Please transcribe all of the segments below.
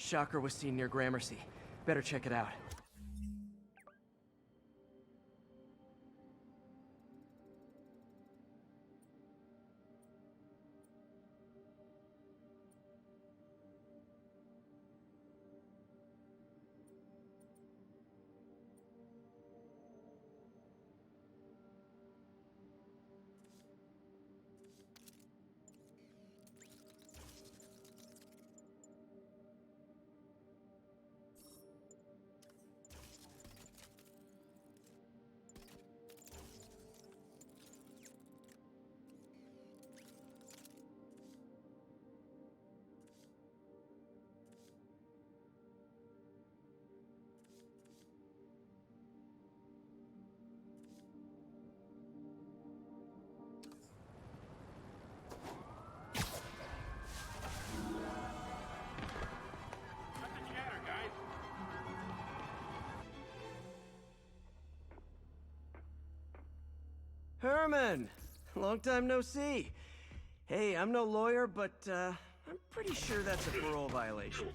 Shocker was seen near Gramercy. Better check it out. Herman! Long time no see. Hey, I'm no lawyer, but, I'm pretty sure that's a parole violation.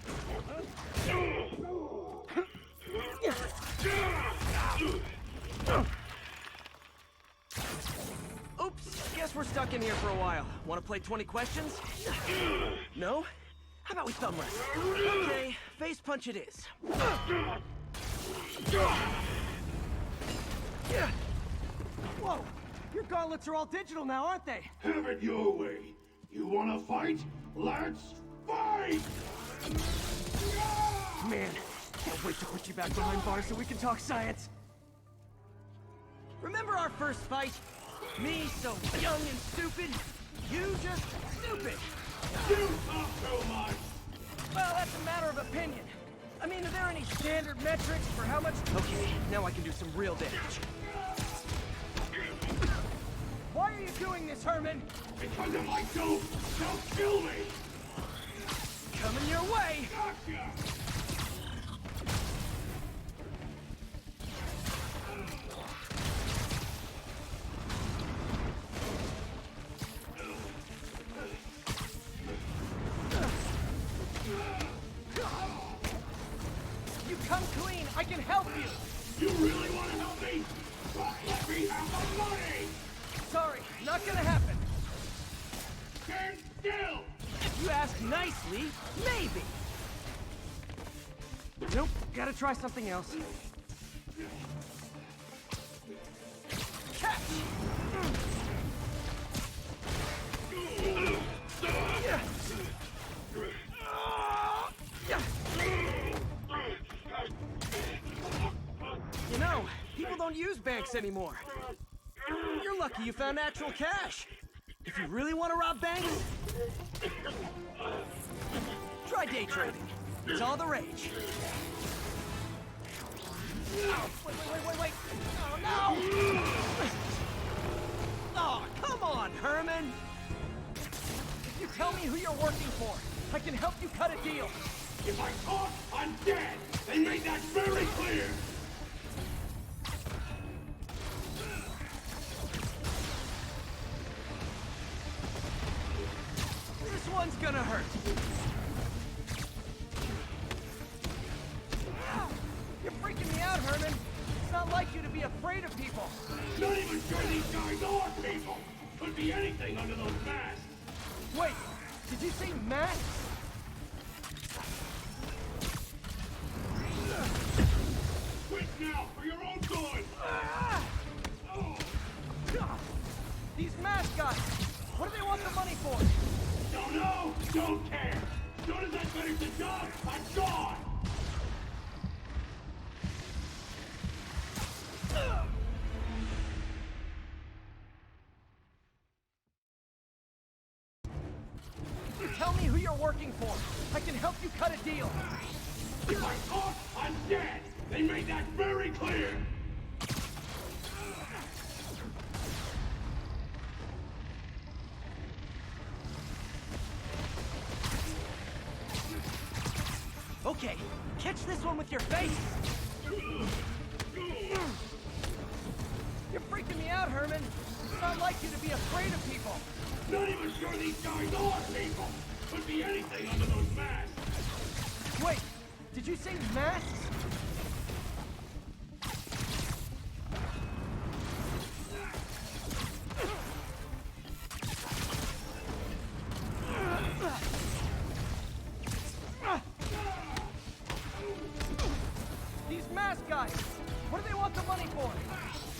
Oops, guess we're stuck in here for a while. Wanna play 20 questions? No? How about we thumb wrestle? Okay, face punch it is. Whoa! Your gauntlets are all digital now, aren't they? Have it your way. You wanna fight? Let's fight! Man, can't wait to put you back behind bars so we can talk science. Remember our first fight? Me so young and stupid, you just stupid. You talk too much! Well, that's a matter of opinion. I mean, are there any standard metrics for how much... Okay, now I can do some real damage. Why are you doing this, Herman? Because if I don't kill me! Coming your way! Gotcha! You come clean, I can help you! You really want to help me? But let me have the money! Sorry, not gonna happen. Stand still! If you ask nicely, maybe. Nope, gotta try something else. Catch! You know, people don't use banks anymore. You're lucky you found actual cash. If you really want to rob banks, try day trading. It's all the rage. Oh, wait. Oh, no! Oh, come on, Herman! If you tell me who you're working for, I can help you cut a deal. If I talk, I'm dead! They made that very clear! This one's gonna hurt. You're freaking me out, Herman. It's not like you to be afraid of people. Not even sure these guys are people! Could be anything under those masks! Wait, did you say masks? Quit now, for your own good! Oh. These mask guys, what do they want the money for? Don't know, don't care! As soon as I finish the job, I'm gone! You tell me who you're working for. I can help you cut a deal. If I talk, I'm dead! They made that very clear! Okay, catch this one with your face. You're freaking me out, Herman. It's not like you to be afraid of people. Not even sure these guys are people! Could be anything under those masks! Wait, did you say masks? These mask guys, what do they want the money for?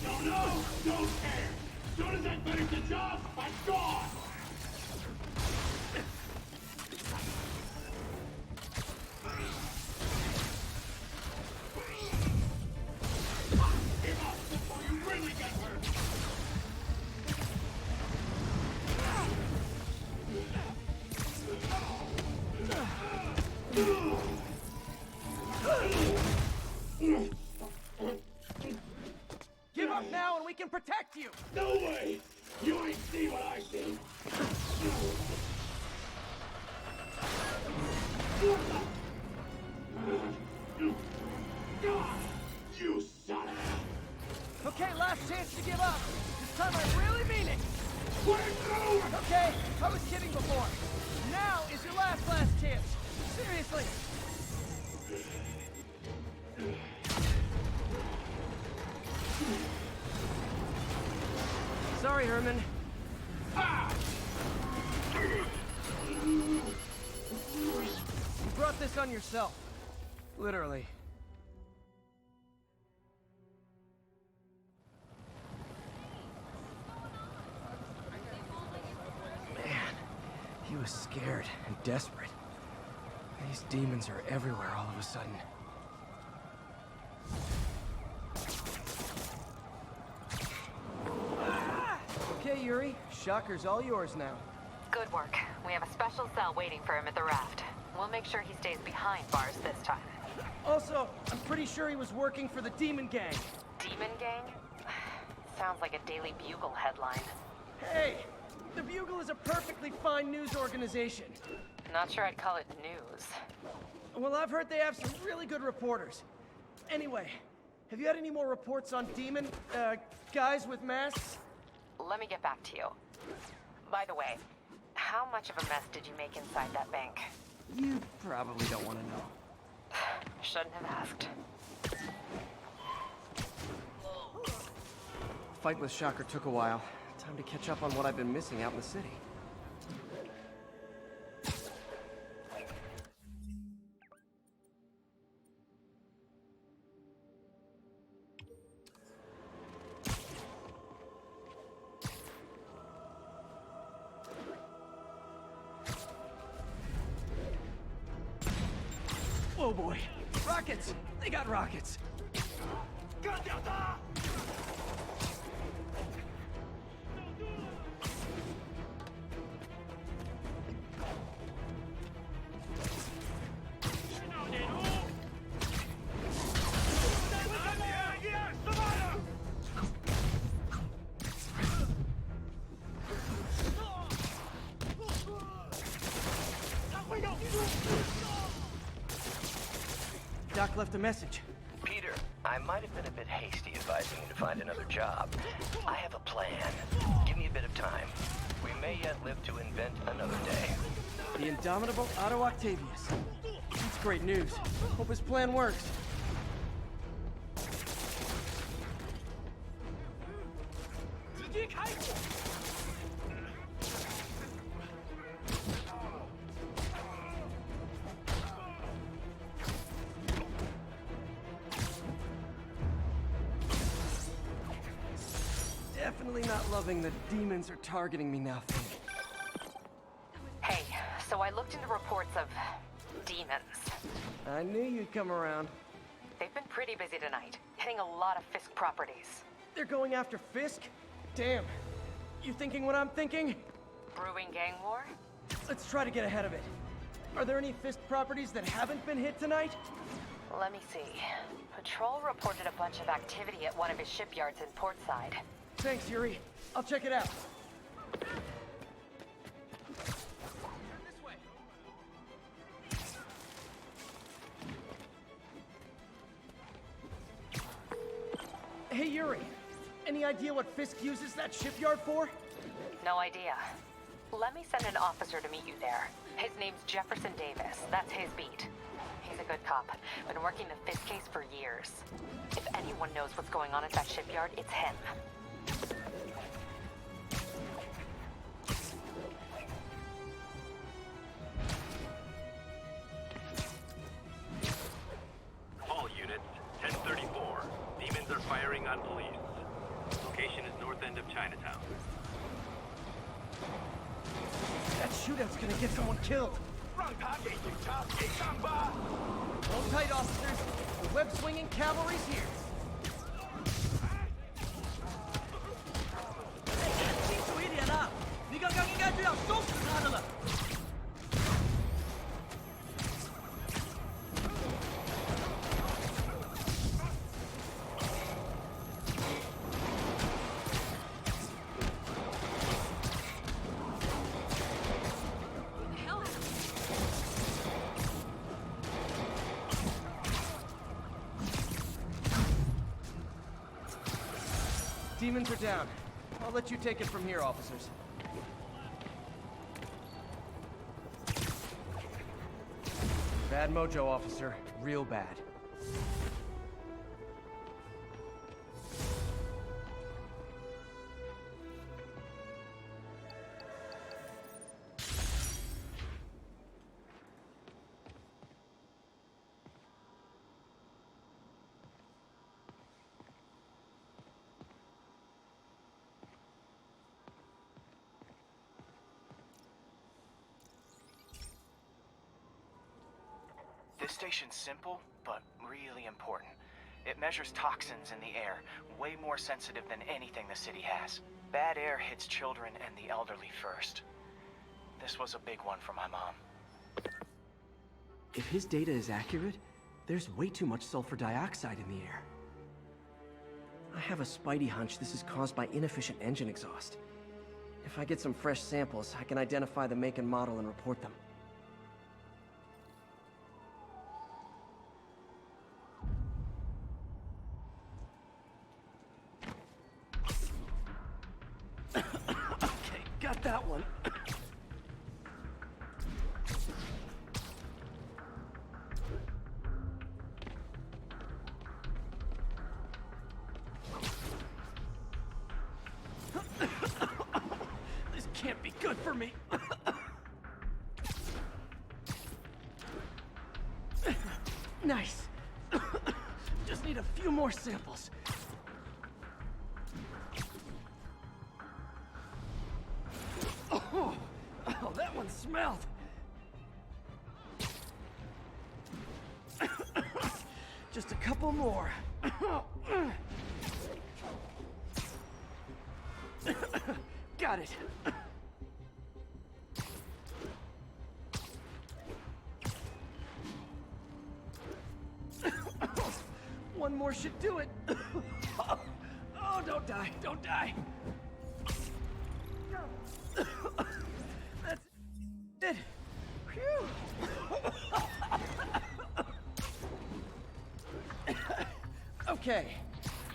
Don't know, don't care. As soon as I finish the job, I'm gone. Give up before you really get hurt. Give up now and we can protect you! No way! You ain't see what I see! You son of Okay, last chance to give up. This time I really mean it. a... What is over? Okay, I was kidding before. Now is your last chance. Seriously. Sorry, Herman. Ah! You brought this on yourself. Literally. Man, he was scared and desperate. These demons are everywhere all of a sudden. Okay, Yuri. Shocker's all yours now. Good work. We have a special cell waiting for him at the raft. We'll make sure he stays behind bars this time. Also, I'm pretty sure he was working for the Demon Gang. Demon Gang? Sounds like a Daily Bugle headline. Hey, the Bugle is a perfectly fine news organization. Not sure I'd call it news. Well, I've heard they have some really good reporters. Anyway, have you had any more reports on demon, guys with masks? Let me get back to you. By the way, how much of a mess did you make inside that bank? You probably don't want to know. Shouldn't have asked. Fight with Shocker took a while. Time to catch up on what I've been missing out in the city. Oh boy. Rockets! They got rockets! Doc left a message. Peter, I might have been a bit hasty advising you to find another job. I have a plan. Give me a bit of time. We may yet live to invent another day. The indomitable Otto Octavius. That's great news. Hope his plan works. Definitely not loving the demons are targeting me now thing. Hey, so I looked into reports of demons. I knew you'd come around. They've been pretty busy tonight, hitting a lot of Fisk properties. They're going after Fisk? Damn. You thinking what I'm thinking? Brewing gang war? Let's try to get ahead of it. Are there any Fisk properties that haven't been hit tonight? Let me see. Patrol reported a bunch of activity at one of his shipyards in Portside. Thanks, Yuri. I'll check it out. Hey, Yuri. Any idea what Fisk uses that shipyard for? No idea. Let me send an officer to meet you there. His name's Jefferson Davis. That's his beat. He's a good cop. Been working the Fisk case for years. If anyone knows what's going on at that shipyard, it's him. All units, 1034. Demons are firing on police. Location is north end of Chinatown. That shootout's gonna get someone killed. Hold tight, officers. The web-swinging cavalry's here. Demons are down. I'll let you take it from here, officers. Bad mojo, officer. Real bad. This station's simple, but really important. It measures toxins in the air, way more sensitive than anything the city has. Bad air hits children and the elderly first. This was a big one for my mom. If his data is accurate, there's way too much sulfur dioxide in the air. I have a spidey hunch this is caused by inefficient engine exhaust. If I get some fresh samples, I can identify the make and model and report them. Okay, got that one. This can't be good for me. Nice. Just need a few more samples. Oh, that one smelled. Just a couple more. Got it. One more should do it. Oh, don't die, don't die. That's it. Phew. Okay,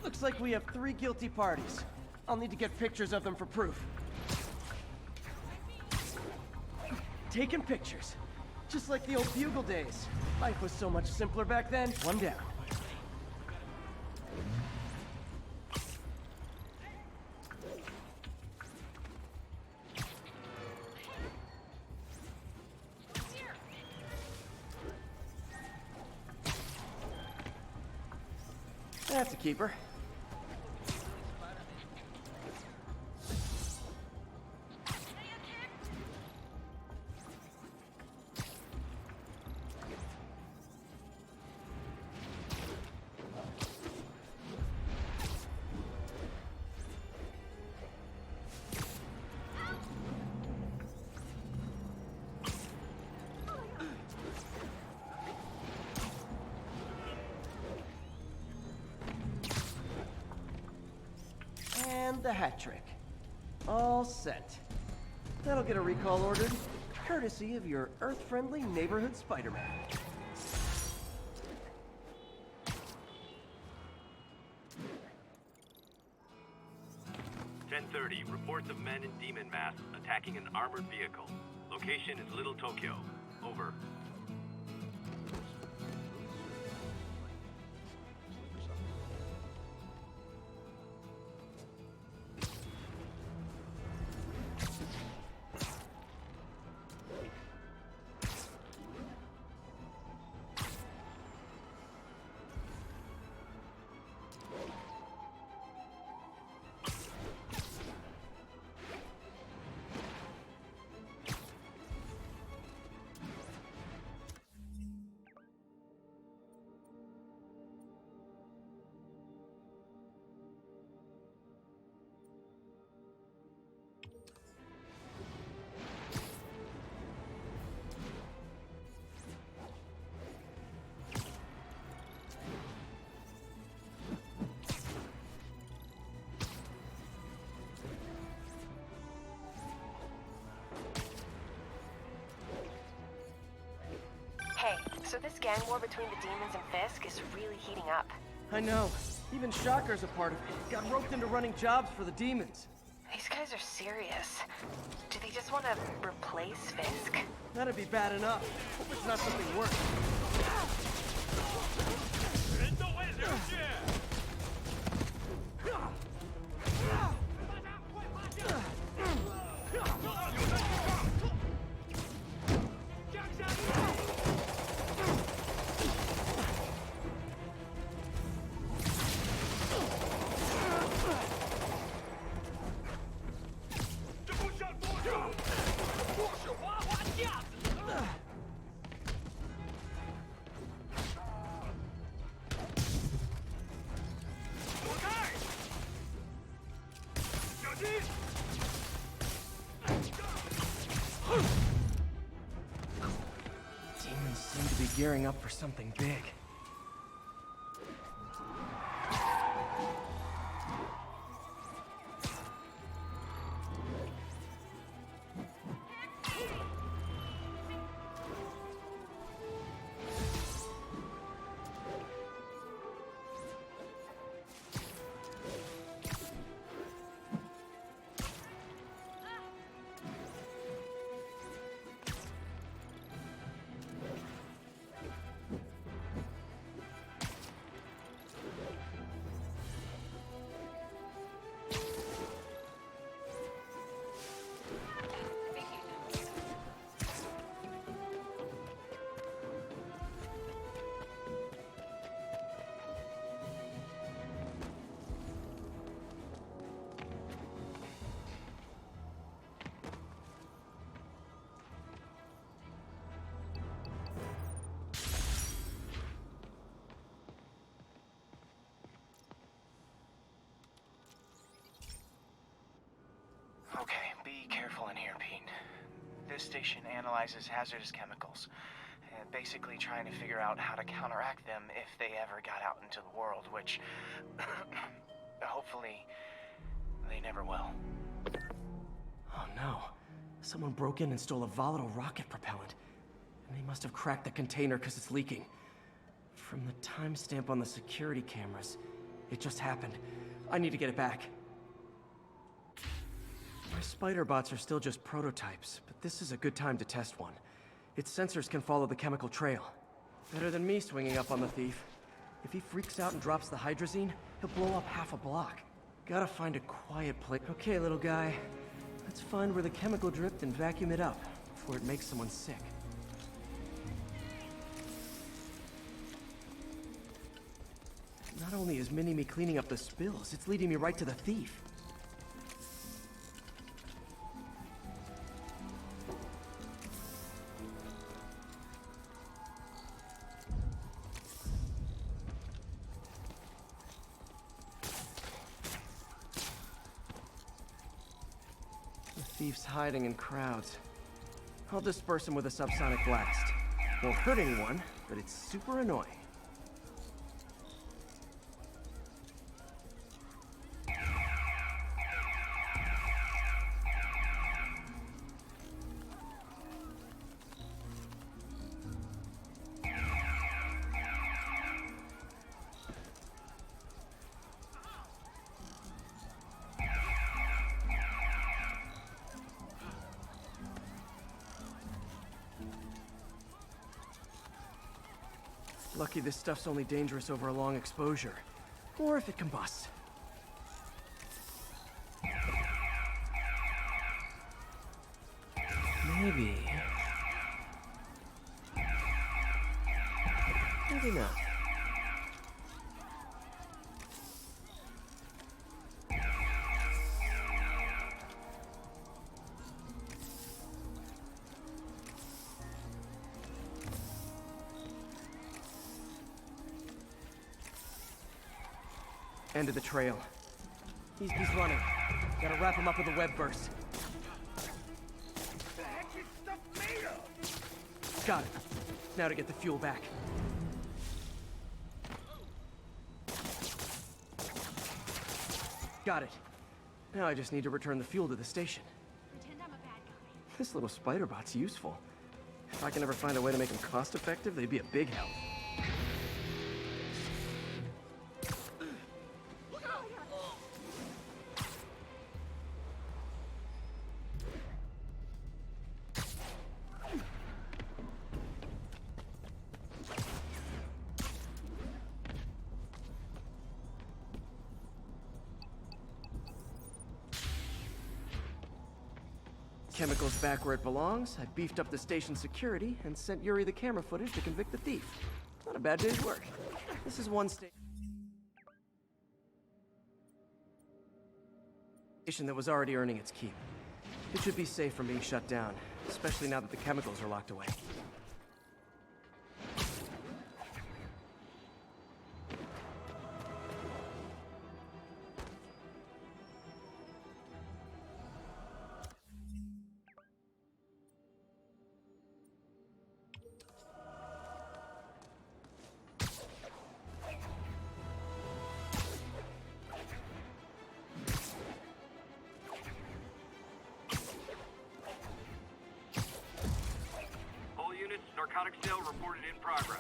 looks like we have 3 guilty parties. I'll need to get pictures of them for proof. Taking pictures. Just like the old Bugle days. Life was so much simpler back then. One down. That's a keeper. And the hat trick. All set. That'll get a recall ordered, courtesy of your Earth-friendly neighborhood Spiderman. Report reports of men in demon masks attacking an armored vehicle. Location is Little Tokyo. Over. Hey, so this gang war between the demons and Fisk is really heating up. I know. Even Shocker's a part of it. Got roped into running jobs for the demons. These guys are serious. Do they just want to replace Fisk? That'd be bad enough. Hope it's not something worse. Demons seem to be gearing up for something big. Okay, be careful in here, Pete. This station analyzes hazardous chemicals, basically trying to figure out how to counteract them if they ever got out into the world, which hopefully they never will. Oh no. Someone broke in and stole a volatile rocket propellant. And they must have cracked the container because it's leaking. From the timestamp on the security cameras, it just happened. I need to get it back. My spider bots are still just prototypes, but this is a good time to test one. Its sensors can follow the chemical trail. Better than me swinging up on the thief. If he freaks out and drops the hydrazine, he'll blow up half a block. Gotta find a quiet place. Okay, little guy. Let's find where the chemical dripped and vacuum it up before it makes someone sick. Not only is Mini-Me cleaning up the spills, it's leading me right to the thief. Thief's hiding in crowds. I'll disperse him with a subsonic blast. Won't hurt anyone, but it's super annoying. Lucky this stuff's only dangerous over a long exposure. Or if it combusts. Maybe... maybe not. End of the trail. He's running. Gotta wrap him up with a web burst. The heck is stuff made of? Got it. Now to get the fuel back. Got it. Now I just need to return the fuel to the station. Pretend I'm a bad guy. This little spider bot's useful. If I can ever find a way to make them cost-effective, they'd be a big help. Chemicals back where it belongs. I beefed up the station security and sent Yuri the camera footage to convict the thief. Not a bad day's work. This is one station that was already earning its keep. It should be safe from being shut down, especially now that the chemicals are locked away. All units, narcotic sale reported in progress.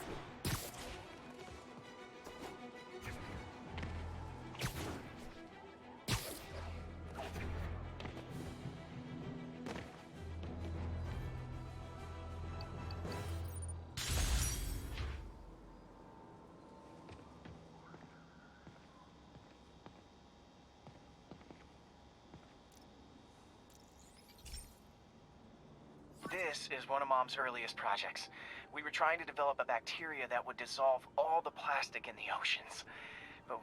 This is one of Mom's earliest projects. We were trying to develop a bacteria that would dissolve all the plastic in the oceans. But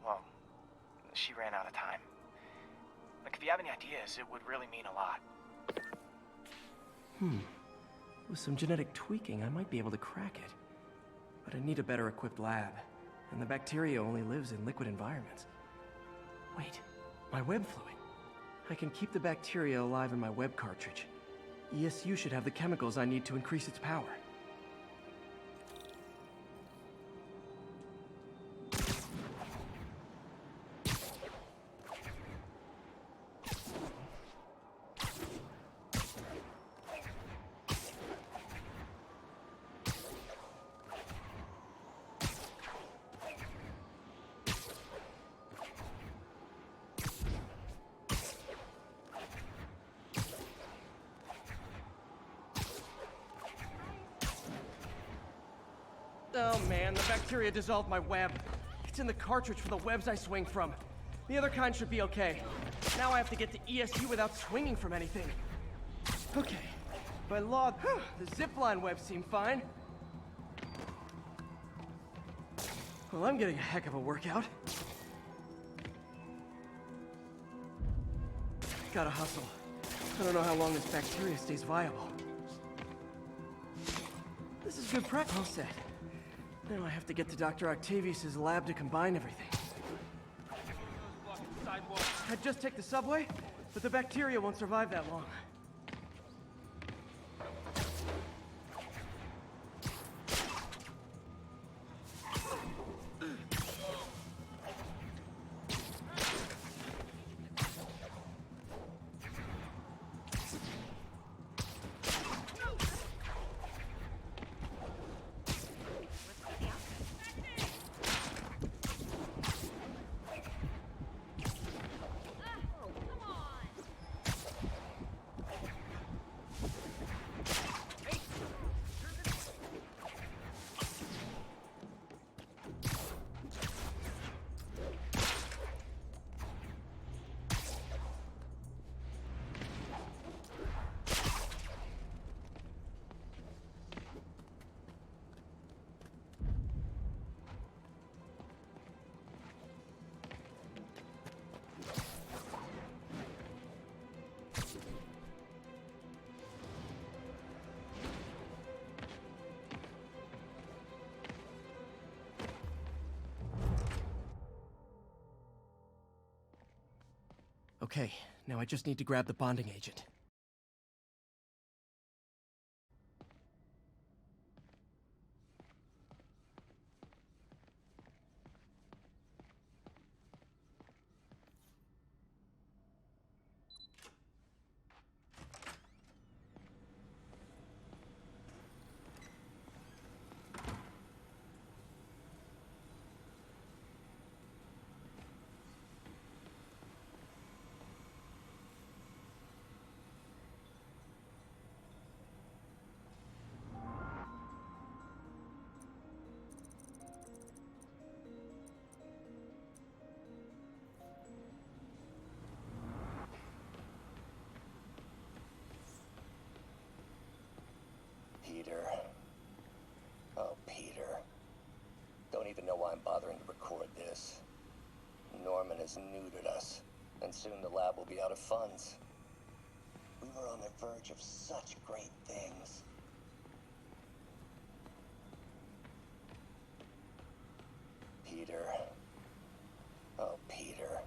well, she ran out of time. Like, if you have any ideas, it would really mean a lot. With some genetic tweaking, I might be able to crack it. But I need a better equipped lab. And the bacteria only lives in liquid environments. Wait, my web fluid. I can keep the bacteria alive in my web cartridge. ESU should have the chemicals I need to increase its power. Oh man, the bacteria dissolved my web. It's in the cartridge for the webs I swing from. The other kind should be okay. Now I have to get to ESU without swinging from anything. Okay, by law, the zipline webs seem fine. Well, I'm getting a heck of a workout. Gotta hustle. I don't know how long this bacteria stays viable. This is good prep. All set. Now I have to get to Dr. Octavius's lab to combine everything. I'd just take the subway, but the bacteria won't survive that long. Okay, now I just need to grab the bonding agent. Peter. Oh, Peter. Don't even know why I'm bothering to record this. Norman has neutered us, and soon the lab will be out of funds. We were on the verge of such great things. Peter. Oh, Peter.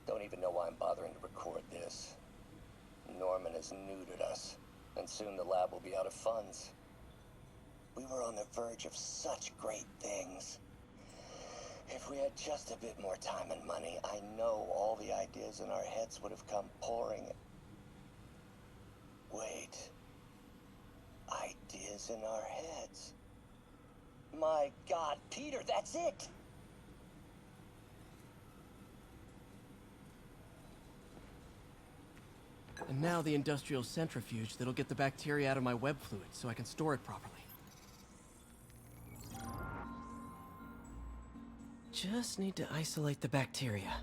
Don't even know why I'm bothering to record this. Norman has neutered us, and soon the lab will be out of funds. We were on the verge of such great things. If we had just a bit more time and money, I know all the ideas in our heads would have come pouring. Wait. Ideas in our heads. My God, Peter, that's it! And now the industrial centrifuge that'll get the bacteria out of my web fluid so I can store it properly. Just need to isolate the bacteria.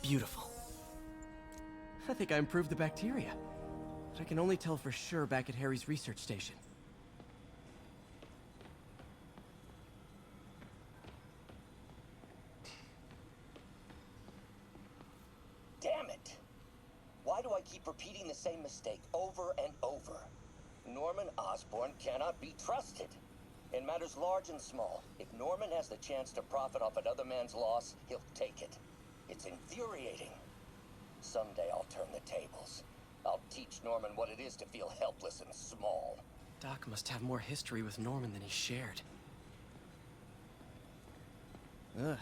Beautiful. I think I improved the bacteria, but I can only tell for sure back at Harry's research station. Damn it! Why do I keep repeating the same mistake over and over? Norman Osborn cannot be trusted. In matters large and small, if Norman has the chance to profit off another man's loss, he'll take it. It's infuriating. Someday I'll turn the tables. I'll teach Norman what it is to feel helpless and small. Doc must have more history with Norman than he shared. Ugh.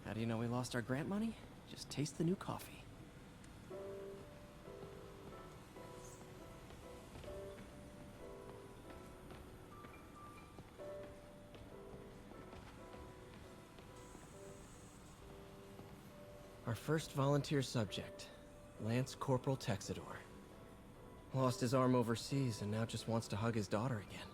How do you know we lost our grant money? Just taste the new coffee. Our first volunteer subject, Lance Corporal Texidor. Lost his arm overseas and now just wants to hug his daughter again.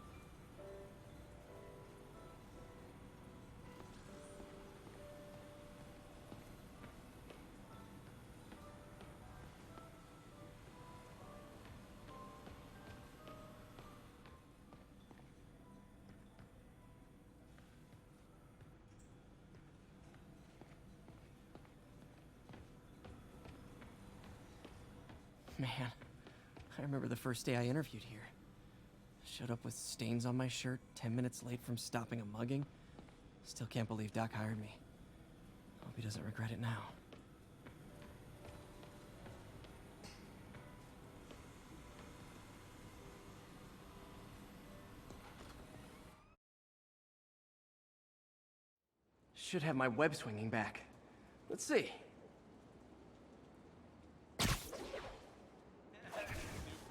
Man, I remember the first day I interviewed here. Showed up with stains on my shirt, 10 minutes late from stopping a mugging. Still can't believe Doc hired me. Hope he doesn't regret it now. Should have my web swinging back. Let's see.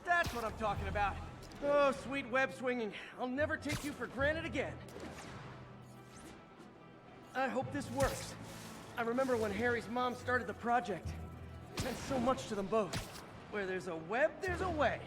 That's what I'm talking about. Oh, sweet web swinging. I'll never take you for granted again. I hope this works. I remember when Harry's mom started the project. It meant so much to them both. Where there's a web, there's a way.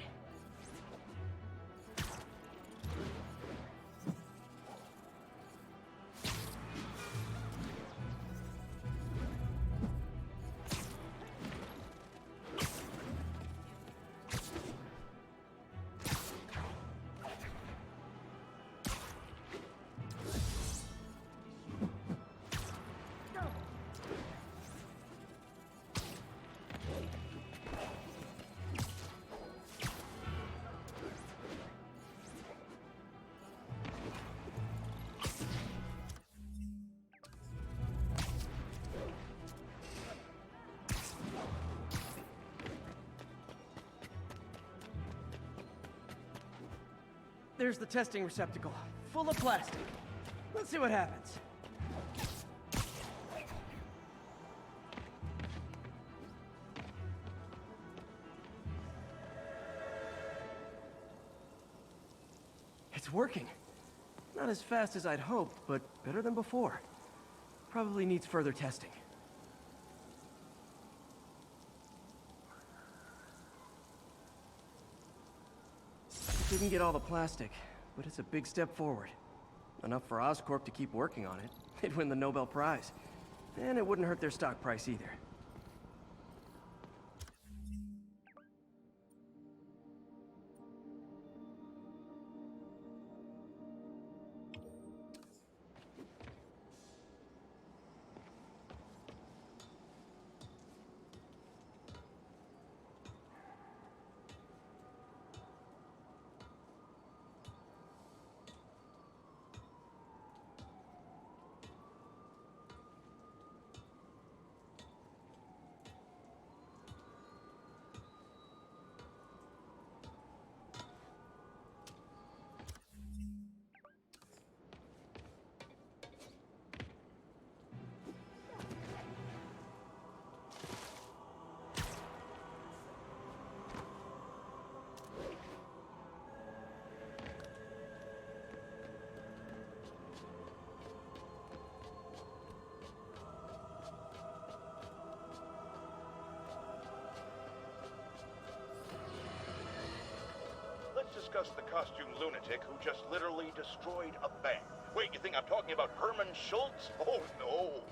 there's the testing receptacle, full of plastic. Let's see what happens. It's working. Not as fast as I'd hoped, but better than before. Probably needs further testing. Didn't get all the plastic, but it's a big step forward. Enough for Oscorp to keep working on it. They'd win the Nobel Prize. And it wouldn't hurt their stock price either. Let's discuss the costume lunatic who just literally destroyed a bank. Wait, you think I'm talking about Herman Schultz? Oh, no.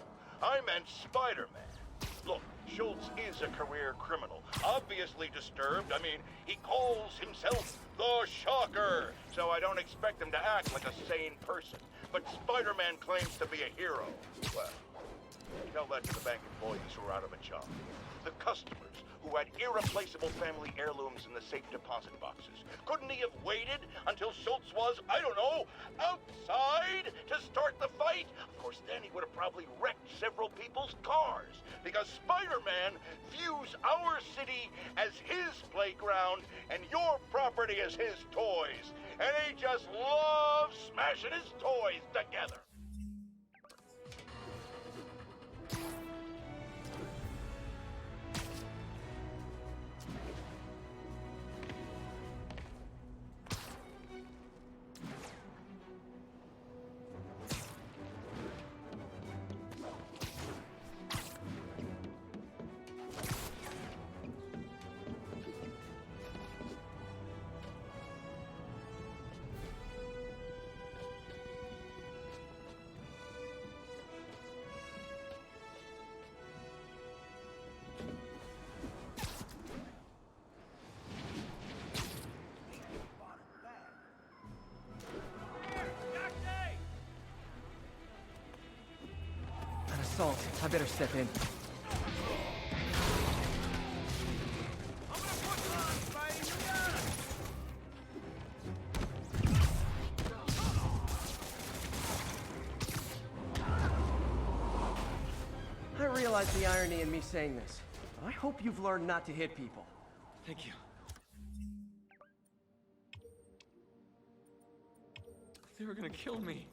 I meant Spider-Man. Look, Schultz is a career criminal. Obviously disturbed. I mean, he calls himself the Shocker. So I don't expect him to act like a sane person. But Spider-Man claims to be a hero. Well, tell that to the bank employees who are out of a job. The customers who had irreplaceable family heirlooms in the safe deposit boxes. Couldn't he have waited until Schultz was, I don't know, outside to start the fight? Of course, then he would have probably wrecked several people's cars, because Spider-Man views our city as his playground and your property as his toys. And he just loves smashing his toys together. Assault. I better step in. I realize the irony in me saying this. I hope you've learned not to hit people. Thank you. They were gonna kill me.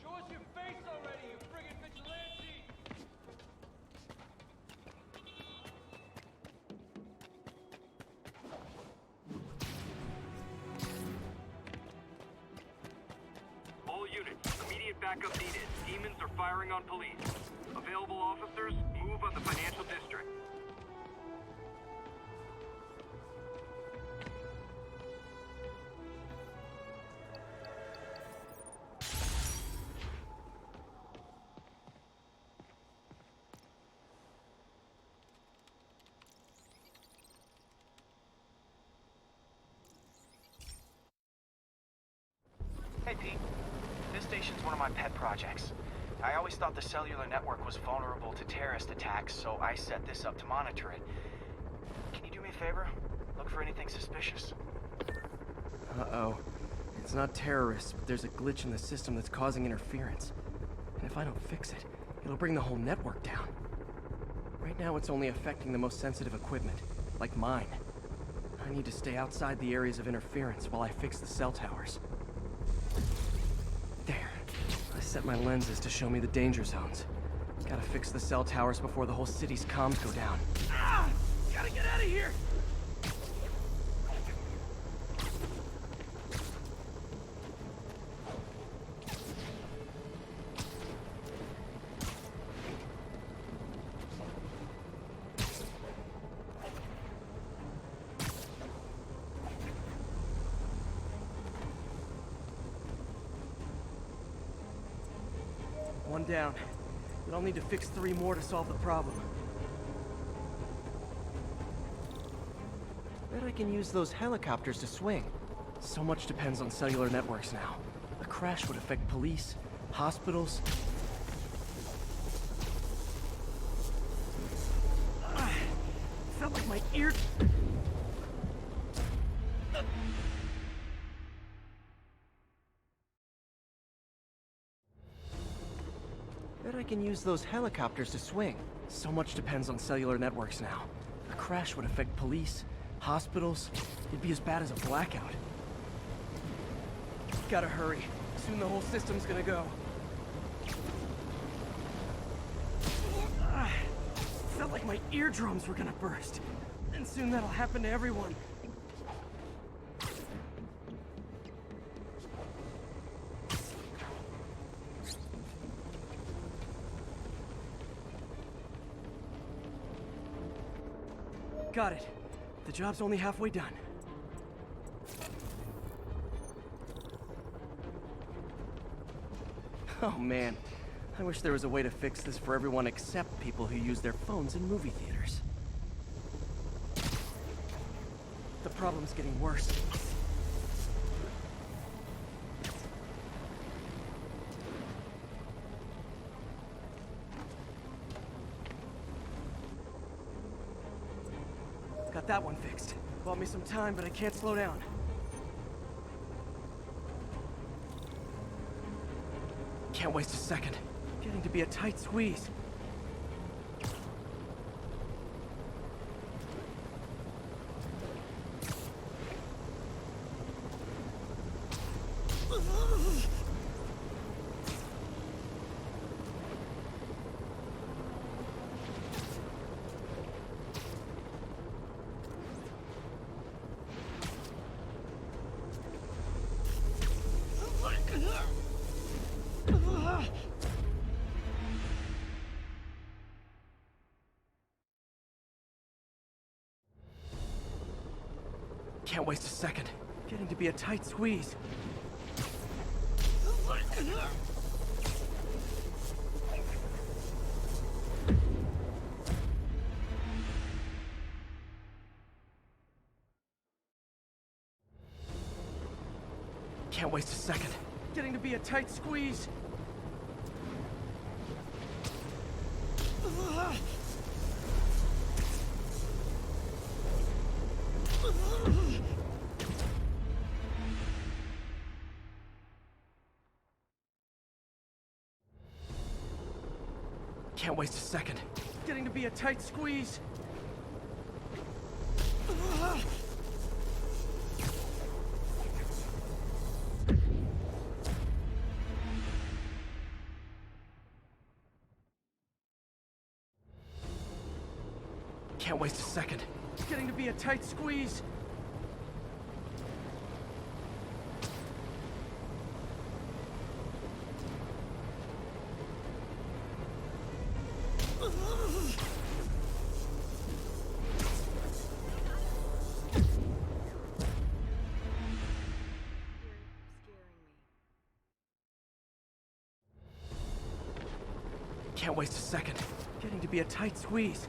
Show us your face already, you friggin' vigilante! All units, immediate backup needed. Demons are firing on police. Available officers, move on the financial district. Hey, Pete. This station's one of my pet projects. I always thought the cellular network was vulnerable to terrorist attacks, so I set this up to monitor it. Can you do me a favor? Look for anything suspicious. Uh-oh. It's not terrorists, but there's a glitch in the system that's causing interference. And if I don't fix it, it'll bring the whole network down. Right now it's only affecting the most sensitive equipment, like mine. I need to stay outside the areas of interference while I fix the cell towers. There. I set my lenses to show me the danger zones. Gotta fix the cell towers before the whole city's comms go down. Ah! Gotta get out of here! One down. But I'll need to fix 3 more to solve the problem. Bet I can use those helicopters to swing. So much depends on cellular networks now. A crash would affect police, hospitals. Felt like my ear... Bet I can use those helicopters to swing. So much depends on cellular networks now. A crash would affect police, hospitals. It'd be as bad as a blackout. Gotta hurry. Soon the whole system's gonna go. Felt like my eardrums were gonna burst. And soon that'll happen to everyone. Got it. The job's only halfway done. Oh man, I wish there was a way to fix this for everyone except people who use their phones in movie theaters. The problem's getting worse. Got that one fixed. Bought me some time, but I can't slow down. Can't waste a second. Getting to be a tight squeeze. Can't waste a second. Getting to be a tight squeeze. Can't waste a second. Getting to be a tight squeeze. Can't waste a second. Getting to be a tight squeeze. Can't waste a second. Getting to be a tight squeeze. Can't waste a second. Getting to be a tight squeeze.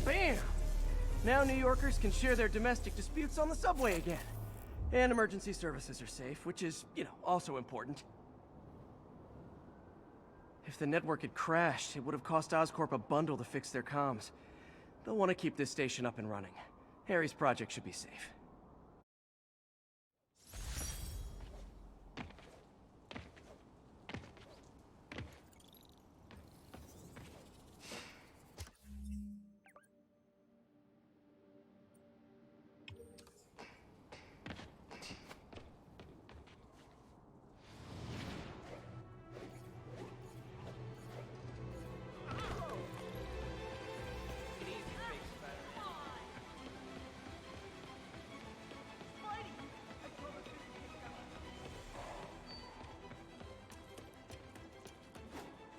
Bam! Now New Yorkers can share their domestic disputes on the subway again. And emergency services are safe, which is, also important. If the network had crashed, it would have cost Oscorp a bundle to fix their comms. They'll want to keep this station up and running. Harry's project should be safe.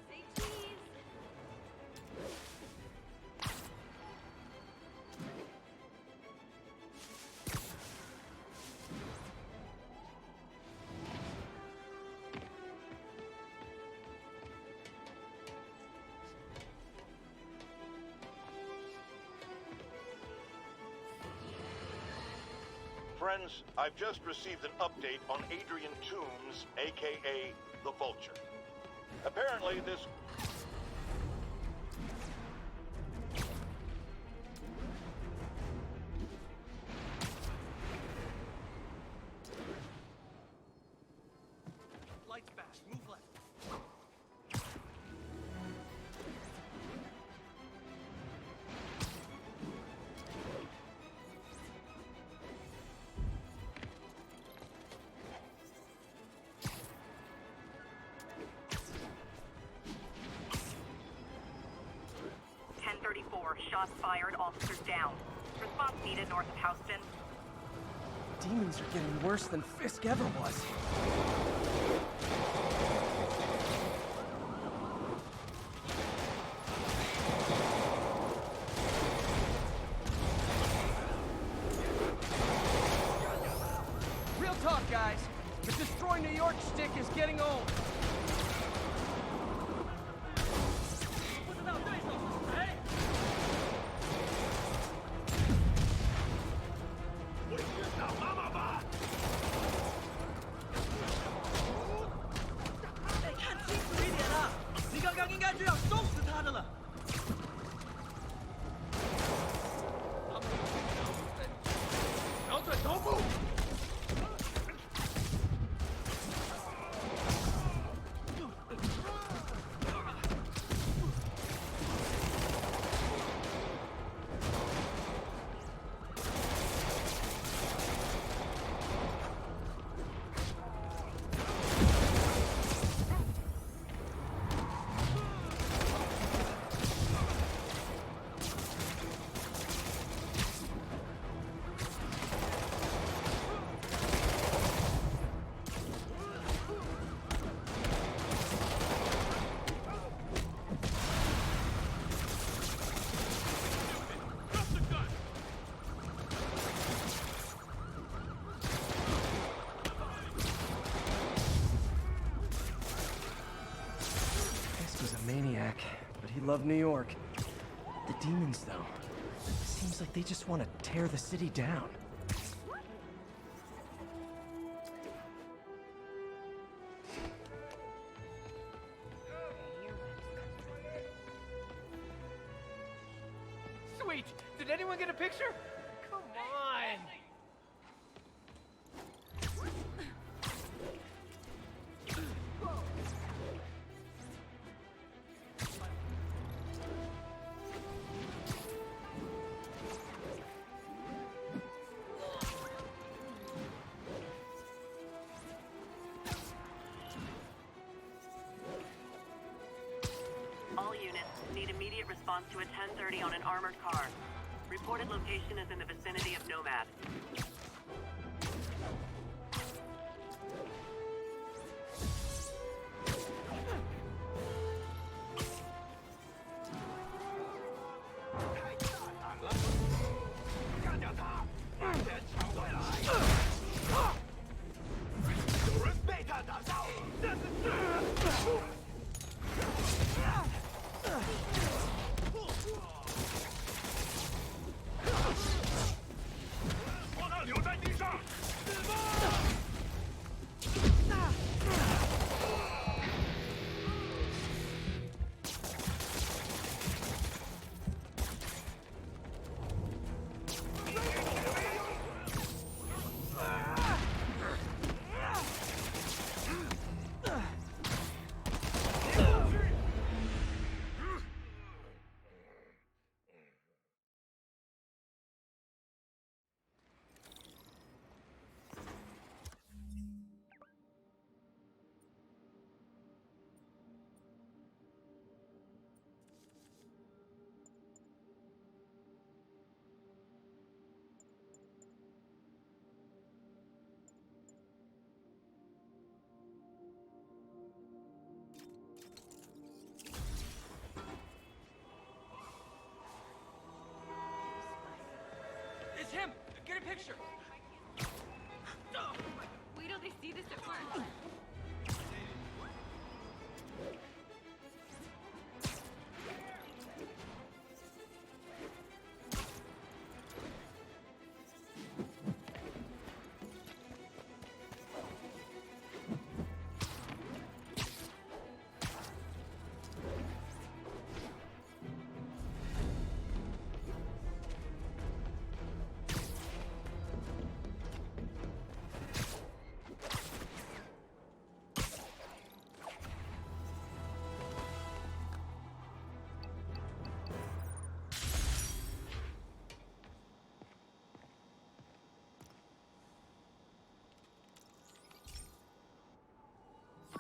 Say cheese. 'Friends, I've just received an update on Adrian Toombs, aka the Vulture. Apparently, this... Lights back. Move left. Shots fired, officers down. Response needed north of Houston. Demons are getting worse than Fisk ever was. Real talk, guys. The Destroy New York shtick is getting old. Maniac, but he loved New York. The demons, though, seems like they just want to tear the city down. Sweet! Did anyone get a picture? Come on! All units need immediate response to a 1030 on an armored car. Reported location is in the vicinity of Nomad. Get a picture. Wait till they see this at work.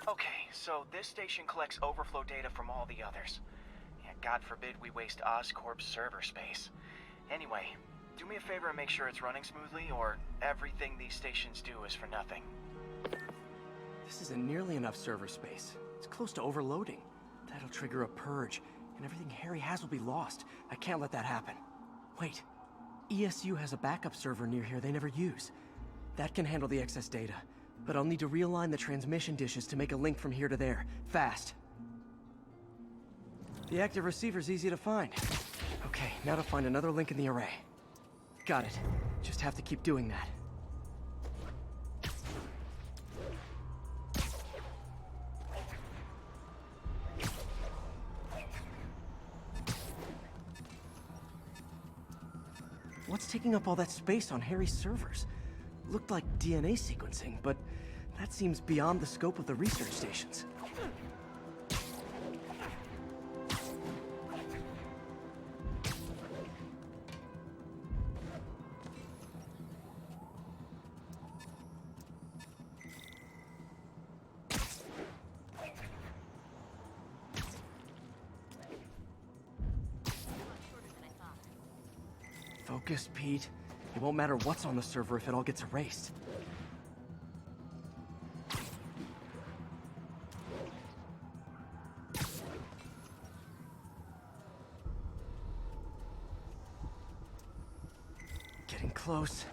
Okay, so this station collects overflow data from all the others. Yeah, God forbid we waste Oscorp's server space. Anyway, do me a favor and make sure it's running smoothly, or everything these stations do is for nothing. This isn't nearly enough server space. It's close to overloading. That'll trigger a purge, and everything Harry has will be lost. I can't let that happen. Wait. ESU has a backup server near here they never use. That can handle the excess data, but I'll need to realign the transmission dishes to make a link from here to there, fast. The active receiver's easy to find. Okay, now to find another link in the array. Got it. Just have to keep doing that. What's taking up all that space on Harry's servers? Looked like DNA sequencing, but that seems beyond the scope of the research stations. Focus, Pete. It won't matter what's on the server if it all gets erased. Getting close.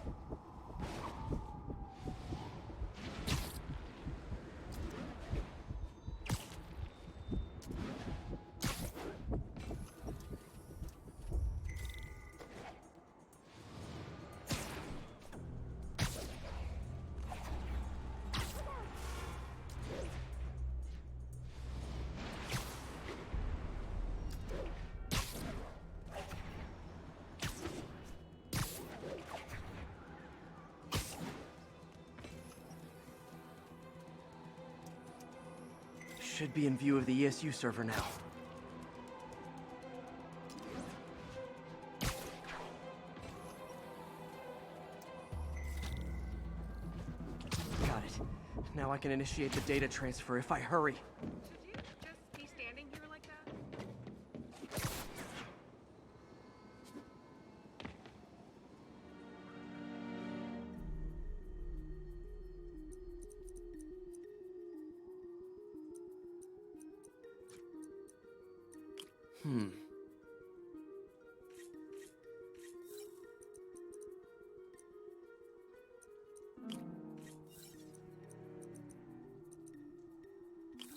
Should be in view of the ESU server now. Got it. Now I can initiate the data transfer if I hurry. Should you just be standing here like that?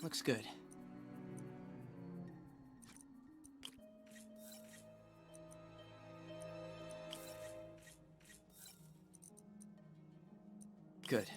Looks good. Good.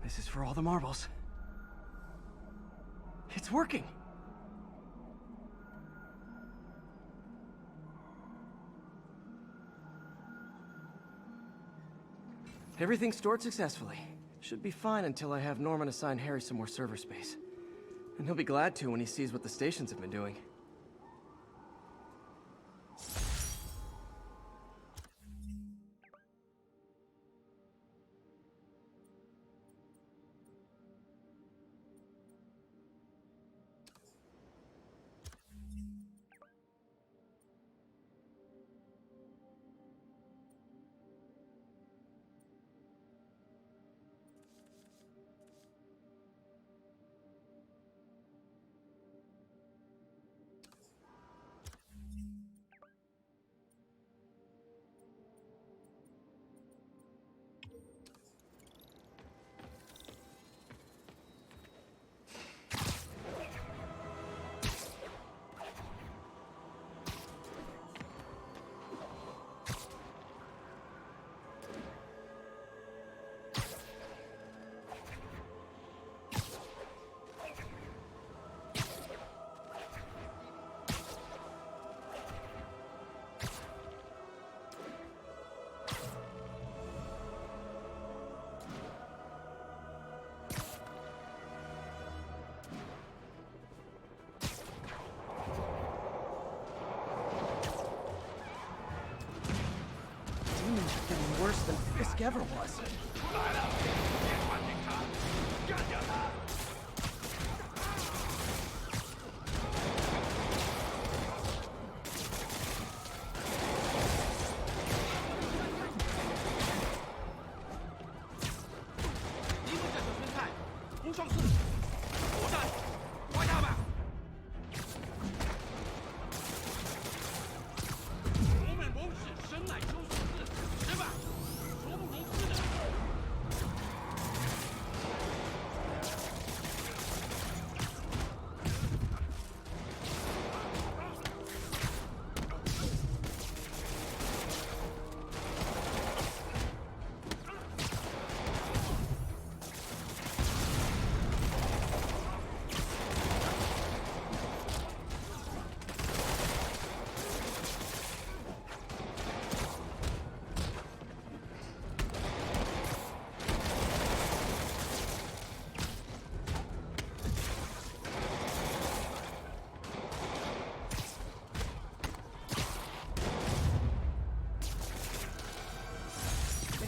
This is for all the marbles. It's working! Everything's stored successfully. Should be fine until I have Norman assign Harry some more server space. And he'll be glad to when he sees what the stations have been doing. ever was.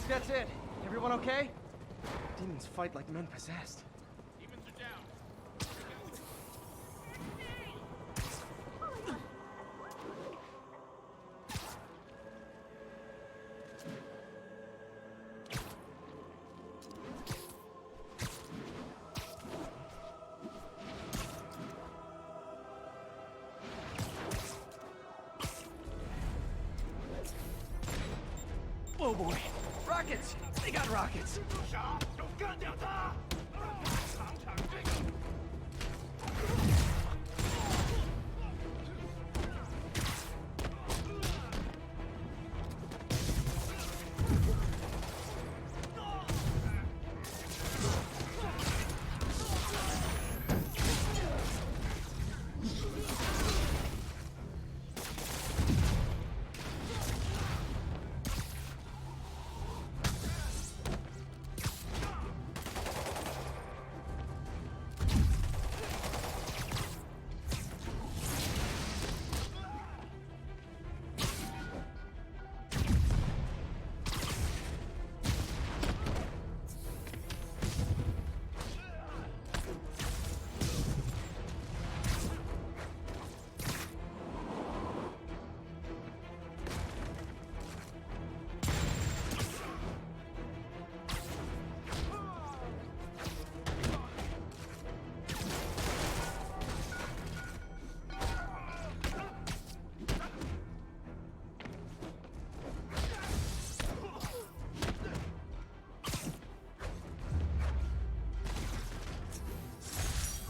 That's it. Everyone okay? Demons fight like men possessed. Demons are down. Oh boy. Rockets! They got rockets! 傻，都干掉他！尝尝这个。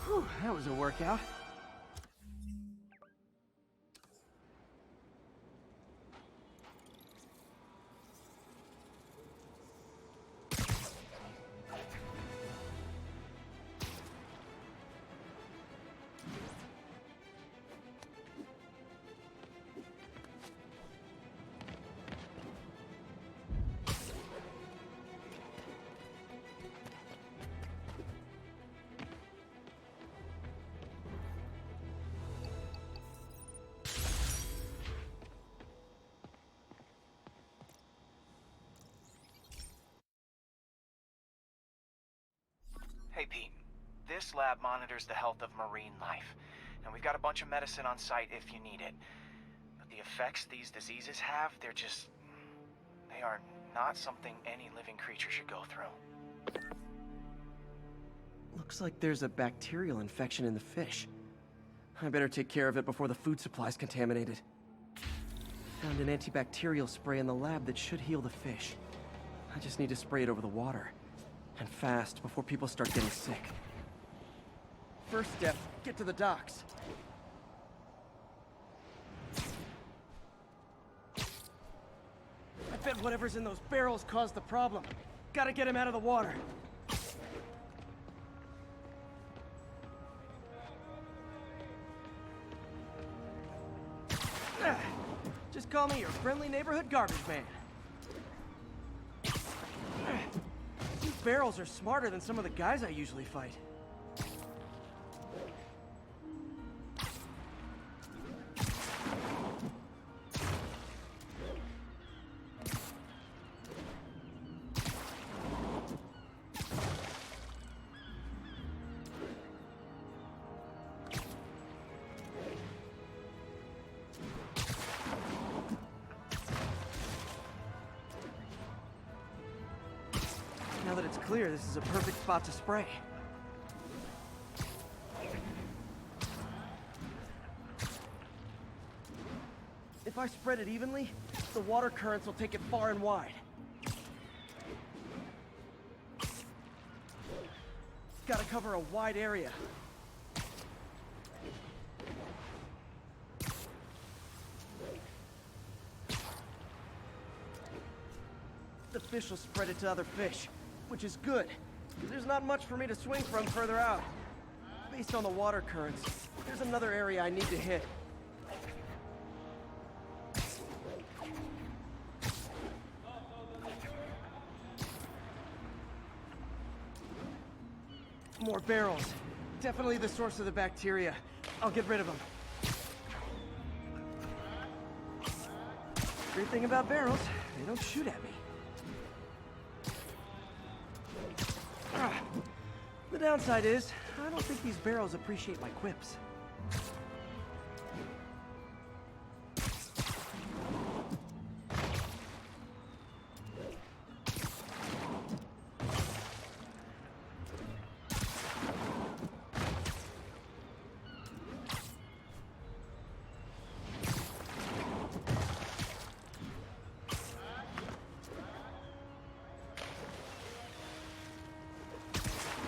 Whew, that was a workout. Hey Pete, this lab monitors the health of marine life, and we've got a bunch of medicine on site if you need it. But the effects these diseases have, they are not something any living creature should go through. Looks like there's a bacterial infection in the fish. I better take care of it before the food supply's contaminated. Found an antibacterial spray in the lab that should heal the fish. I just need to spray it over the water. And fast, before people start getting sick. First step, get to the docks. I bet whatever's in those barrels caused the problem. Gotta get him out of the water. Just call me your friendly neighborhood garbage man. These barrels are smarter than some of the guys I usually fight. clear, this is a perfect spot to spray. If I spread it evenly, the water currents will take it far and wide. Gotta cover a wide area. The fish will spread it to other fish, which is good, because there's not much for me to swing from further out. Based on the water currents, there's another area I need to hit. More barrels. Definitely the source of the bacteria. I'll get rid of them. Great thing about barrels, they don't shoot at me. The downside is, I don't think these barrels appreciate my quips.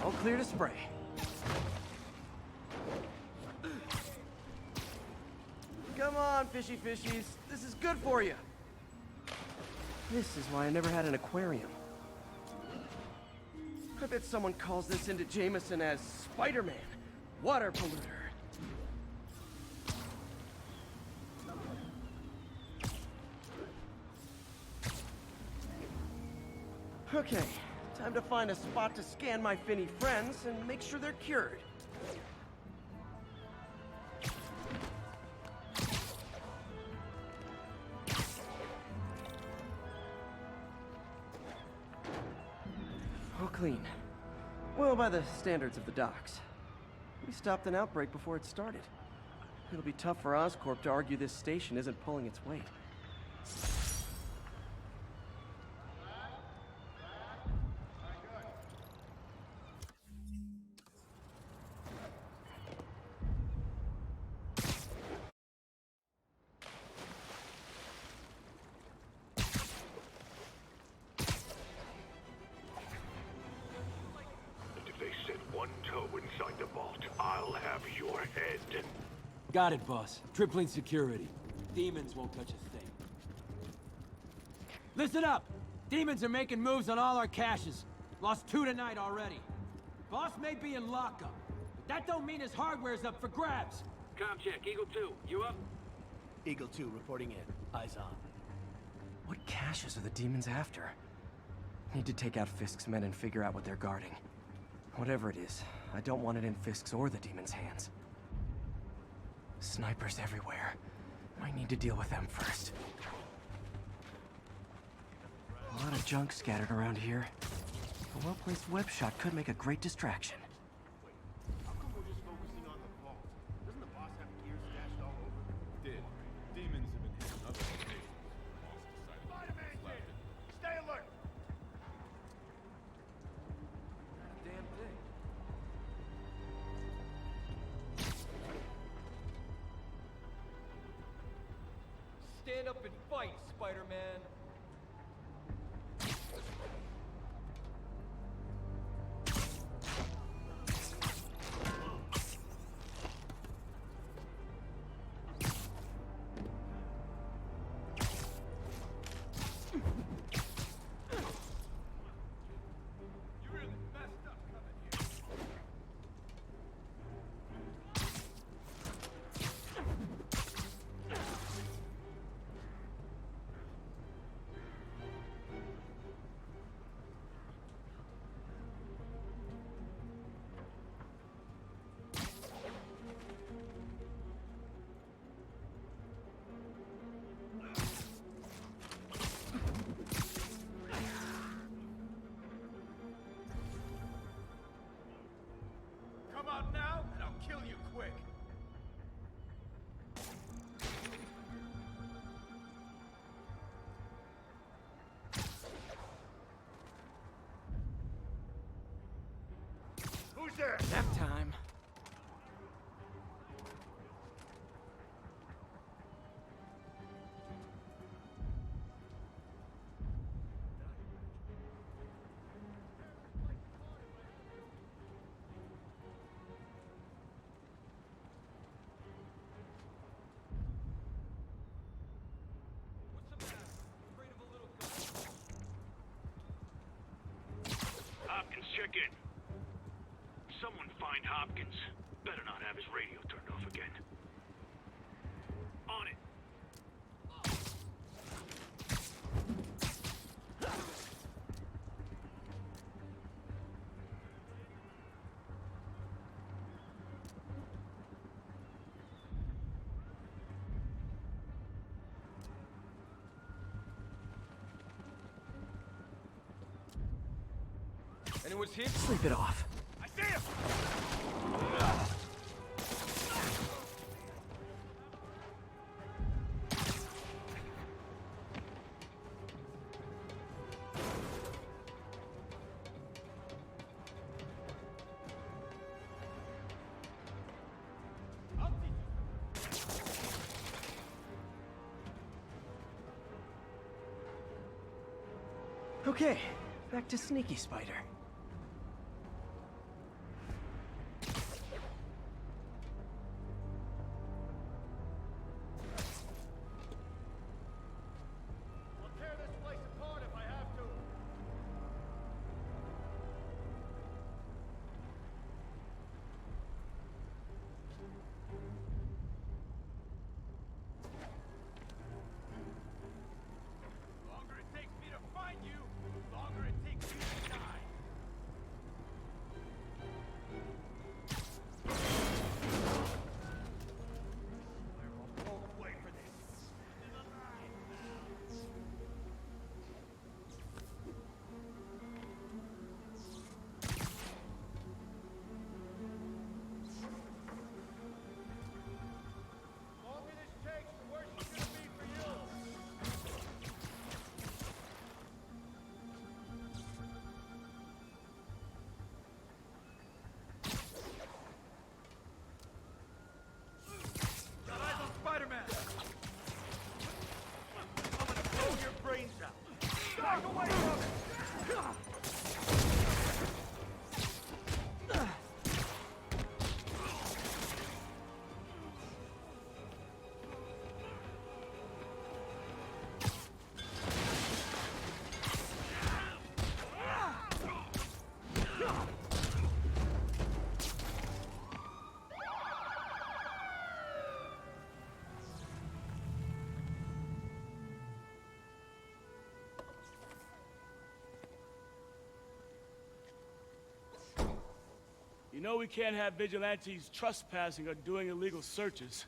All clear to spray. Come on, fishy fishies. This is good for you. This is why I never had an aquarium. I bet someone calls this into Jameson as Spiderman, water polluter. Okay, time to find a spot to scan my finny friends and make sure they're cured. All clean. Well, by the standards of the docks. We stopped an outbreak before it started. It'll be tough for Oscorp to argue this station isn't pulling its weight. Inside the vault, I'll have your head. Got it, boss. Tripling security. Demons won't touch a thing. Listen up! Demons are making moves on all our caches. Lost 2 tonight already. Boss may be in lockup, but that don't mean his hardware's up for grabs. Com check, Eagle 2, you up? Eagle 2 reporting in. Eyes on. What caches are the demons after? Need to take out Fisk's men and figure out what they're guarding. Whatever it is, I don't want it in Fisk's or the demons' hands. Snipers everywhere. I need to deal with them first. A lot of junk scattered around here. A well-placed web shot could make a great distraction. How come we're just focusing on the vault? Doesn't the boss have gear stashed all over? Did. Demons have been hitting other locations. Spider-Man kid! Stay alert! Damn thing. Stand up and fight, Spider-Man. You really messed up coming here. Who's there? Nap time. Hopkins, check in. Someone find Hopkins. Better not have his radio turned off again. On it. Anyone's here? Sleep it off. I see him! Okay, back to Sneaky Spider. I'll tear this place apart if I have to. The longer it takes me to find you, the longer it takes you to die. I won't fall away for this. The longer this takes, the worse it's gonna be for you. Got eyes on Spider-Man! I'm gonna blow your brains out! Back away from it! You know we can't have vigilantes trespassing or doing illegal searches,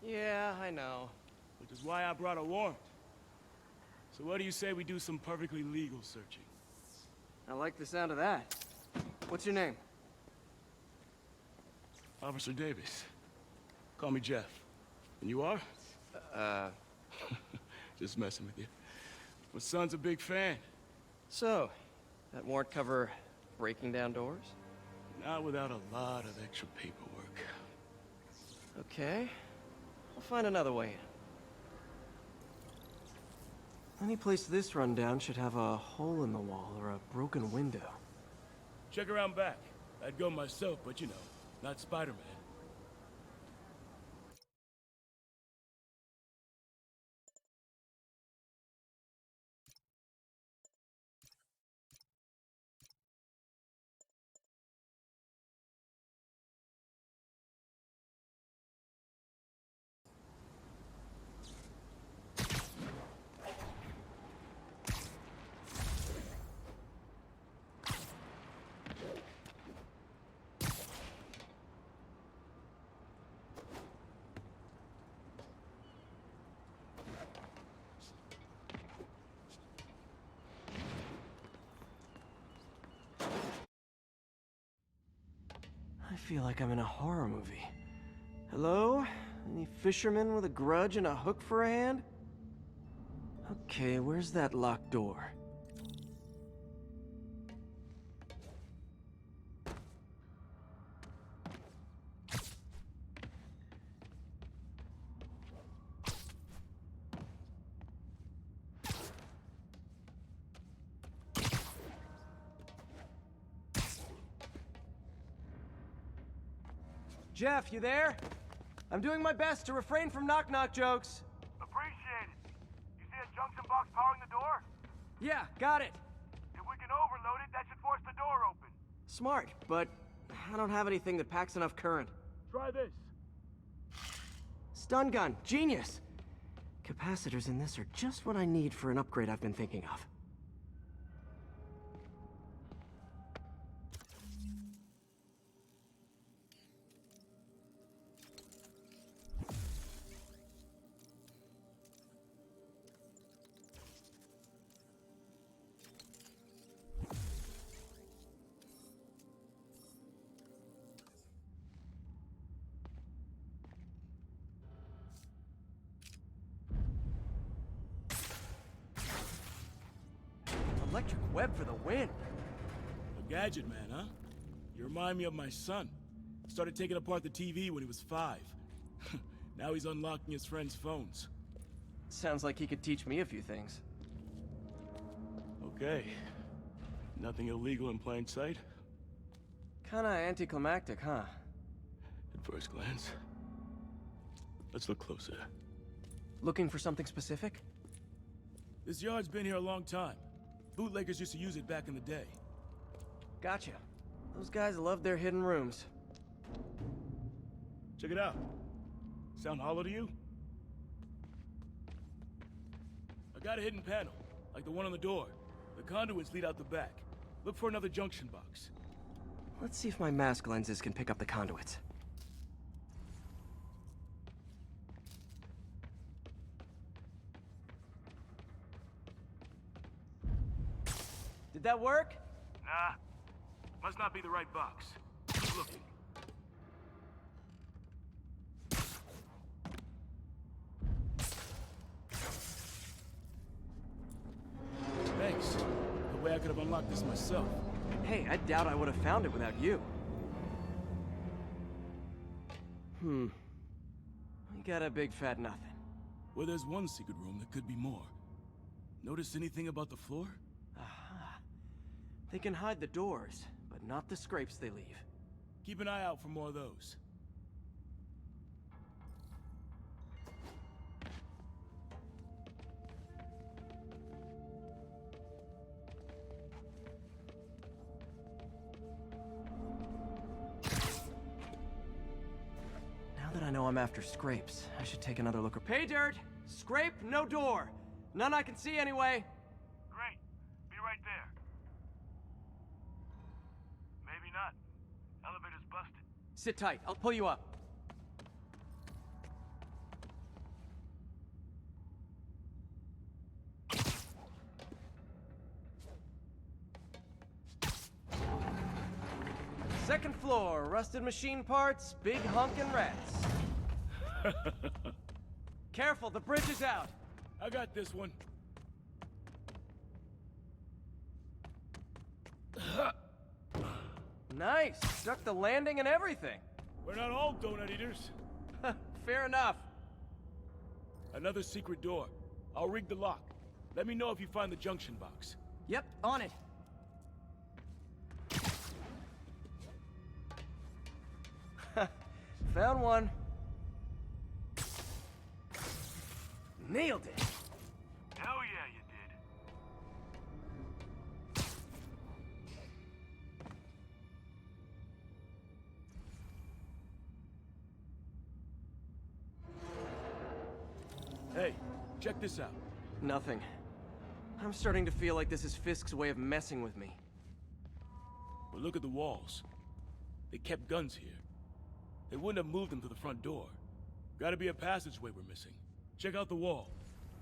Yeah, I know. which is why I brought a warrant. So what do you say we do some perfectly legal searching? I like the sound of that. What's your name? Officer Davis. Call me Jeff. And you are? Just messing with you. My son's a big fan. So, that warrant cover breaking down doors? Not without a lot of extra paperwork. Okay. I'll find another way in. Any place this rundown should have a hole in the wall or a broken window. Check around back. I'd go myself, but you know, not Spider-Man. I feel like I'm in a horror movie. Hello? Any fisherman with a grudge and a hook for a hand? Okay, where's that locked door? Jeff, you there? I'm doing my best to refrain from knock-knock jokes. Appreciate it. You see a junction box powering the door? Yeah, got it. If we can overload it, that should force the door open. Smart, but I don't have anything that packs enough current. Try this. Stun gun, genius! Capacitors in this are just what I need for an upgrade I've been thinking of. Electric web for the win. A gadget man, huh? You remind me of my son. Started taking apart the TV when he was 5. Now he's unlocking his friends' phones. Sounds like he could teach me a few things. Okay. Nothing illegal in plain sight? Kinda anticlimactic, huh? At first glance. Let's look closer. Looking for something specific? This yard's been here a long time. Bootleggers used to use it back in the day. Gotcha. Those guys love their hidden rooms. Check it out. Sound hollow to you? I got a hidden panel, like the one on the door. The conduits lead out the back. Look for another junction box. Let's see if my mask lenses can pick up the conduits. Did that work? Nah. Must not be the right box. Keep looking. Thanks. No way I could have unlocked this myself. Hey, I doubt I would have found it without you. We got a big fat nothing. Well, there's one secret room that could be more. Notice anything about the floor? They can hide the doors, but not the scrapes they leave. Keep an eye out for more of those. Now that I know I'm after scrapes, I should take another look. Pay dirt! Scrape, no door! None I can see anyway! Great. Be right there. Maybe not. Elevator's busted. Sit tight, I'll pull you up. Second floor, rusted machine parts, big honkin' rats. Careful, the bridge is out. I got this one. Nice, stuck the landing and everything. We're not all donut eaters. Fair enough. Another secret door. I'll rig the lock. Let me know if you find the junction box. Yep, on it. Found one. Nailed it. Hell yeah, you did. Hey, check this out. Nothing. I'm starting to feel like this is Fisk's way of messing with me. But look at the walls. They kept guns here. They wouldn't have moved them to the front door. Gotta be a passageway we're missing. Check out the wall.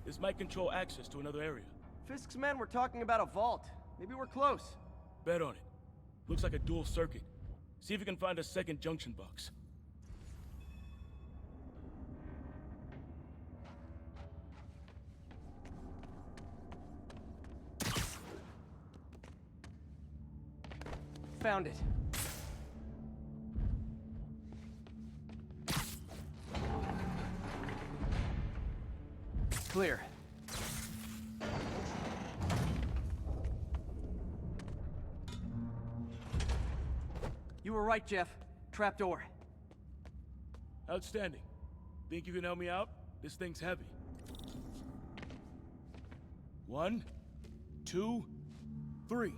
This might control access to another area. Fisk's men were talking about a vault. Maybe we're close. Bet on it. Looks like a dual circuit. See if you can find a second junction box. Found it. Clear. You were right, Jeff. Trapdoor. Outstanding. Think you can help me out? This thing's heavy. 1, 2, 3.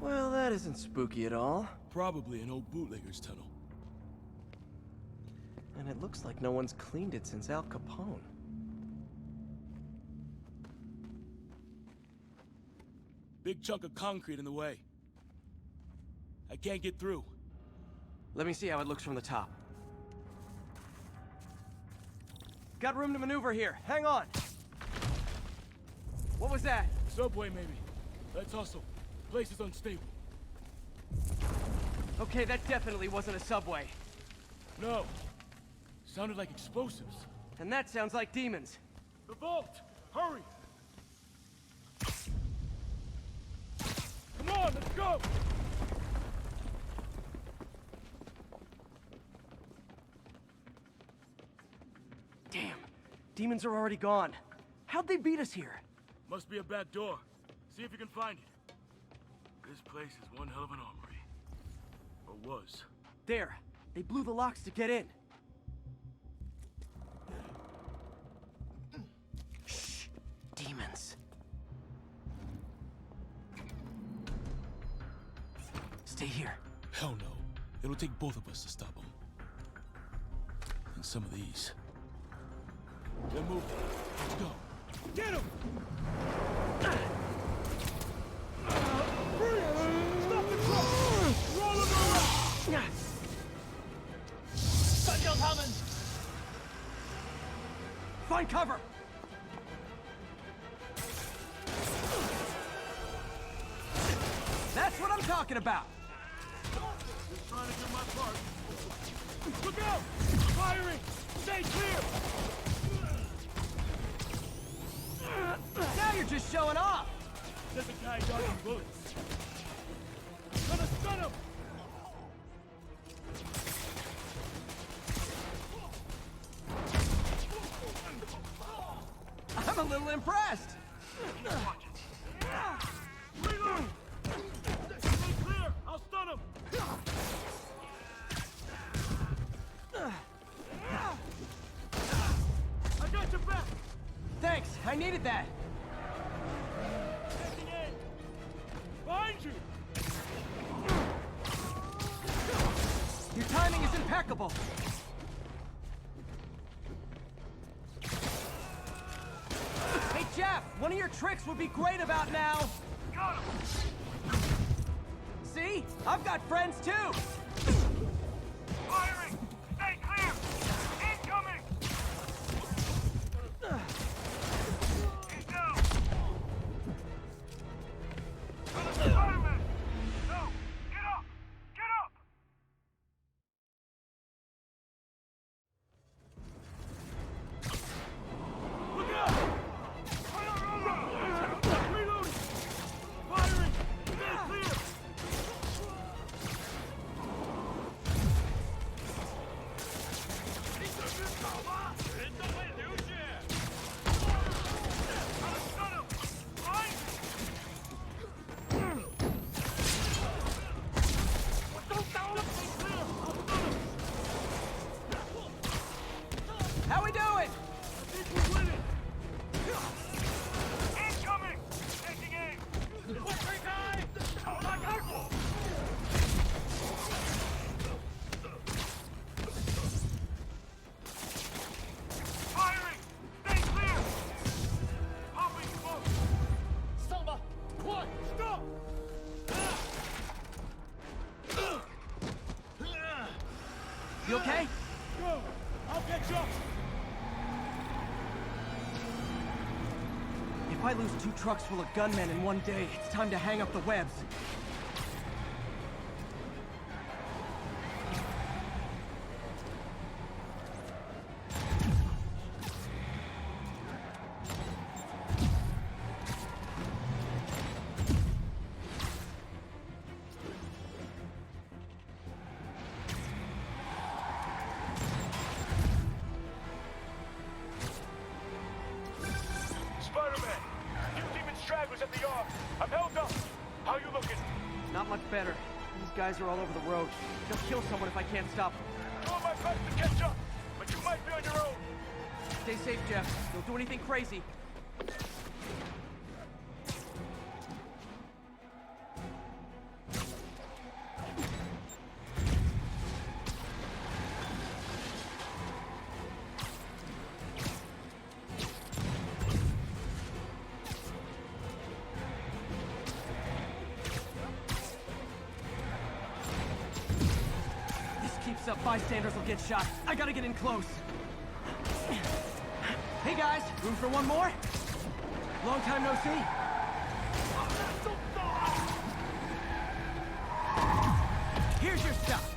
Well, that isn't spooky at all. Probably an old bootlegger's tunnel. And it looks like no one's cleaned it since Al Capone. Big chunk of concrete in the way. I can't get through. Let me see how it looks from the top. Got room to maneuver here. Hang on. What was that? Subway, maybe. Let's hustle. Place is unstable. Okay, that definitely wasn't a subway. No. Sounded like explosives. And that sounds like demons. The vault! Hurry! Come on, let's go! Damn. Demons are already gone. How'd they beat us here? Must be a back door. See if you can find it. This place is one hell of an armory. Or was. There. They blew the locks to get in. Shh. Demons. Stay here. Hell no. It'll take both of us to stop them. And some of these. They're moving. Let's go. Get him! Stop the truck! Roll him around! Gunshot coming! Find cover! That's what I'm talking about! Just trying to do my part. Look out! Firing! Stay clear! Now you're just showing off! There's a guy dodging bullets. Gonna stun him! I'm a little impressed! Reload! Stay clear! I'll stun him! I got your back! Thanks, I needed that! Taking aim! Behind you! Your timing is impeccable! Hey Jeff, one of your tricks would be great about now! Got him! See? I've got friends too! Firing! Stay clear! Incoming! He's down! Spiderman! No! Get up! Get up! Look out! Reloading! Firing! Stay clear! How we doing? Incoming! Taking aim! Firing! Stay clear! Popping smoke! Samba! What? Stop! You okay? Go! I'll catch up! If I lose 2 trucks full of gunmen in one day, it's time to hang up the webs. Spiderman! Few demon stragglers at the yard! I'm held up! How you looking? Not much better. These guys are all over the road. They'll kill someone if I can't stop them. Doing my best to catch up, but you might be on your own. Stay safe, Jeff. Don't do anything crazy. Bystanders will get shot. I gotta get in close. Hey guys, room for one more? Long time no see. Here's your stuff.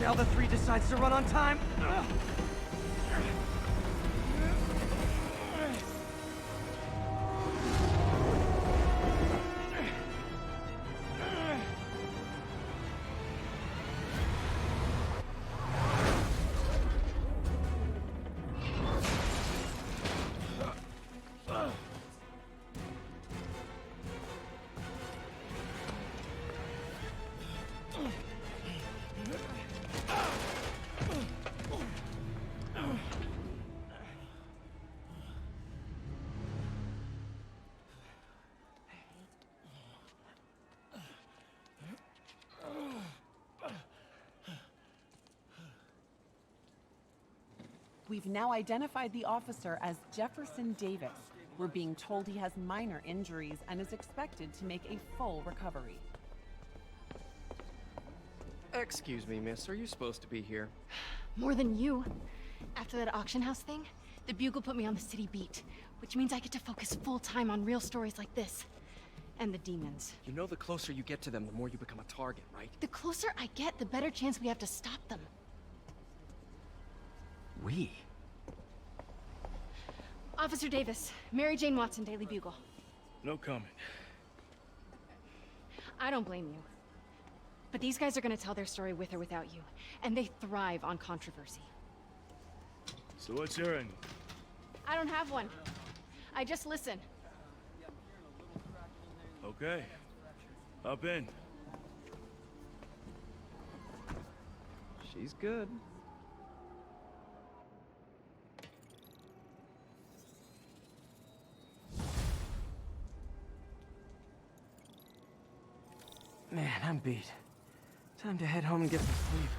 Now the 3 decides to run on time. We've now identified the officer as Jefferson Davis. We're being told he has minor injuries and is expected to make a full recovery. Excuse me, miss. Are you supposed to be here? More than you. After that auction house thing, the Bugle put me on the city beat, which means I get to focus full-time on real stories like this. And the demons. You know the closer you get to them, the more you become a target, right? The closer I get, the better chance we have to stop them. We? Officer Davis, Mary Jane Watson, Daily Bugle. No comment. I don't blame you. But these guys are gonna tell their story with or without you, and they thrive on controversy. So what's your angle? I don't have one. I just listen. Okay. Hop in. She's good. Man, I'm beat. Time to head home and get some sleep.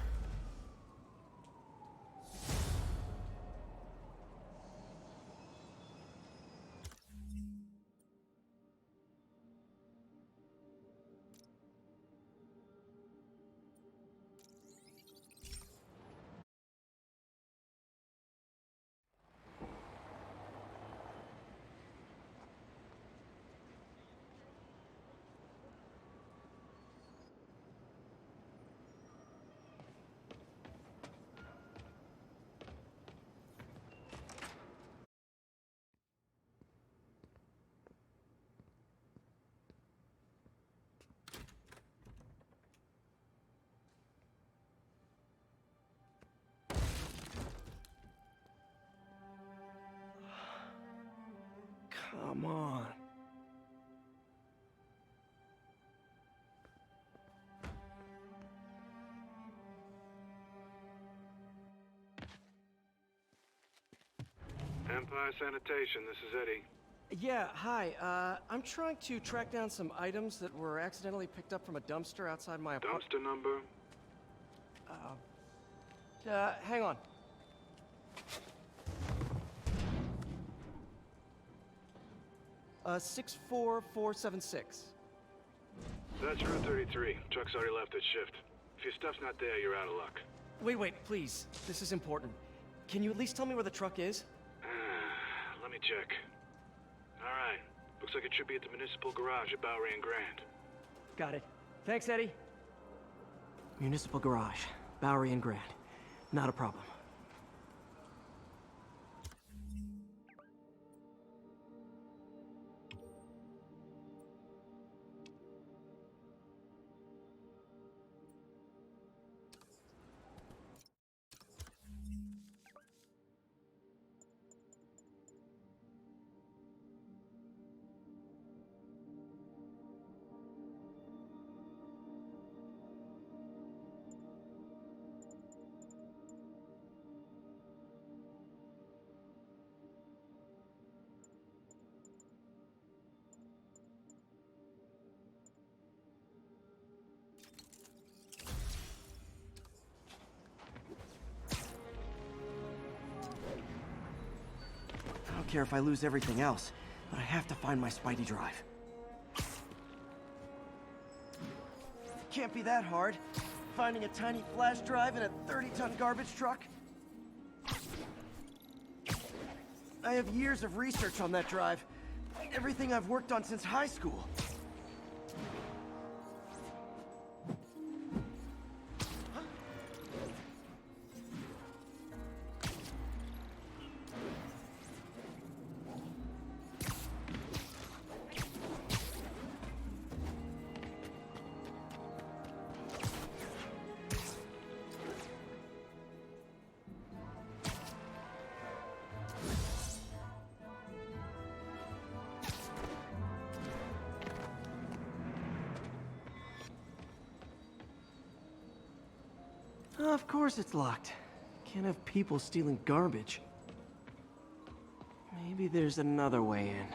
Come on. Empire Sanitation, this is Eddie. Yeah, hi. I'm trying to track down some items that were accidentally picked up from a dumpster outside my apartment. Dumpster number? Hang on. Uh, 64476. That's Route 33. Truck's already left its shift. If your stuff's not there, you're out of luck. Wait, please. This is important. Can you at least tell me where the truck is? Let me check. Alright. Looks Looks like it should be at the municipal garage at Bowery and Grand. Got it. Thanks, Eddie. Municipal garage, Bowery and Grand. Not a problem. I don't care if I lose everything else, but I have to find my Spidey drive. Can't be that hard. Finding a tiny flash drive in a 30-ton garbage truck. I have years of research on that drive. Everything I've worked on since high school. Of course it's locked. Can't have people stealing garbage. Maybe there's another way in.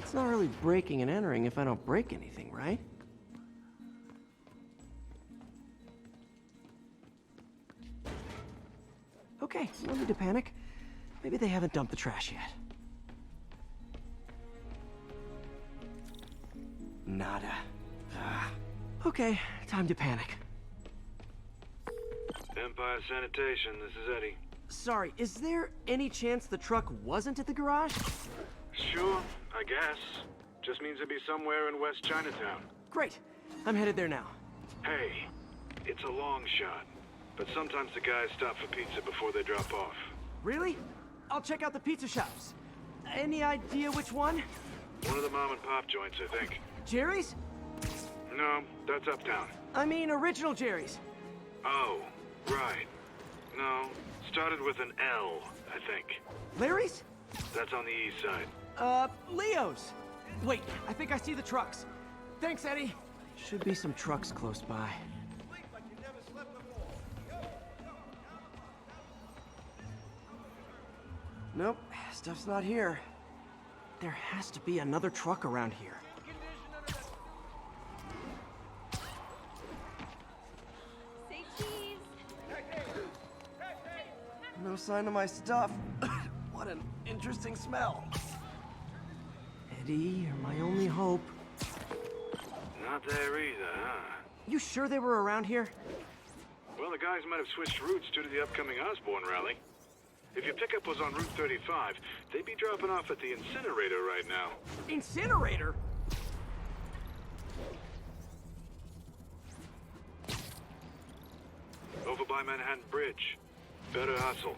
It's not really breaking and entering if I don't break anything, right? Okay, no need to panic. Maybe they haven't dumped the trash yet. Nada. Okay, time to panic. Empire Sanitation, this is Eddie. Sorry, is there any chance the truck wasn't at the garage? Sure, I guess. Just means it'd be somewhere in West Chinatown. Great. I'm headed there now. Hey, it's a long shot, but sometimes the guys stop for pizza before they drop off. Really? I'll check out the pizza shops. Any idea which one? One of the mom and pop joints, I think. Jerry's? No, that's uptown. I mean original Jerry's. Oh, right. No, started with an L, I think. Larry's? That's on the east side. Leo's. Wait, I think I see the trucks. Thanks, Eddie. Should be some trucks close by. Nope, stuff's not here. There has to be another truck around here. Say cheese. No sign of my stuff. What an interesting smell. Eddie, you're my only hope. Not there either, huh? You sure they were around here? Well, the guys might have switched routes due to the upcoming Osborn rally. If your pickup was on Route 35, they'd be dropping off at the incinerator right now. Incinerator? Over by Manhattan Bridge. Better hustle.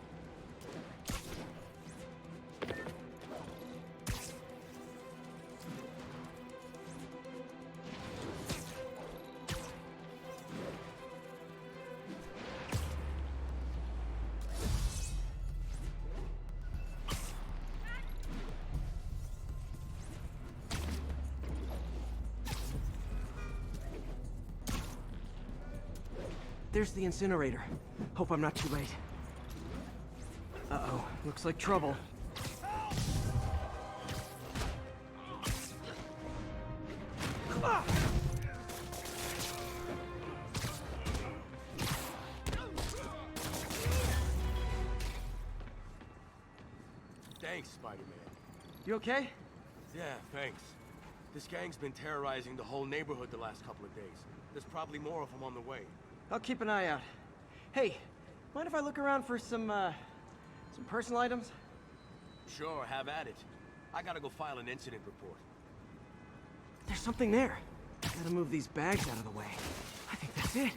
There's the incinerator. Hope I'm not too late. Uh-oh, looks like trouble. Thanks, Spider-Man. You okay? Yeah, thanks. This gang's been terrorizing the whole neighborhood the last couple of days. There's probably more of them on the way. I'll keep an eye out. Hey, mind if I look around for some personal items? Sure, have at it. I gotta go file an incident report. There's something there. Gotta move these bags out of the way. I think that's it.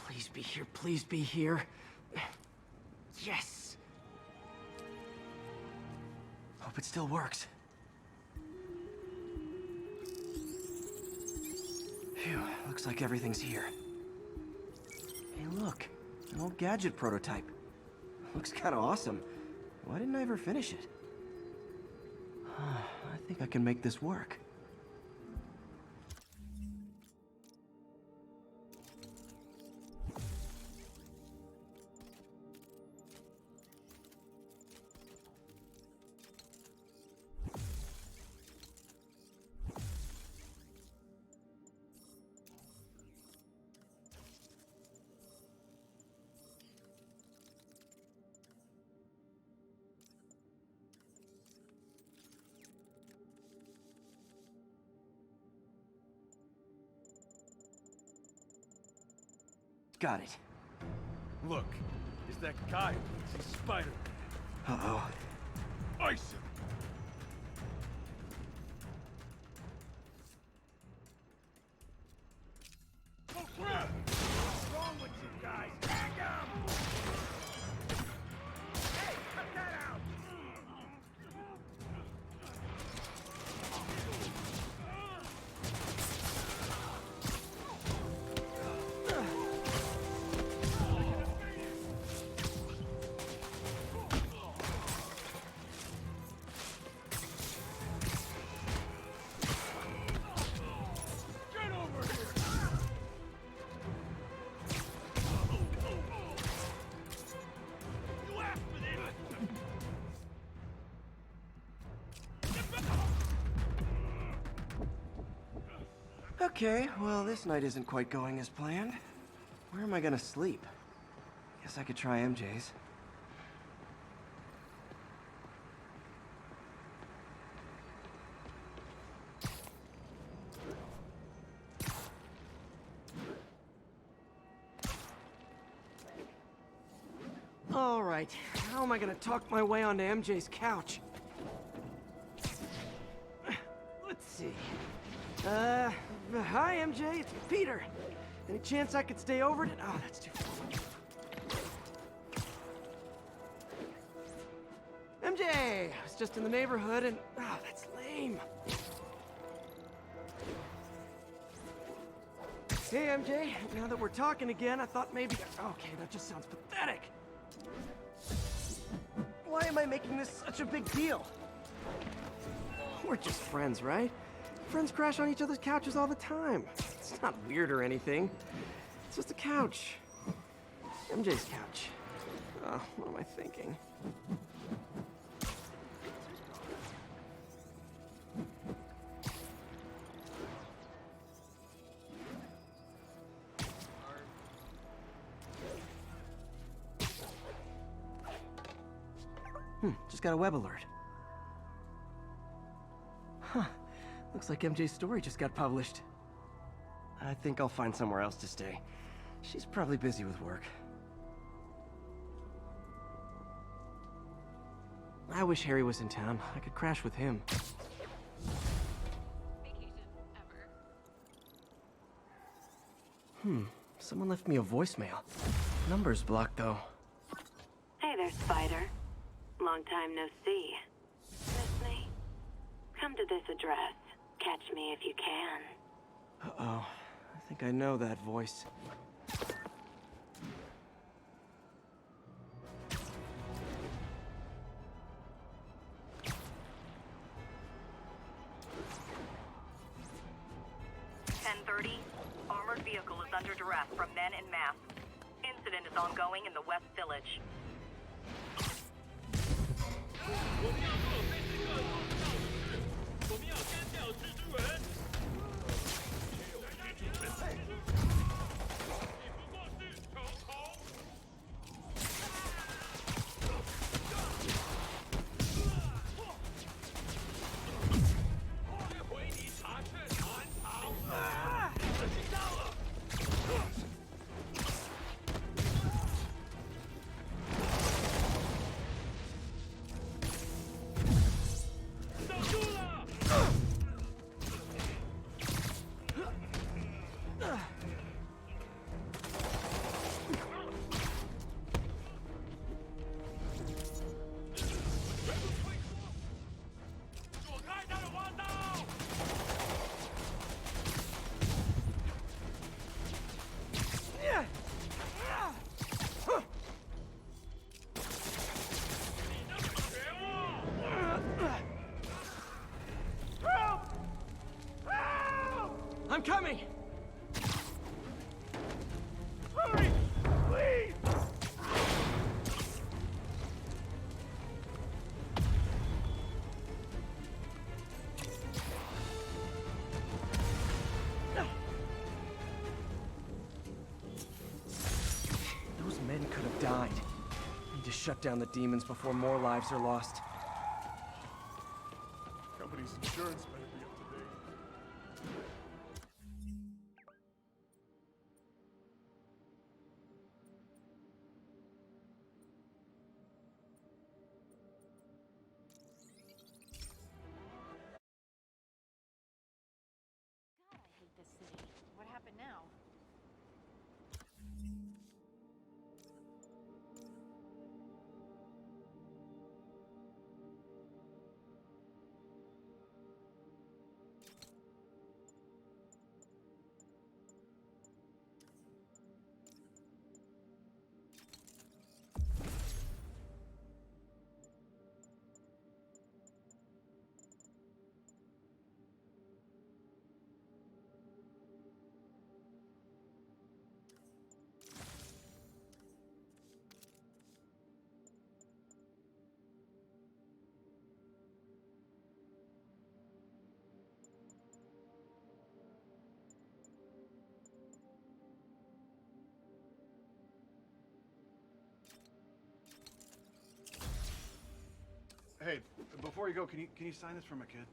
Please be here, please be here. Yes! Hope it still works. Phew, looks like everything's here. Hey, look, an old gadget prototype. Looks kind of awesome. Why didn't I ever finish it? I think I can make this work. Got it. Look, it's that guy who thinks he's Spider-Man. Uh-oh. Ice him! Oh crap! What's wrong with you guys? Hang him! Hey, cut that out! Okay, well, this night isn't quite going as planned. Where am I gonna sleep? Guess I could try MJ's. All right, how am I gonna talk my way onto MJ's couch? Let's see. Hi, MJ, it's Peter. Any chance I could stay over tonight? Oh, that's too far. MJ! I was just in the neighborhood and... Oh, that's lame. Hey, MJ, now that we're talking again, I thought maybe... Okay, that just sounds pathetic. Why am I making this such a big deal? We're just friends, right? Friends crash on each other's couches all the time. It's not weird or anything. It's just a couch. MJ's couch. Oh, what am I thinking? Just got a web alert. Huh. Looks like MJ's story just got published. I think I'll find somewhere else to stay. She's probably busy with work. I wish Harry was in town. I could crash with him. Someone left me a voicemail. Number's blocked, though. Hey there, Spider. Long time no see. Miss me? Come to this address. Catch me if you can. Uh-oh. I think I know that voice. Armored vehicle is under duress from men in mass. Incident is ongoing in the West Village. need to shut down the demons before more lives are lost. Company's insurance better be up to date. God, I hate this city. What happened now? Hey, before you go, can you sign this for my kid?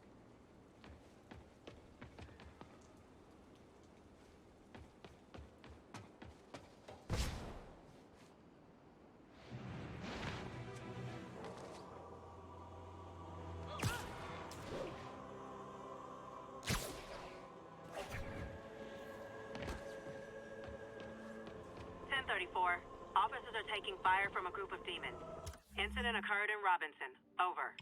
Officers are taking fire from a group of demons. Incident occurred in Robinson. Over.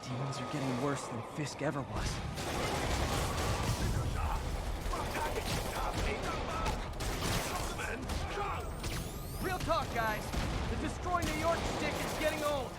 Demons are getting worse than Fisk ever was. Real talk, guys. The Destroy New York stick is getting old.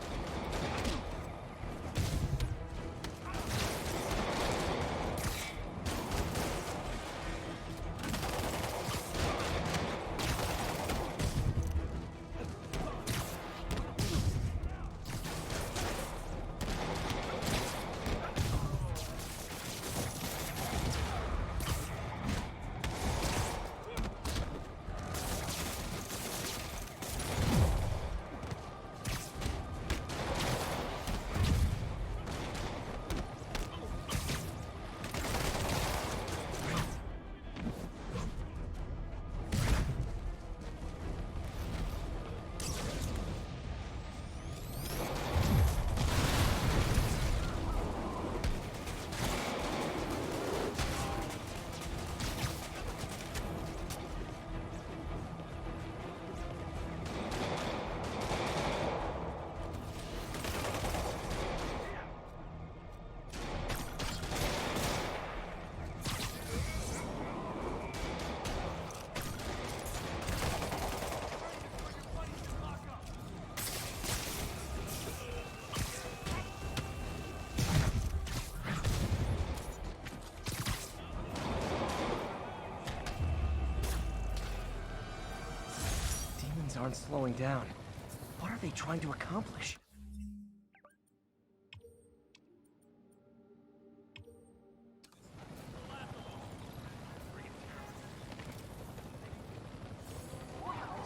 Aren't slowing down. What are they trying to accomplish?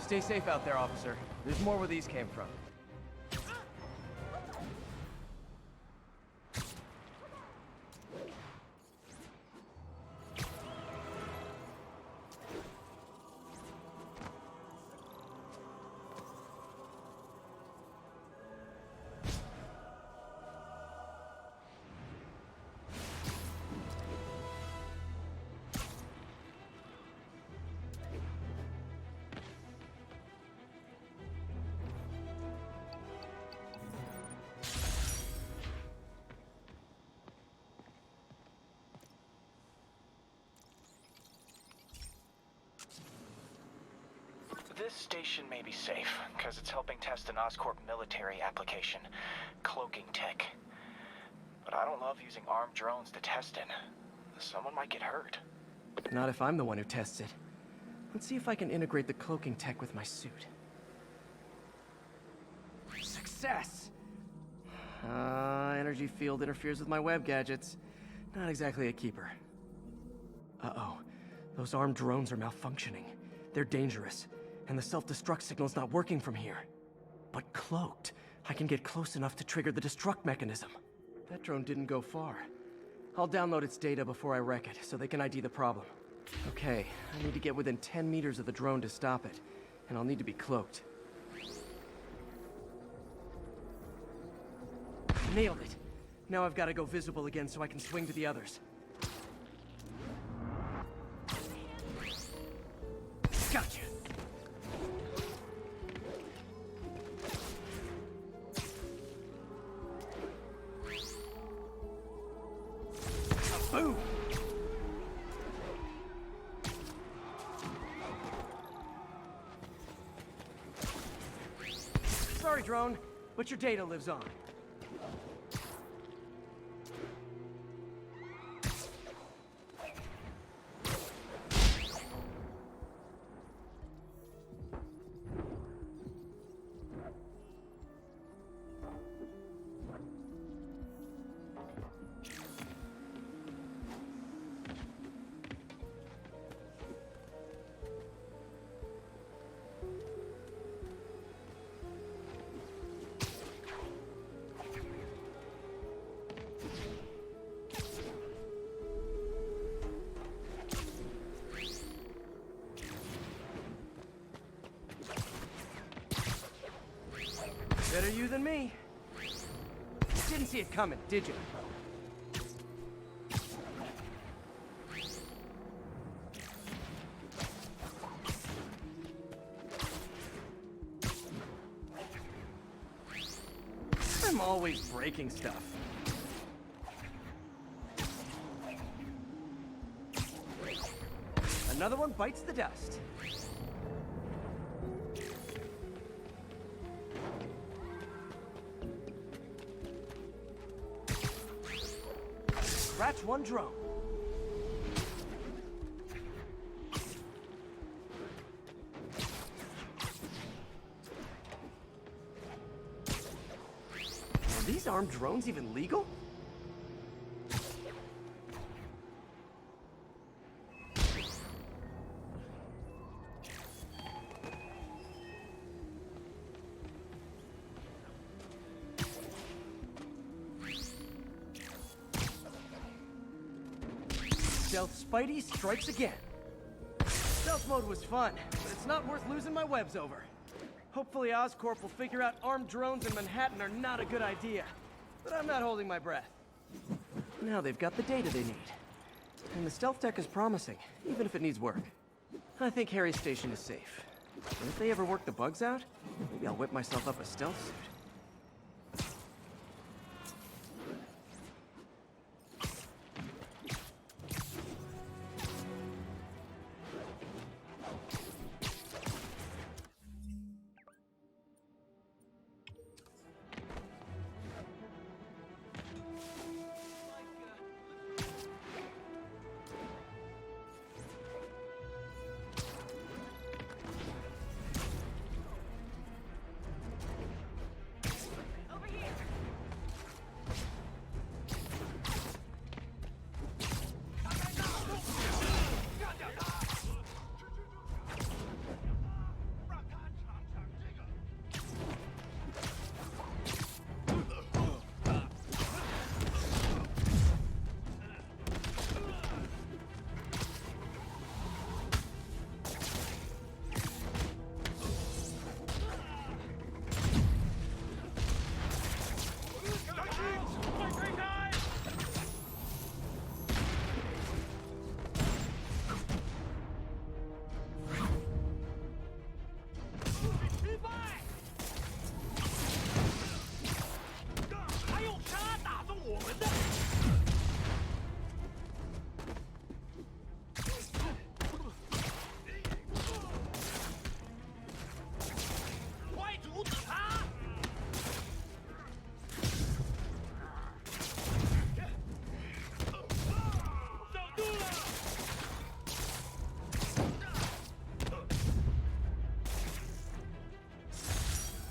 Stay safe out there, officer. There's more where these came from. This station may be safe, because it's helping test an Oscorp military application, cloaking tech. But I don't love using armed drones to test it. Someone might get hurt. Not if I'm the one who tests it. Let's see if I can integrate the cloaking tech with my suit. Success! Energy field interferes with my web gadgets. Not exactly a keeper. Uh-oh. Those armed drones are malfunctioning. They're dangerous, and the self-destruct signal's not working from here. But cloaked, I can get close enough to trigger the destruct mechanism. That drone didn't go far. I'll download its data before I wreck it, so they can ID the problem. Okay, I need to get within 10 meters of the drone to stop it, and I'll need to be cloaked. Nailed it! Now I've got to go visible again so I can swing to the others. Gotcha! Boom! Sorry, drone, but your data lives on. Better you than me. Didn't see it coming, did you? I'm always breaking stuff. Another one bites the dust. Scratch one drone. Are these armed drones even legal? Stealth Spidey strikes again. Stealth mode was fun, but it's not worth losing my webs over. Hopefully Oscorp will figure out armed drones in Manhattan are not a good idea. But I'm not holding my breath. Now they've got the data they need. And the stealth tech is promising, even if it needs work. I think Harry's station is safe. But if they ever work the bugs out, maybe I'll whip myself up a stealth suit.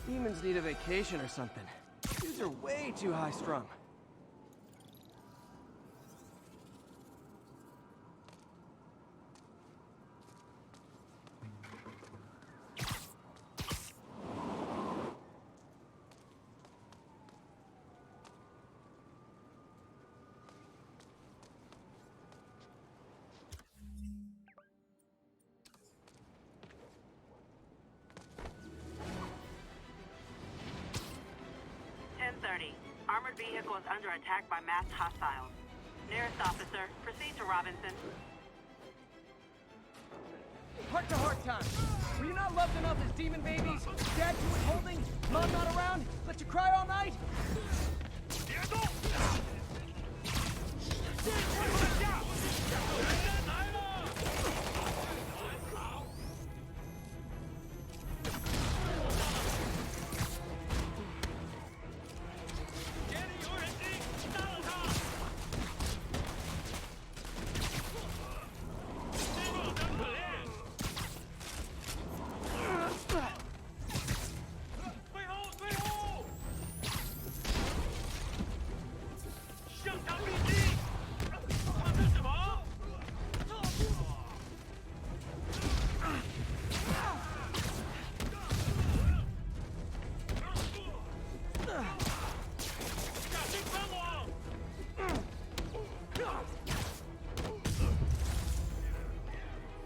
Demons need a vacation or something. These are way too high-strung. Armored vehicle is under attack by masked hostiles. Nearest officer, proceed to Robinson. Heart-to-heart time. Were you not loved enough as demon babies? Dad too withholding? Mom not around? Let you cry all night?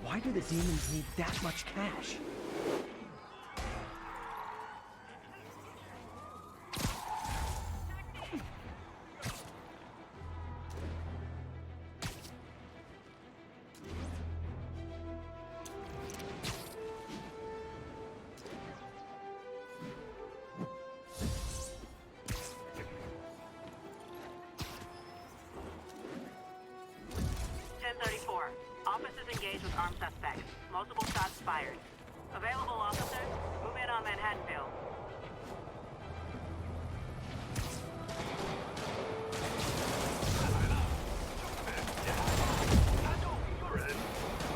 Why do the demons need that much cash? Officers engaged with armed suspects. Multiple shots fired. Available officers, move in on Manhattanville.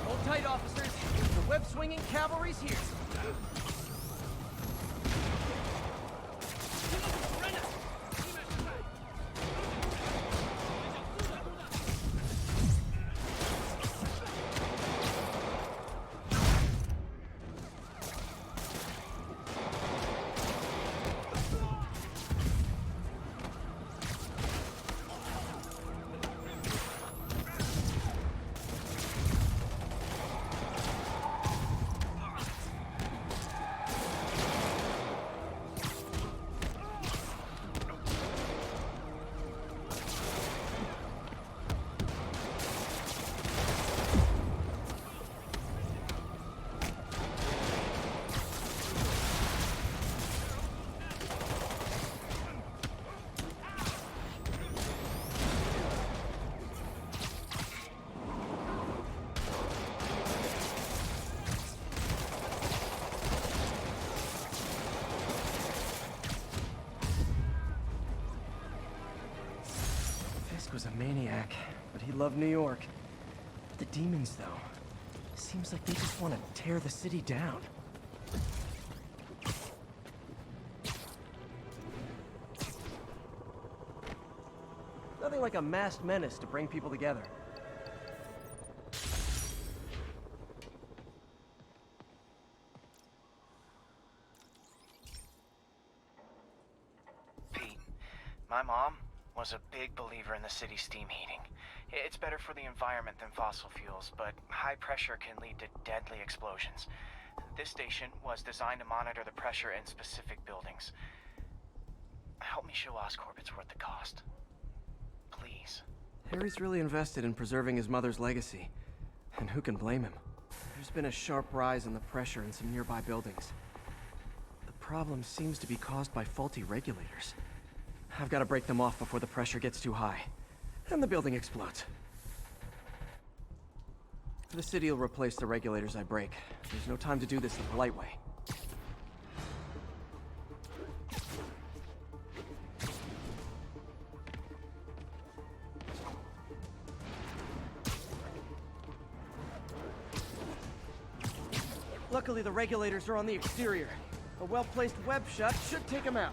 Hold tight, officers. The web-swinging cavalry's here. Was a maniac, but he loved New York. The demons, though, seems like they just want to tear the city down. Nothing like a masked menace to bring people together. Pete, my mom was a big believer in the city's steam heating. It's better for the environment than fossil fuels, but high pressure can lead to deadly explosions. This station was designed to monitor the pressure in specific buildings. Help me show Oscorp it's worth the cost. Please. Harry's really invested in preserving his mother's legacy. And who can blame him? There's been a sharp rise in the pressure in some nearby buildings. The problem seems to be caused by faulty regulators. I've got to break them off before the pressure gets too high, and the building explodes. The city will replace the regulators I break. There's no time to do this the polite way. Luckily, the regulators are on the exterior. A well-placed web shot should take them out.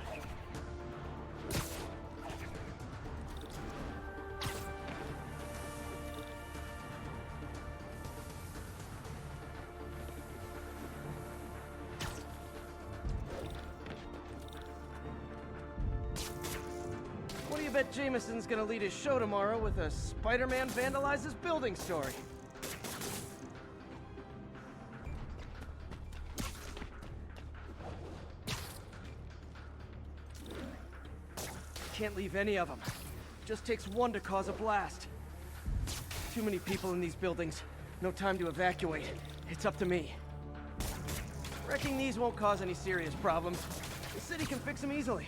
What do you bet Jameson's gonna lead his show tomorrow with a Spider-Man vandalizes building story? Can't leave any of them. Just takes one to cause a blast. Too many people in these buildings. No time to evacuate. It's up to me. Wrecking these won't cause any serious problems. The city can fix them easily.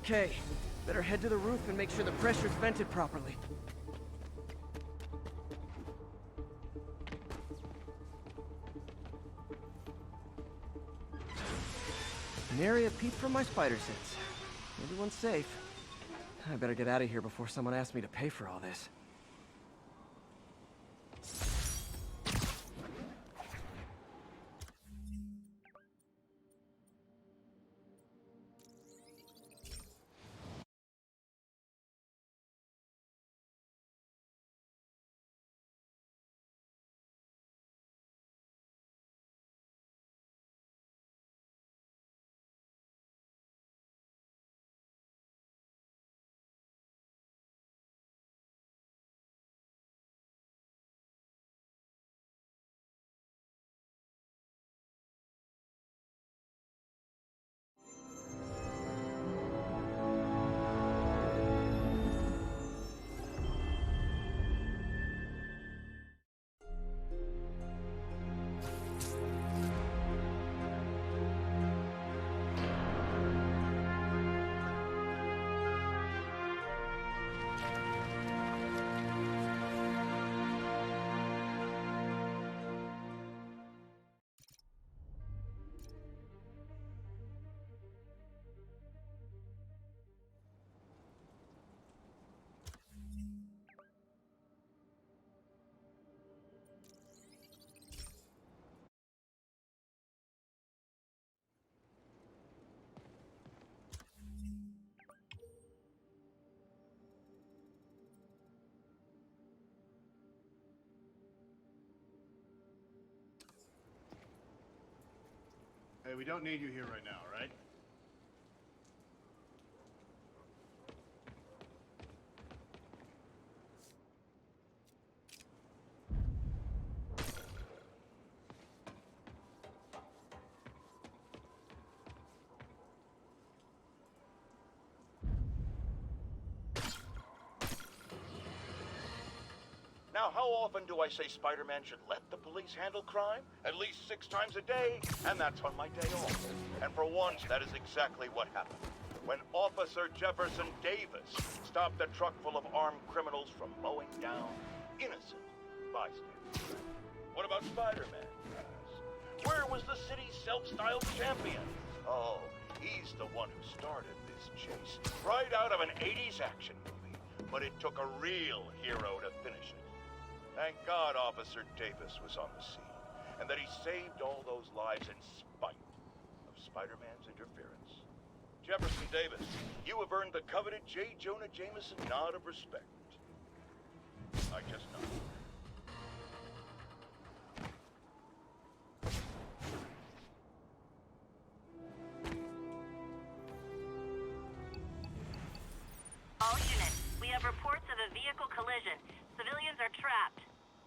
Okay, better head to the roof and make sure the pressure's vented properly. An area peep from my spider sense. Everyone's safe. I better get out of here before someone asks me to pay for all this. Hey, we don't need you here right now, right? Now, how often do I say Spider-Man should let the police handle crime? At least 6 times a day, and that's on my day off. And for once, that is exactly what happened. When Officer Jefferson Davis stopped a truck full of armed criminals from mowing down innocent bystanders. What about Spider-Man? Where was the city's self-styled champion? Oh, he's the one who started this chase. Right out of an 80s action movie. But it took a real hero to finish it. Thank God Officer Davis was on the scene, and that he saved all those lives in spite of Spider-Man's interference. Jefferson Davis, you have earned the coveted J. Jonah Jameson nod of respect. I just know. All units, we have reports of a vehicle collision. Civilians are trapped.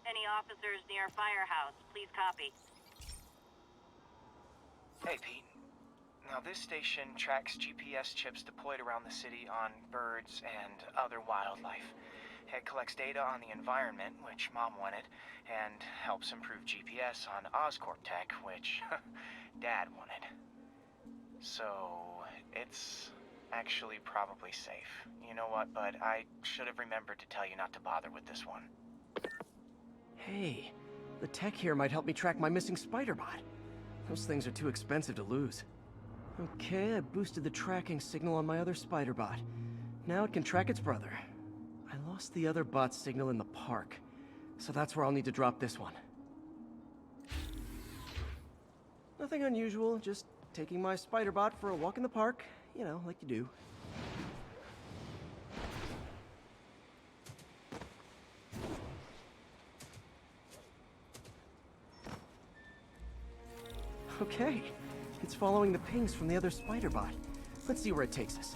Any officers near Firehouse, please copy. Hey, Pete. Now, this station tracks GPS chips deployed around the city on birds and other wildlife. It collects data on the environment, which Mom wanted, and helps improve GPS on Oscorp tech, which Dad wanted. So, it's actually probably safe. You know what, bud? I should have remembered to tell you not to bother with this one. Hey, the tech here might help me track my missing Spiderbot. Those things are too expensive to lose. Okay, I boosted the tracking signal on my other Spiderbot. Now it can track its brother. I lost the other bot's signal in the park, so that's where I'll need to drop this one. Nothing unusual, just taking my Spiderbot for a walk in the park, you know, like you do. Okay, it's following the pings from the other Spiderbot. Let's see where it takes us.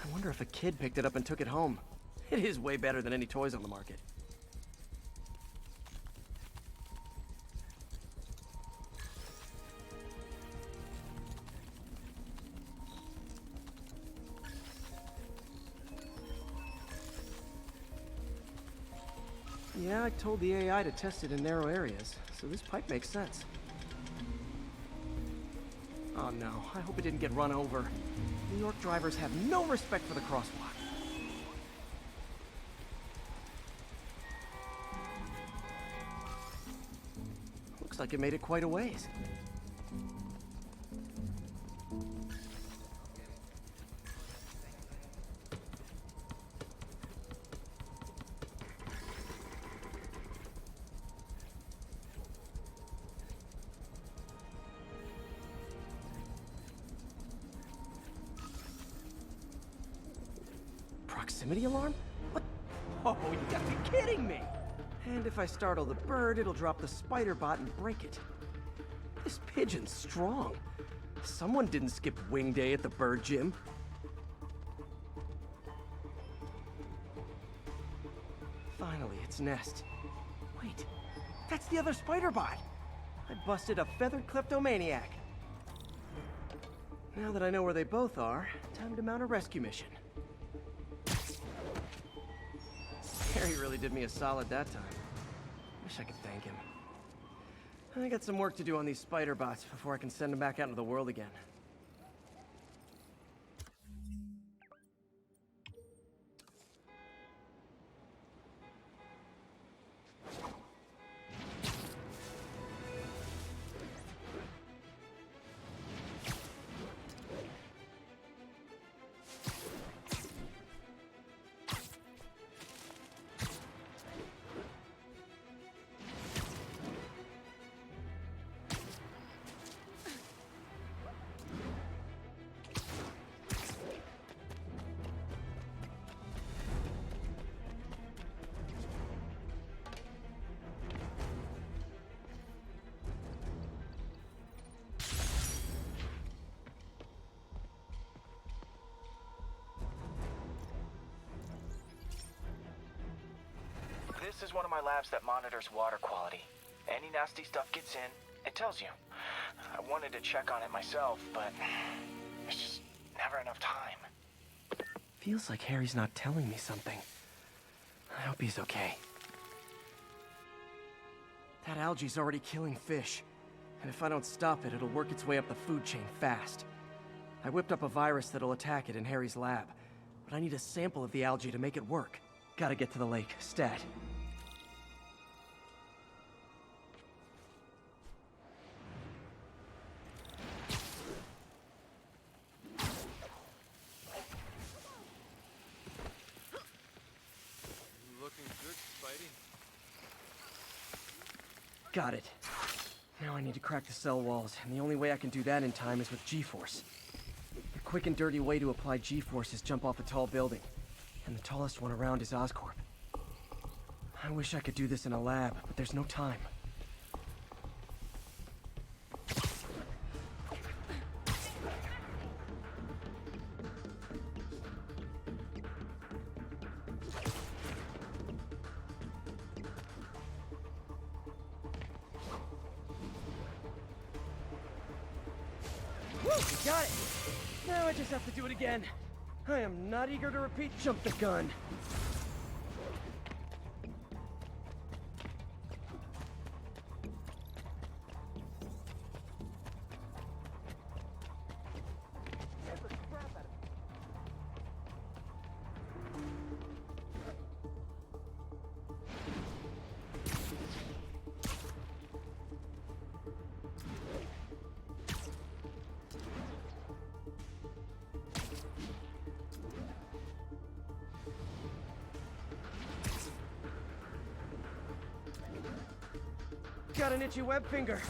I wonder if a kid picked it up and took it home. It is way better than any toys on the market. Yeah, I told the AI to test it in narrow areas, so this pipe makes sense. Oh no, I hope it didn't get run over. New York drivers have no respect for the crosswalk. Looks like it made it quite a ways. Proximity alarm? What? Oh, you gotta be kidding me! And if I startle the bird, it'll drop the Spiderbot and break it. This pigeon's strong. Someone didn't skip wing day at the bird gym. Finally, its nest. Wait, that's the other Spiderbot! I busted a feathered kleptomaniac. Now that I know where they both are, time to mount a rescue mission. Harry really did me a solid that time. Wish I could thank him. I got some work to do on these Spiderbots before I can send them back out into the world again. This is one of my labs that monitors water quality. Any nasty stuff gets in, it tells you. I wanted to check on it myself, but there's just never enough time. Feels like Harry's not telling me something. I hope he's okay. That algae's already killing fish. And if I don't stop it, it'll work its way up the food chain fast. I whipped up a virus that'll attack it in Harry's lab. But I need a sample of the algae to make it work. Gotta get to the lake, stat. Looking good, Spidey. Got it. Now I need to crack the cell walls, and the only way I can do that in time is with G-Force. The quick and dirty way to apply G-Force is jump off a tall building, and the tallest one around is Oscorp. I wish I could do this in a lab, but there's no time. Woo! Got it! Now I just have to do it again. I am not eager to repeat jump the gun. Got an itchy web finger.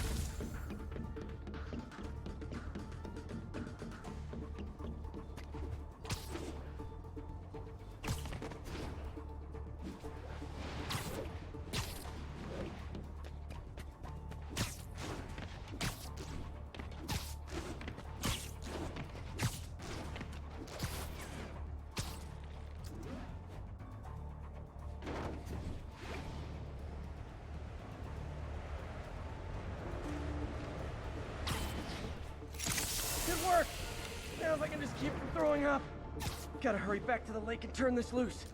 Good work! Now if I can just keep from throwing up. Gotta hurry back to the lake and turn this loose.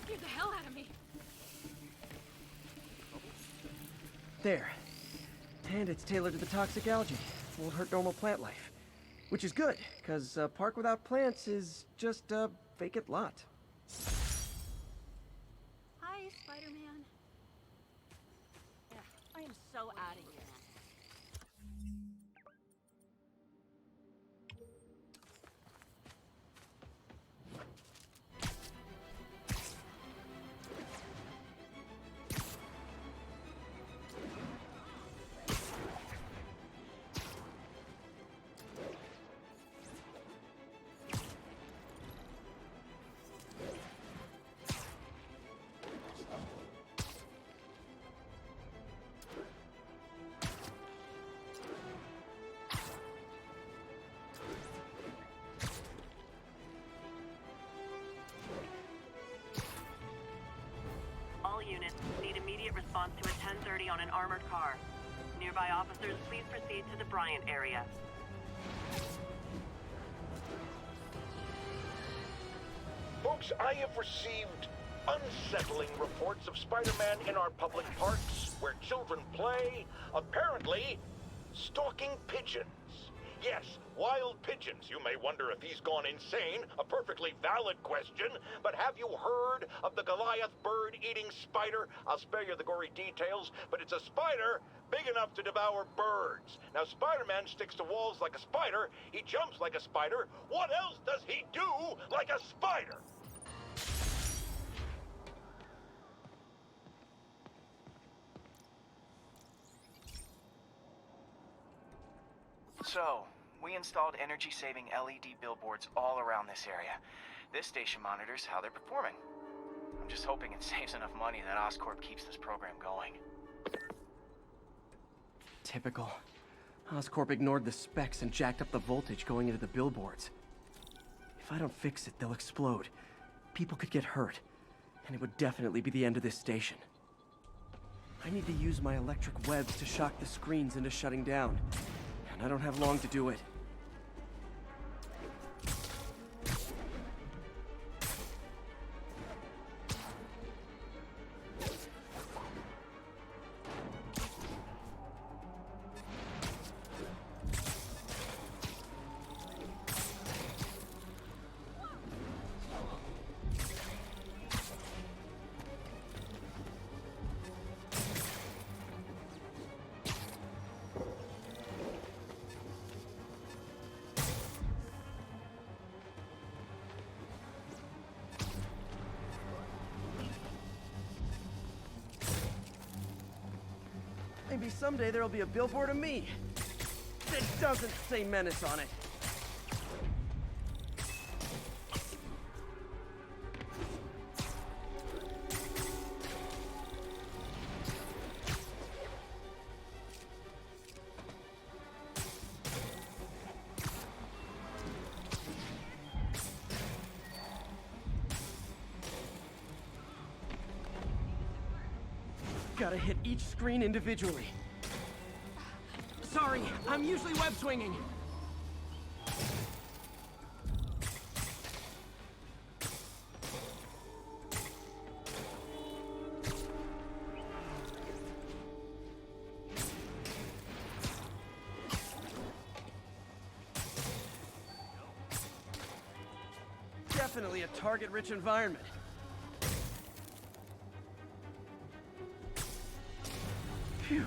Scared the hell out of me. There. And it's tailored to the toxic algae. Won't hurt normal plant life. Which is good, because a park without plants is just a vacant lot. Hi, Spider-Man. Yeah, I am so out of here. All units need immediate response to a 1030 on an armored car. Nearby officers, please proceed to the Bryant area. Folks, I have received unsettling reports of Spider-Man in our public parks, where children play, apparently stalking pigeons. Yes, wild pigeons. You may wonder if he's gone insane. A perfectly valid question. But have you heard of the Goliath bird-eating spider? I'll spare you the gory details, but it's a spider big enough to devour birds. Now, Spider-Man sticks to walls like a spider. He jumps like a spider. What else does he do like a spider? So, we installed energy-saving LED billboards all around this area. This station monitors how they're performing. I'm just hoping it saves enough money that Oscorp keeps this program going. Typical. Oscorp ignored the specs and jacked up the voltage going into the billboards. If I don't fix it, they'll explode. People could get hurt. And it would definitely be the end of this station. I need to use my electric webs to shock the screens into shutting down. And I don't have long to do it. maybe someday there'll be a billboard of me that doesn't say Menace on it. Gotta hit each screen individually. Sorry, I'm usually web swinging. Definitely a target-rich environment. Phew. Now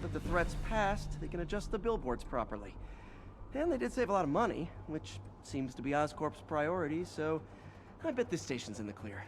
that the threat's passed, they can adjust the billboards properly. And they did save a lot of money, which seems to be Oscorp's priority, so I bet this station's in the clear.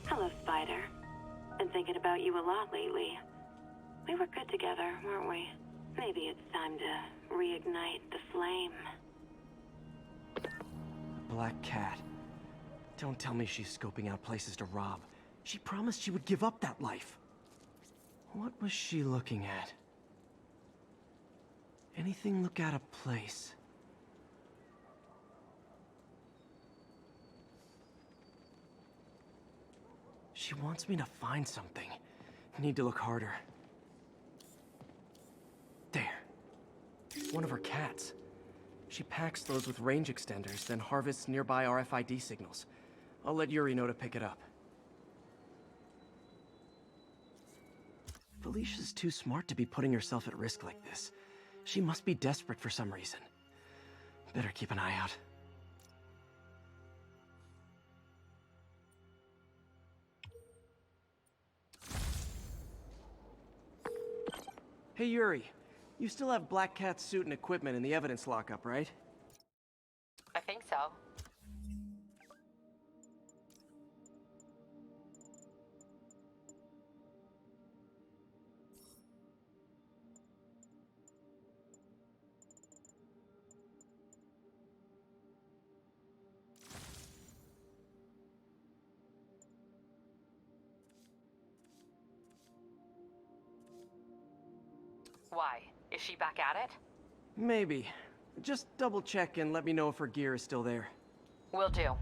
Hello, Spider. Been thinking about you a lot lately. We were good together, weren't we? Maybe it's time to reignite the flame. Black Cat. Don't tell me she's scoping out places to rob. She promised she would give up that life. What was she looking at? Anything look out of place? She wants me to find something. Need to look harder. There. One of her cats. She packs those with range extenders, then harvests nearby RFID signals. I'll let Yuri know to pick it up. Felicia's too smart to be putting herself at risk like this. She must be desperate for some reason. Better keep an eye out. Hey Yuri, you still have Black Cat's suit and equipment in the evidence lockup, right? I think so. Why? Is she back at it? Maybe. Just double check and let me know if her gear is still there. Will do.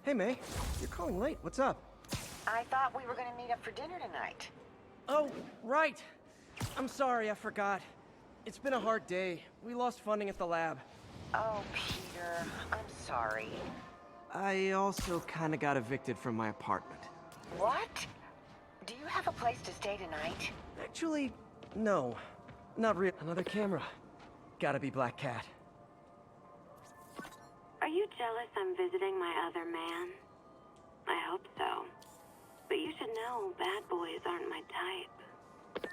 Hey May, you're calling late. What's up? I thought we were gonna meet up for dinner tonight. Oh, right. I'm sorry, I forgot. It's been a hard day. We lost funding at the lab. Oh, Peter, I'm sorry. I also kinda got evicted from my apartment. What? Do you have a place to stay tonight? Actually, no. Not real. Another camera. Gotta be Black Cat. Are you jealous I'm visiting my other man? I hope so. But you should know bad boys aren't my type.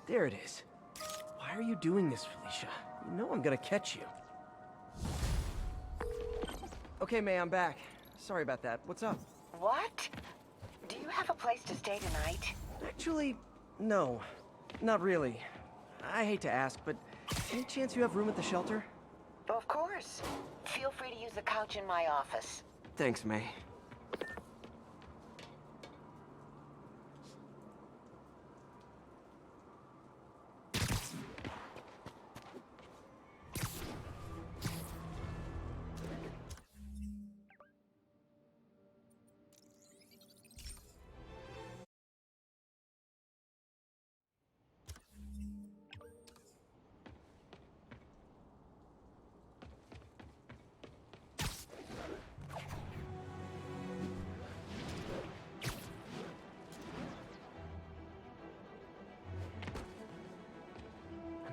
There it is. Why are you doing this, Felicia? You know I'm gonna catch you. Okay, May, I'm back. Sorry about that. What's up? What? Do you have a place to stay tonight? Actually, no. Not really. I hate to ask, but any chance you have room at the shelter? Of course. Feel free to use the couch in my office. Thanks, May.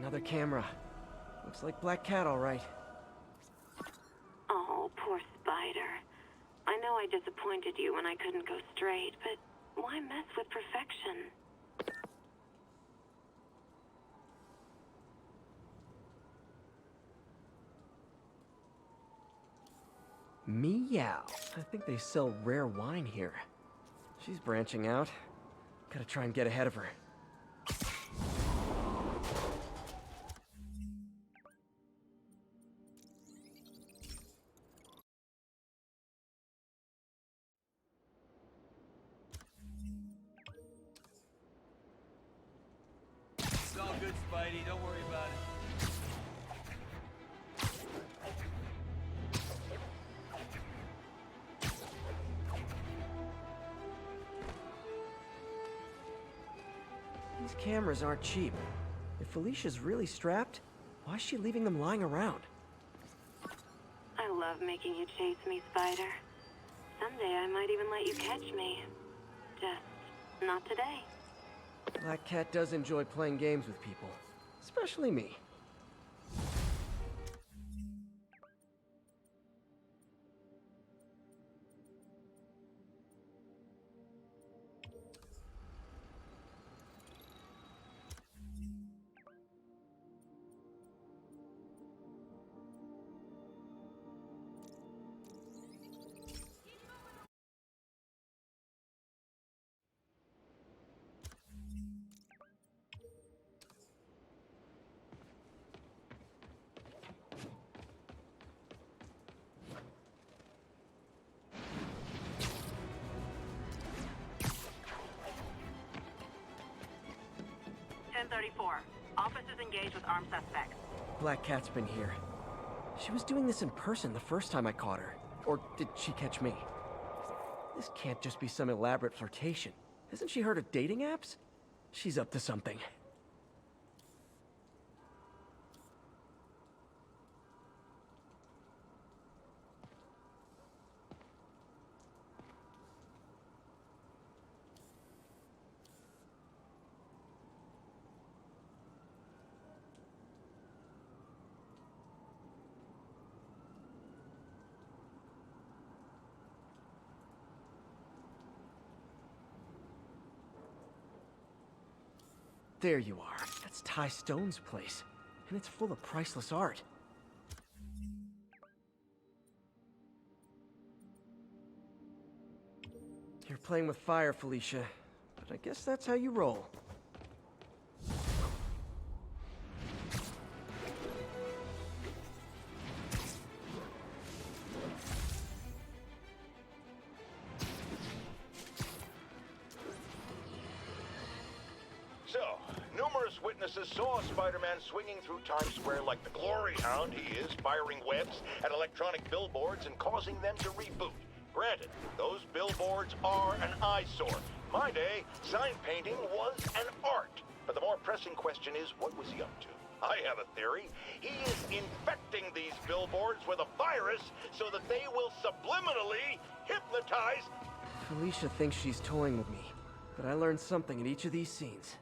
Another camera. Looks like Black Cat, all right. Oh, poor Spider. I know I disappointed you when I couldn't go straight, but why mess with perfection? Meow. I think they sell rare wine here. She's branching out. Gotta try and get ahead of her. It's all good, Spidey. Don't worry about it. These cameras aren't cheap. If Felicia's really strapped, why is she leaving them lying around? I love making you chase me, Spider. Someday I might even let you catch me. Just not today. Black Cat does enjoy playing games with people. Especially me. Officers engaged with armed suspects. Black Cat's been here. She was doing this in person the first time I caught her. Or did she catch me? This can't just be some elaborate flirtation. Hasn't she heard of dating apps? She's up to something. There you are. That's Ty Stone's place. And it's full of priceless art. You're playing with fire, Felicia. But I guess that's how you roll. So, numerous witnesses saw Spider-Man swinging through Times Square like the glory hound he is, firing webs at electronic billboards and causing them to reboot. Granted, those billboards are an eyesore. My day, sign painting was an art. But the more pressing question is, what was he up to? I have a theory. He is infecting these billboards with a virus so that they will subliminally hypnotize. Felicia thinks she's toying with me, but I learned something in each of these scenes.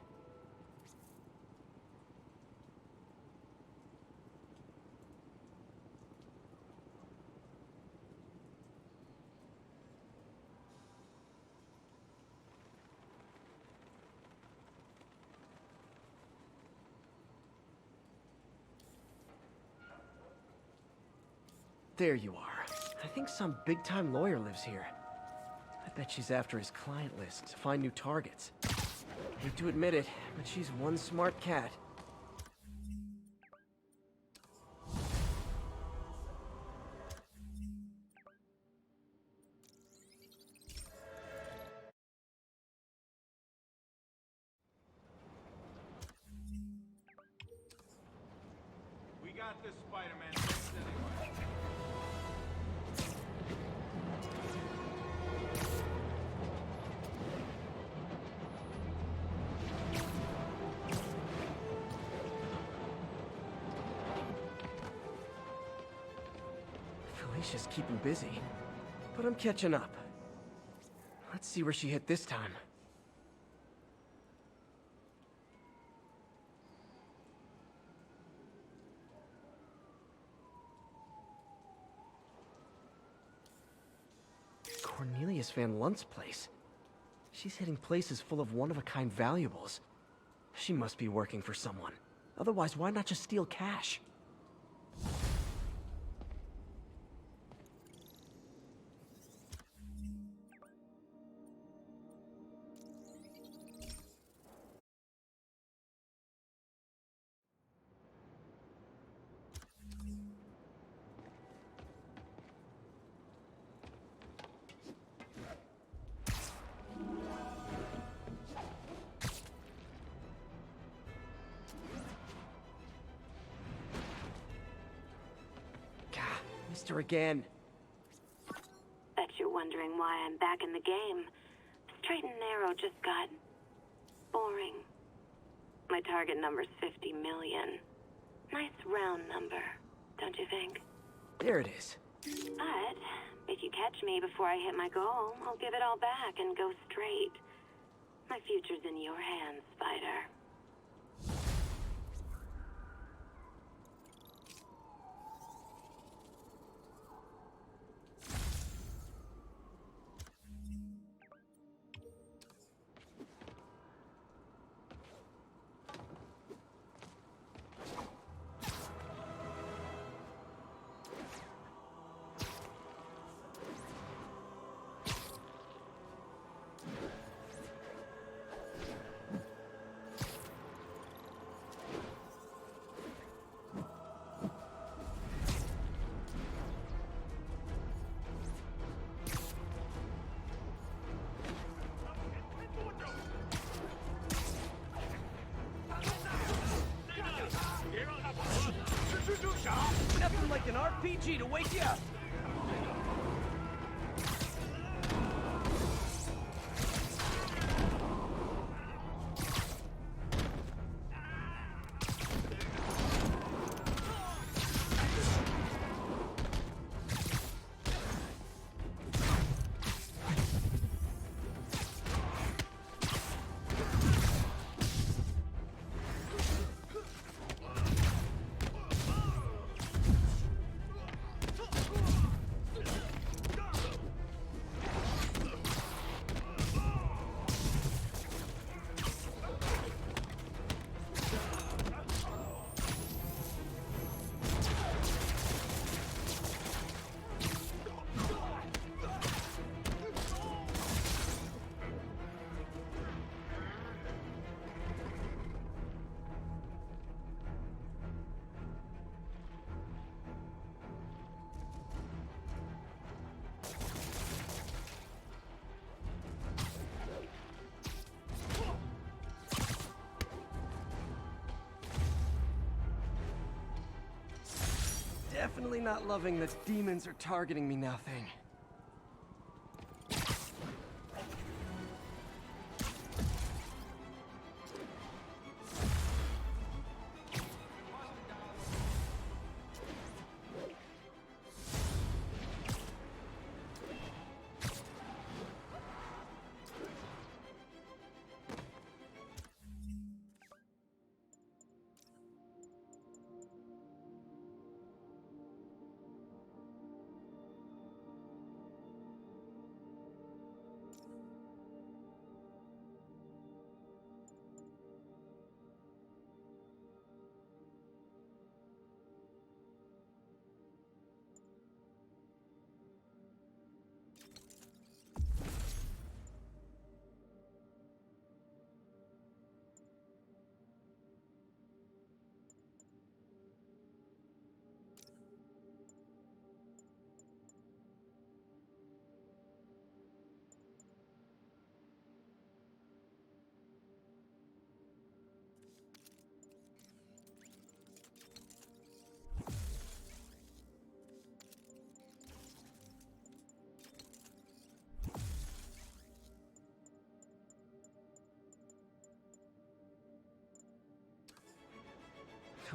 There you are. I think some big-time lawyer lives here. I bet she's after his client list to find new targets. Hate to admit it, but she's one smart cat. We got this, Spider-Man. Fix it anyway. Felicia's keeping busy, but I'm catching up. Let's see where she hit this time. Cornelius Van Lunt's place. She's hitting places full of one-of-a-kind valuables. She must be working for someone. Otherwise, why not just steal cash? Missed her again. Bet you're wondering why I'm back in the game. Straight and narrow just got boring. My target number's 50 million. Nice round number, don't you think? There it is. But if you catch me before I hit my goal, I'll give it all back and go straight. My future's in your hands, Spider. Nothing like an RPG to wake you up. Definitely not loving that demons are targeting me now thing.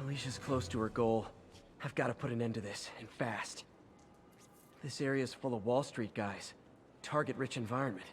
Alicia's close to her goal. I've got to put an end to this, and fast. This area's full of Wall Street guys. Target-rich environment.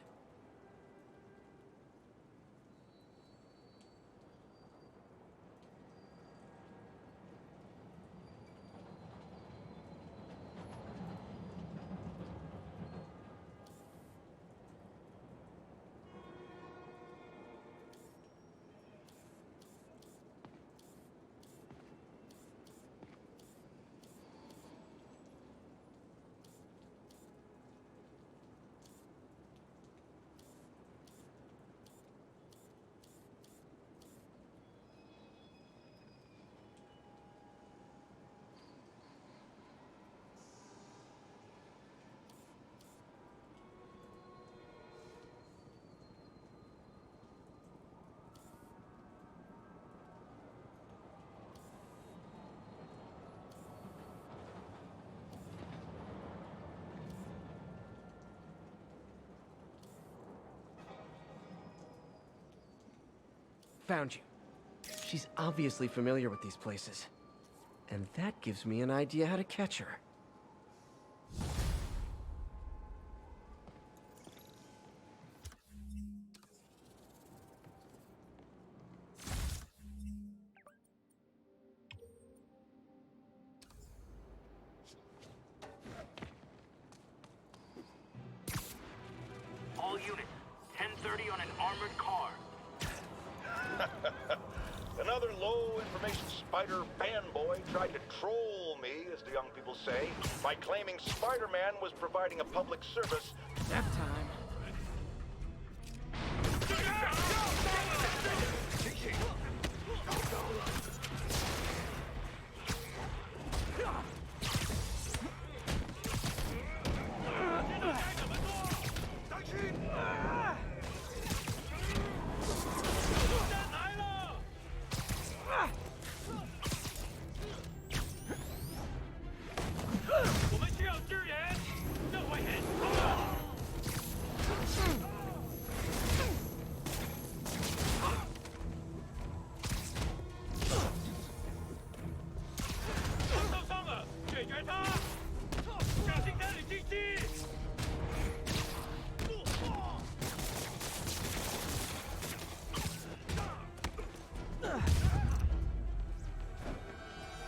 Found you. She's obviously familiar with these places. And that gives me an idea how to catch her. All units, 10:30 on an armored car. Another low-information Spider fanboy tried to troll me, as the young people say, by claiming Spider-Man was providing a public service. Nap time.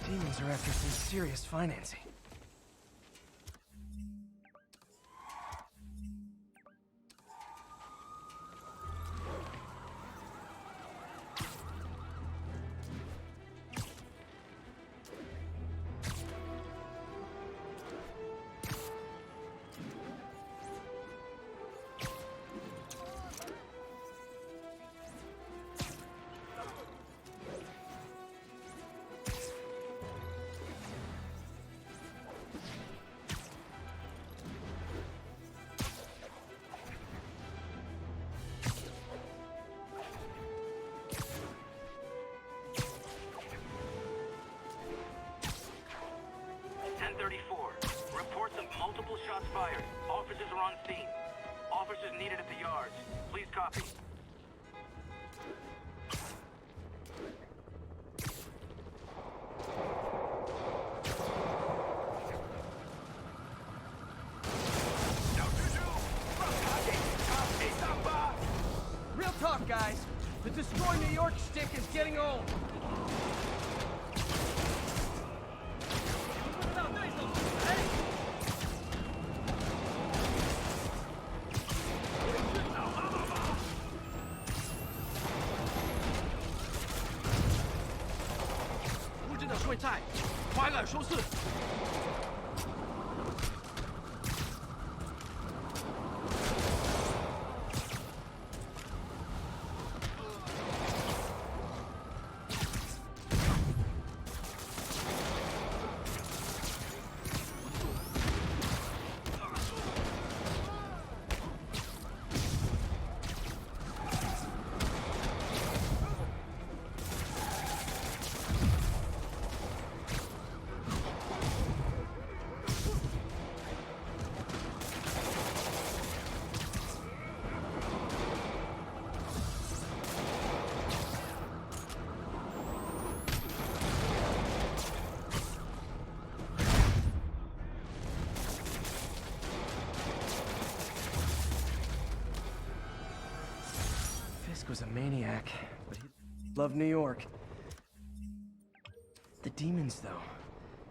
Demons are after some serious financing. Reports of multiple shots fired. Officers are on scene. Officers needed at the yards. Please copy. Real talk, guys. The Destroy New York shtick is getting old. Was a maniac, but he loved New York. The demons, though,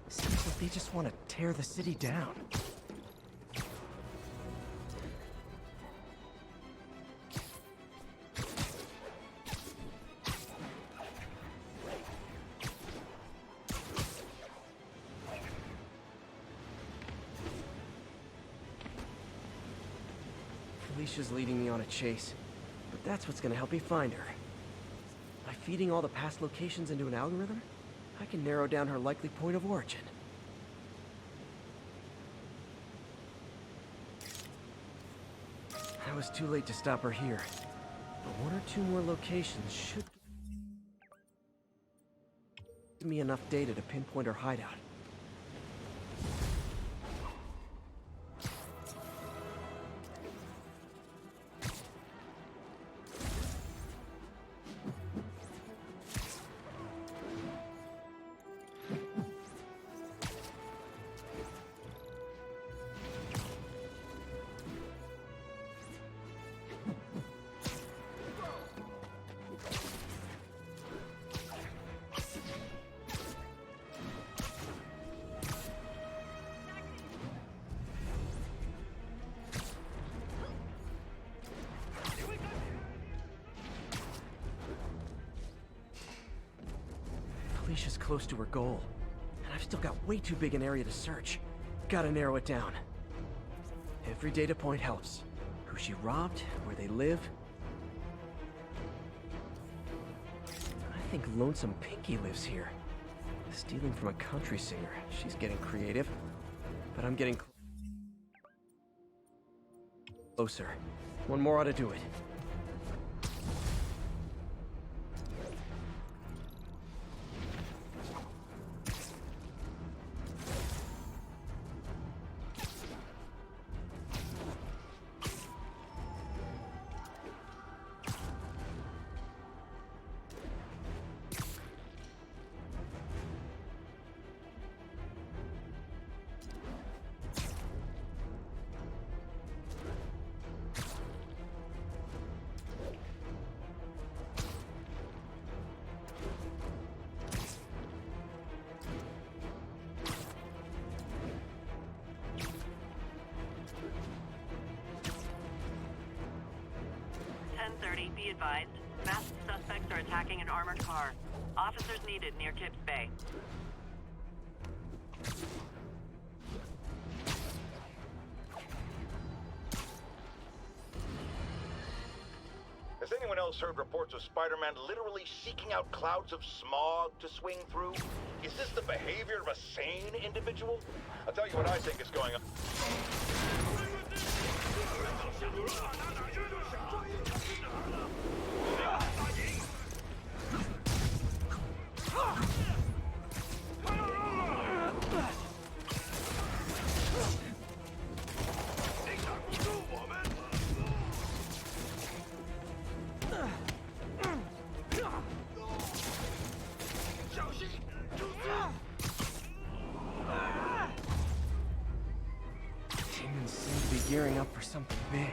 seems like they just want to tear the city down. Felicia's leading me on a chase. But that's what's gonna help me find her. By feeding all the past locations into an algorithm, I can narrow down her likely point of origin. I was too late to stop her here, but one or two more locations should give me enough data to pinpoint her hideout. Felicia's close to her goal, and I've still got way too big an area to search. Gotta narrow it down. Every data point helps. Who she robbed, where they live. I think Lonesome Pinky lives here. Stealing from a country singer. She's getting creative. But I'm getting closer. One more ought to do it. Be advised, masked suspects are attacking an armored car. Officers needed near Kips Bay. Has anyone else heard reports of Spider-Man literally seeking out clouds of smog to swing through? Is this the behavior of a sane individual? I'll tell you what I think is going on. Demons seem to be gearing up for something big.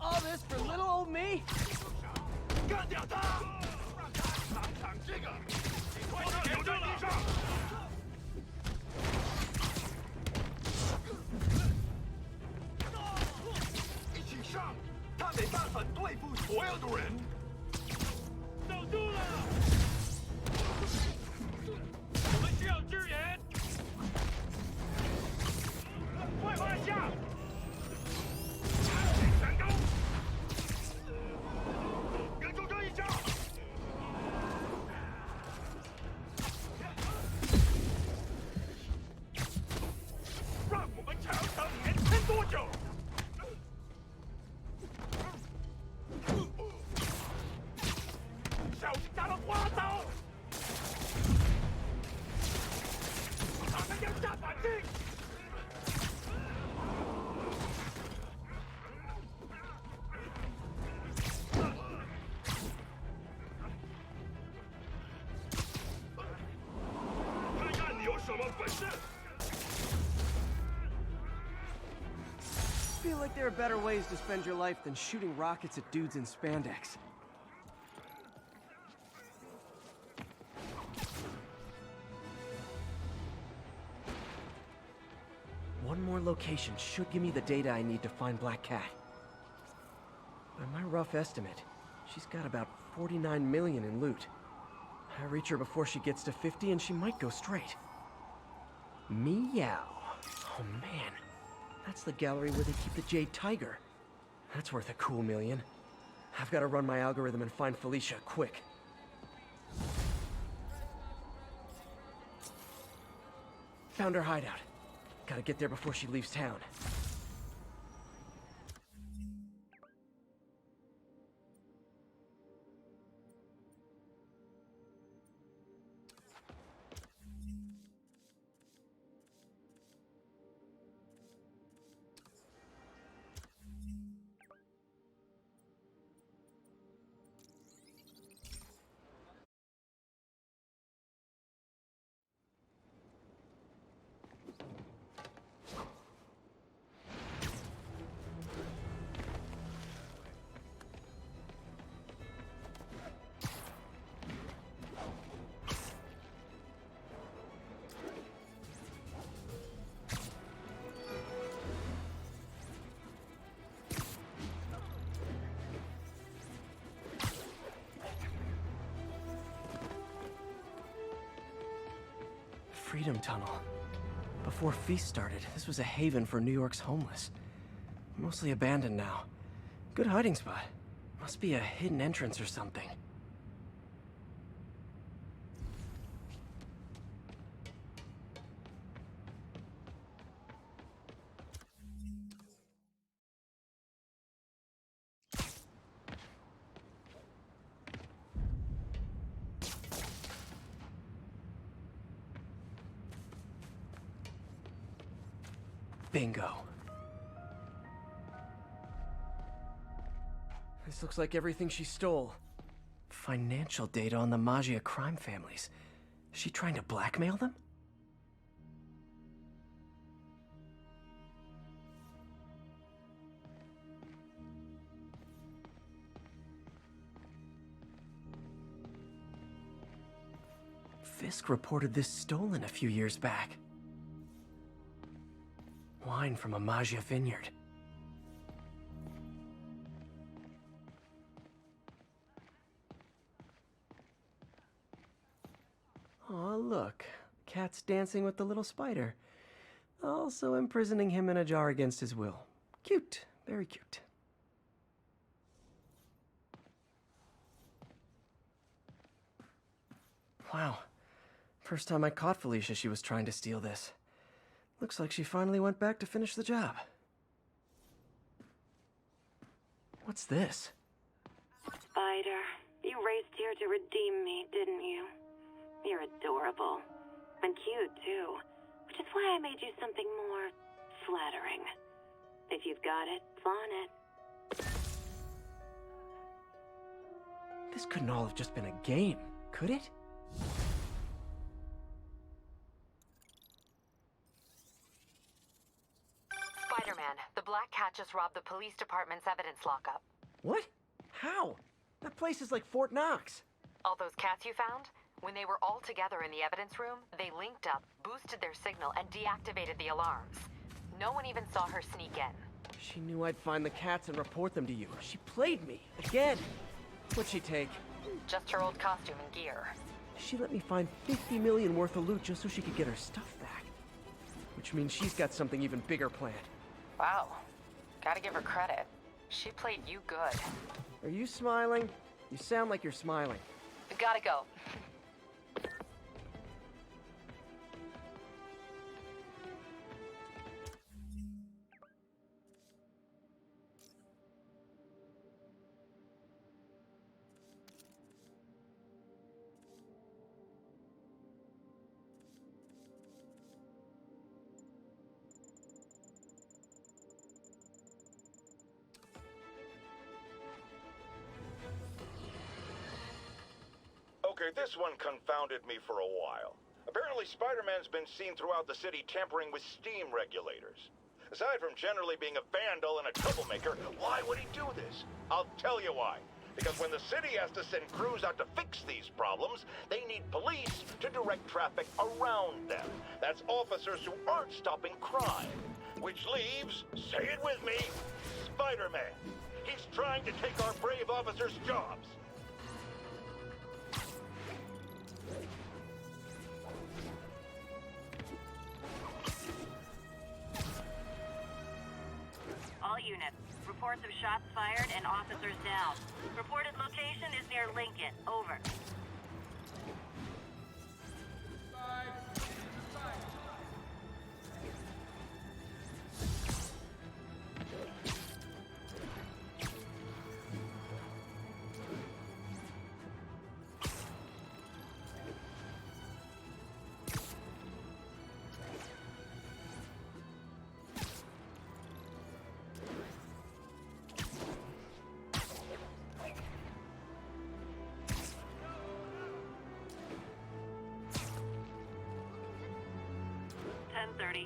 All this for little old me? 干掉他！让他尝尝这个！你快点留在地上！一起上！他没办法对付所有的人。守住了！我们需要支援！快放下！ I feel like there are better ways to spend your life than shooting rockets at dudes in spandex. One more location should give me the data I need to find Black Cat. By my rough estimate, she's got about 49 million in loot. I reach her before she gets to 50 and she might go straight. Meow. Oh man. That's the gallery where they keep the Jade Tiger. That's worth a cool million. I've got to run my algorithm and find Felicia, quick. Found her hideout. Gotta get there before she leaves town. Freedom Tunnel. Before Feast started, this was a haven for New York's homeless. Mostly abandoned now. Good hiding spot. Must be a hidden entrance or something. Bingo. This looks like everything she stole. Financial data on the Maggia crime families. Is she trying to blackmail them? Fisk reported this stolen a few years back. Wine from a Maggia vineyard. Aw, look. Cat's dancing with the little spider. Also imprisoning him in a jar against his will. Cute. Very cute. Wow. First time I caught Felicia, she was trying to steal this. Looks like she finally went back to finish the job. What's this? Spider, you raced here to redeem me, didn't you? You're adorable. And cute, too. Which is why I made you something more flattering. If you've got it, flaunt it. This couldn't all have just been a game, could it? Spider-Man, the Black Cat just robbed the police department's evidence lockup. What? How? That place is like Fort Knox. All those cats you found? When they were all together in the evidence room, they linked up, boosted their signal, and deactivated the alarms. No one even saw her sneak in. She knew I'd find the cats and report them to you. She played me. Again. What'd she take? Just her old costume and gear. She let me find 50 million worth of loot just so she could get her stuff back. Which means she's got something even bigger planned. Wow. Gotta give her credit. She played you good. Are you smiling? You sound like you're smiling. Gotta go. Okay, this one confounded me for a while. Apparently, Spider-Man's been seen throughout the city tampering with steam regulators. Aside from generally being a vandal and a troublemaker, why would he do this? I'll tell you why. Because when the city has to send crews out to fix these problems, they need police to direct traffic around them. That's officers who aren't stopping crime. Which leaves, say it with me, Spider-Man. He's trying to take our brave officers' jobs. All units, reports of shots fired and officers down. Reported location is near Lincoln. Over.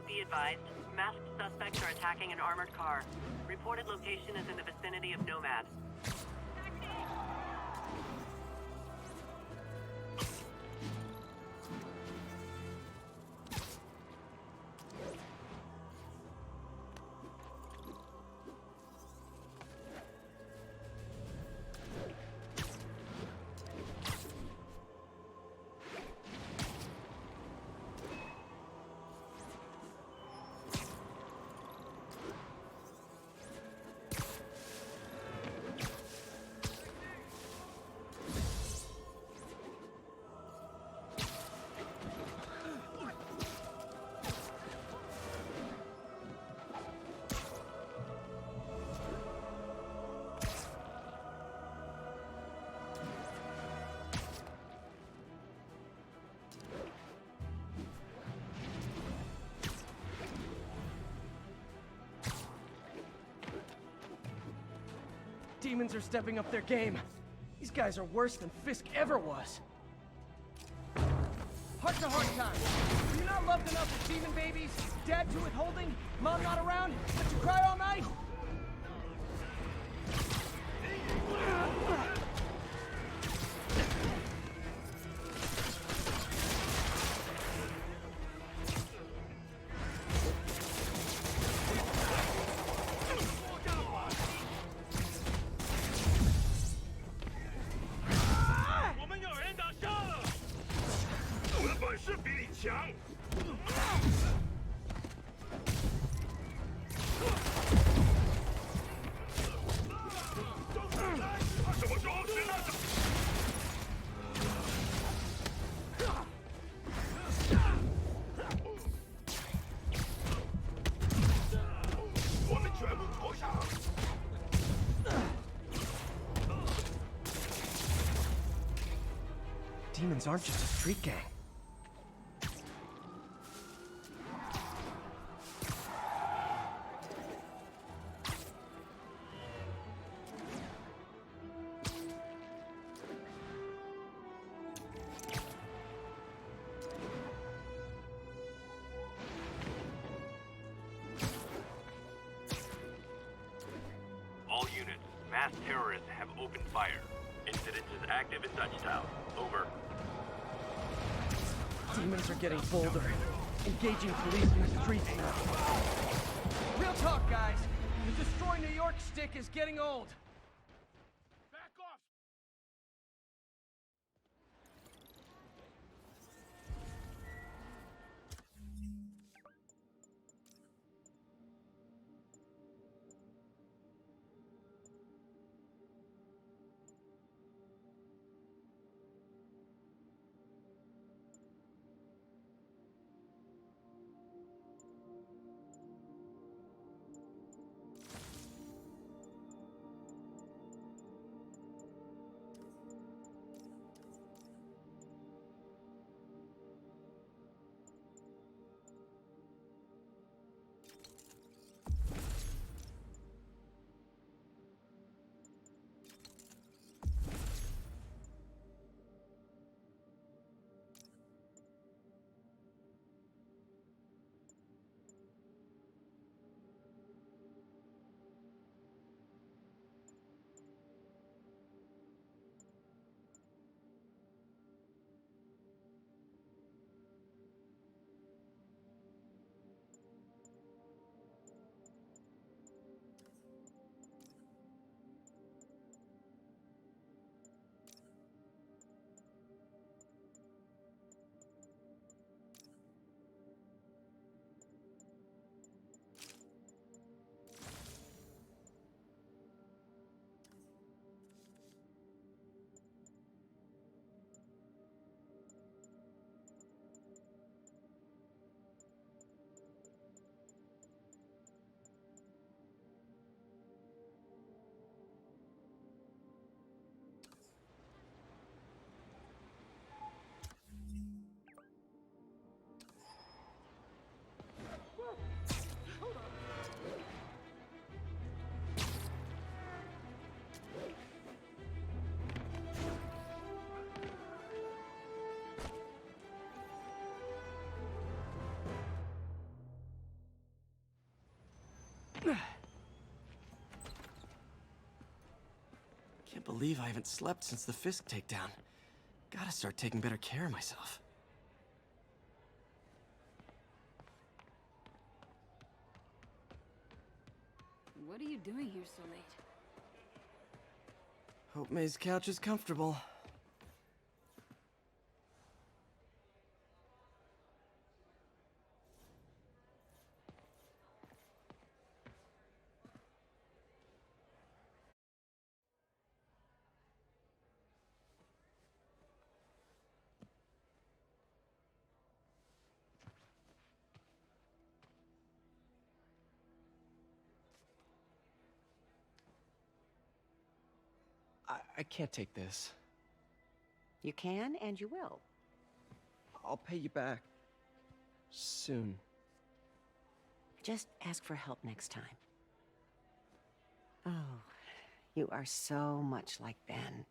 Be advised, masked suspects are attacking an armored car. Reported location is in the vicinity of Nomad. Demons are stepping up their game. These guys are worse than Fisk ever was. Heart-to-heart time. Were you not loved enough with demon babies? Dad too withholding? Mom not around? Let you cry all night? Demons aren't just a street gang. All units, mass terrorists have opened fire. Incident is active in Dutchtown. Over. Demons are getting bolder. Engaging police in the streets now. Real talk, guys. The Destroy New York stick is getting old. Can't believe I haven't slept since the Fisk takedown. Gotta start taking better care of myself. What are you doing here so late? Hope May's couch is comfortable. I can't take this. You can and you will. I'll pay you back. Soon. Just ask for help next time. Oh, You are so much like Ben.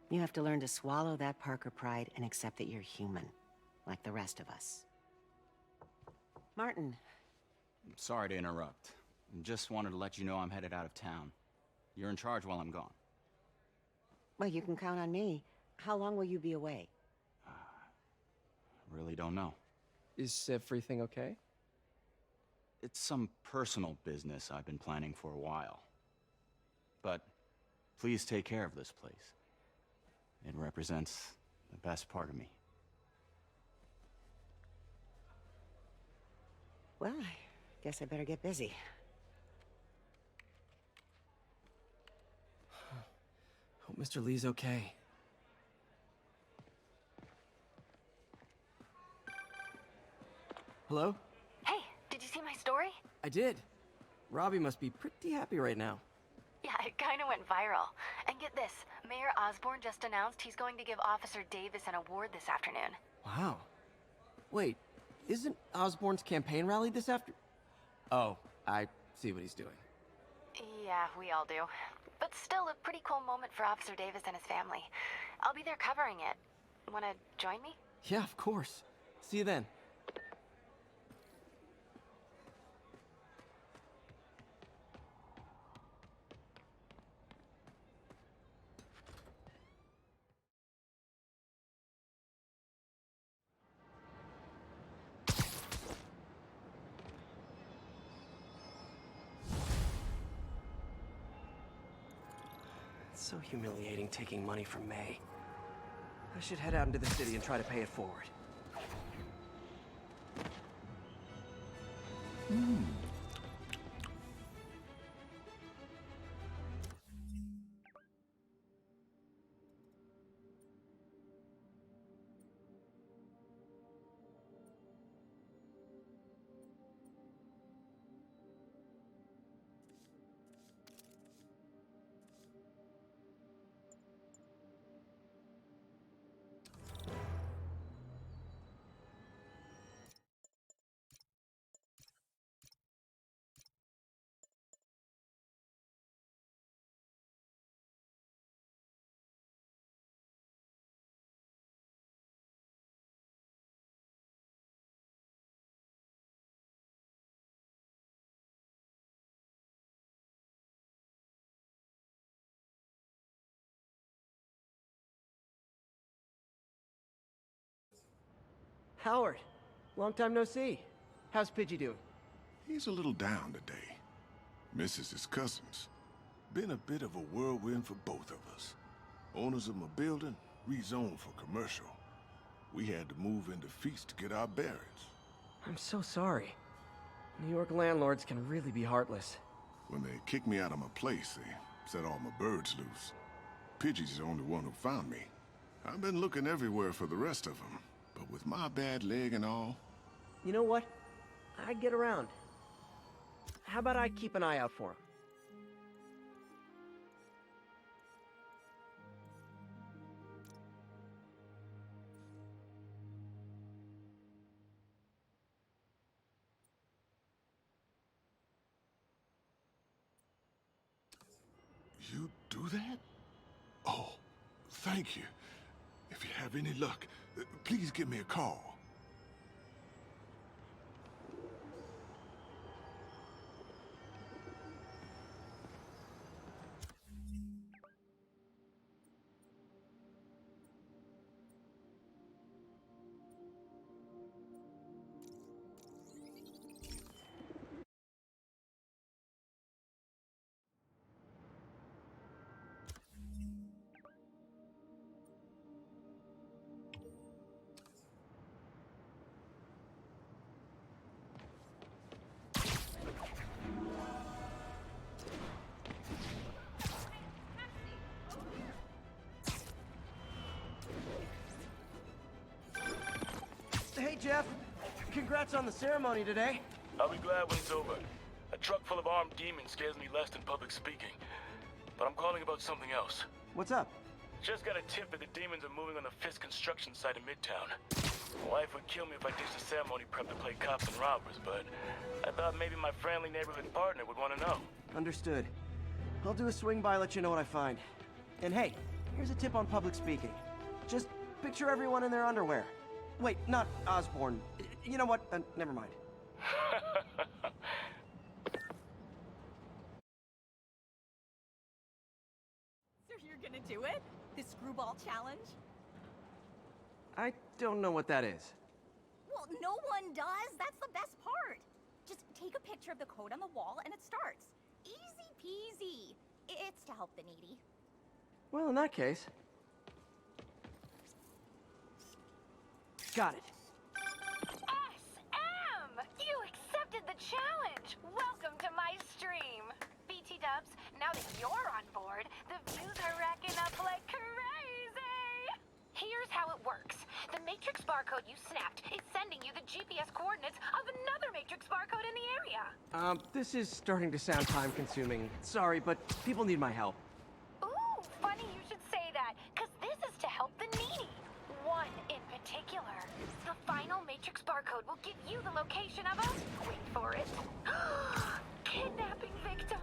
You have to learn to swallow that Parker pride and accept that you're human, like the rest of us. Martin. Sorry to interrupt. Just wanted to let you know I'm headed out of town. You're in charge while I'm gone. Well, you can count on me. How long will you be away? Really don't know. Is everything okay? It's some personal business I've been planning for a while. But please take care of this place. It represents the best part of me. Well, I guess I better get busy. Hope Mr. Lee's okay. Hello? Hey, did you see my story? I did. Robbie must be pretty happy right now. Yeah, it kind of went viral. And get this, Mayor Osborn just announced he's going to give Officer Davis an award this afternoon. Wow. Wait, isn't Osborn's campaign rally this after... Oh, I see what he's doing. Yeah, we all do. But still a pretty cool moment for Officer Davis and his family. I'll be there covering it. Wanna join me? Yeah, of course. See you then. It's so humiliating taking money from May. I should head out into the city and try to pay it forward. Howard, long time no see. How's Pidgey doing? He's a little down today. Misses his cousins. Been a bit of a whirlwind for both of us. Owners of my building rezoned for commercial. We had to move into Feast to get our bearings. I'm so sorry. New York landlords can really be heartless. When they kicked me out of my place, they set all my birds loose. Pidgey's the only one who found me. I've been looking everywhere for the rest of them. But with my bad leg and all... You know what? I'd get around. How about I keep an eye out for him? You do that? Oh, thank you. If you have any luck, please give me a call. Hey, Jeff. Congrats on the ceremony today. I'll be glad when it's over. A truck full of armed demons scares me less than public speaking. But I'm calling about something else. What's up? Just got a tip that the demons are moving on the Fisk construction site in Midtown. My wife would kill me if I ditched the ceremony prep to play cops and robbers, but I thought maybe my friendly neighborhood partner would want to know. Understood. I'll do a swing by, let you know what I find. And hey, here's a tip on public speaking. Just picture everyone in their underwear. Wait, not Osborn. You know what? Never mind. So you're gonna do it? The screwball challenge? I don't know what that is. Well, no one does. That's the best part. Just take a picture of the code on the wall and it starts. Easy peasy. It's to help the needy. Well, in that case... Got it. SM! You accepted the challenge! Welcome to my stream. BT Dubs, now that you're on board, the views are racking up like crazy! Here's how it works. The Matrix barcode you snapped is sending you the GPS coordinates of another Matrix barcode in the area. This is starting to sound time-consuming. Sorry, but people need my help. Ooh, funny you should say that, because this is to help the needy. One in particular. The final Matrix barcode will give you the location of a... Wait for it. Kidnapping victim.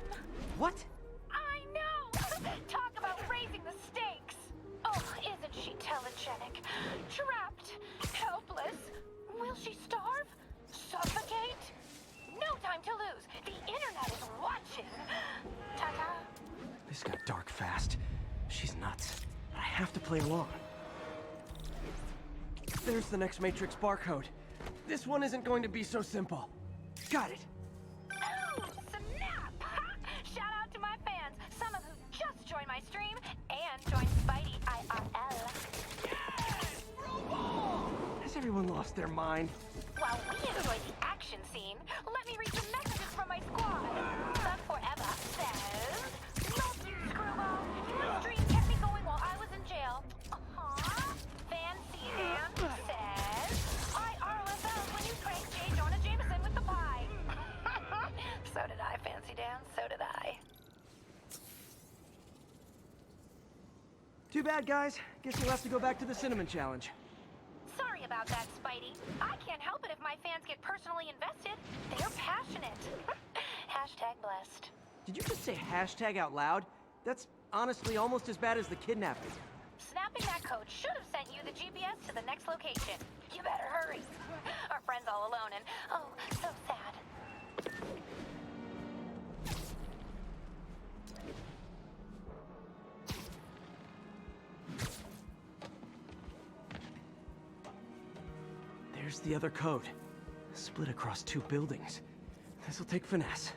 What? I know! Talk about raising the stakes. Oh, isn't she telegenic? Trapped. Helpless. Will she starve? Suffocate? No time to lose. The internet is watching. Ta-ta. This got dark fast. She's nuts. But I have to play along. There's the next Matrix barcode. This one isn't going to be so simple. Got it. Oh, snap! Shout out to my fans, some of who just joined my stream and joined Spidey IRL. Has everyone lost their mind? While we enjoy the action scene, let me read some messages from my squad. Sub Forever says, "Love you, Screwball. Your stream kept me going while I was in jail." Fancy Dan says, "I RLFL when you pranked J. Jonah Jameson with the pie." So did I, Fancy Dan. So did I. Too bad, guys. Guess you'll have to go back to the cinnamon challenge. Sorry about that, Spidey. I can't help it if my fans get personally invested. They're passionate. Hashtag blessed. Did you just say hashtag out loud? That's honestly almost as bad as the kidnapping. Snapping that code should have sent you the GPS to the next location. You better hurry. Our friend's all alone and, oh, so sad. There's the other code. Split across 2 buildings. This'll take finesse.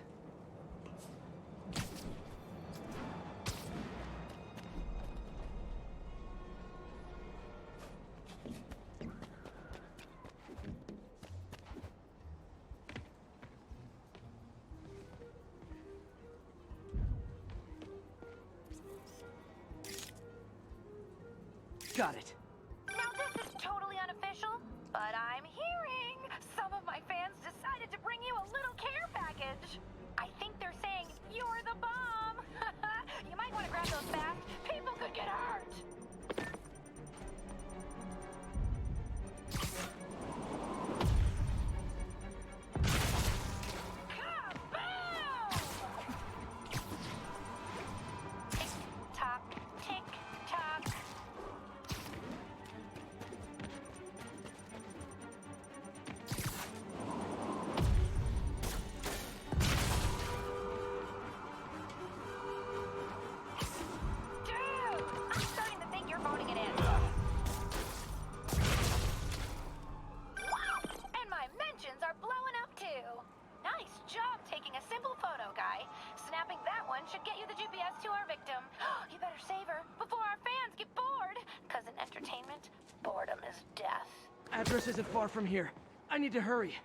Got it. Now this is totally unofficial, but I'm hearing some of my fans decided to bring you a little care package. I think they're saying you're the bomb. You might want to grab those fast. People could get hurt. Tick-tock, tick-tock. Dude, I'm starting to think you're phoning it in. Wow! And my mentions are blowing up too. Nice job taking a simple photo, guy. Snapping that one should get you the GPS to our victim. You better save her before our fans get bored. Cause in entertainment, boredom is death. Address isn't far from here. I need to hurry.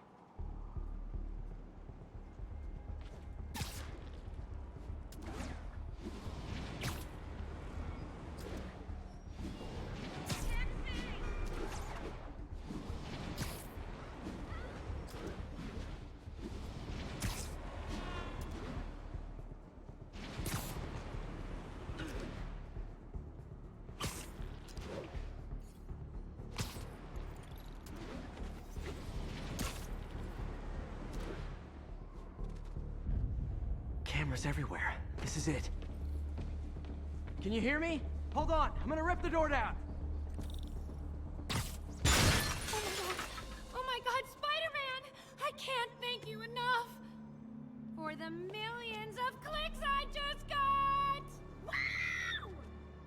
Cameras everywhere. This is it. Can you hear me? Hold on, I'm gonna rip the door down. Oh my god, Spider-Man! I can't thank you enough for the millions of clicks I just got! Wow!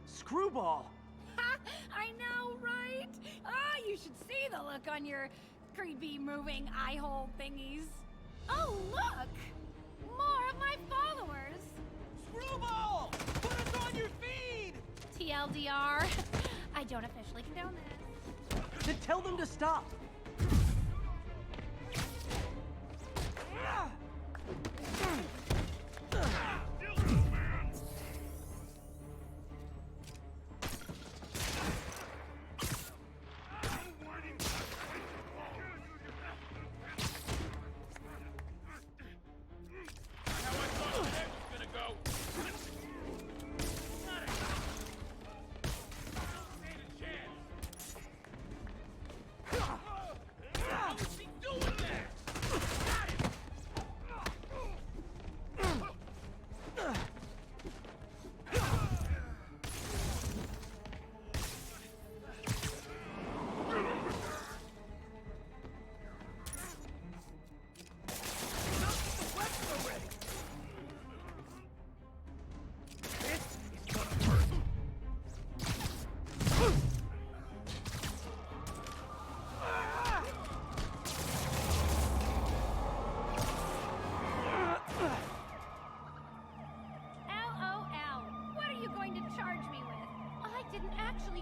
Screwball! Ha! I know, right? Ah, you should see the look on your creepy moving eye hole thingies. Oh, look! More of my followers! Screwball! Put us on your feed! TLDR. I don't officially condone this. Then tell them to stop.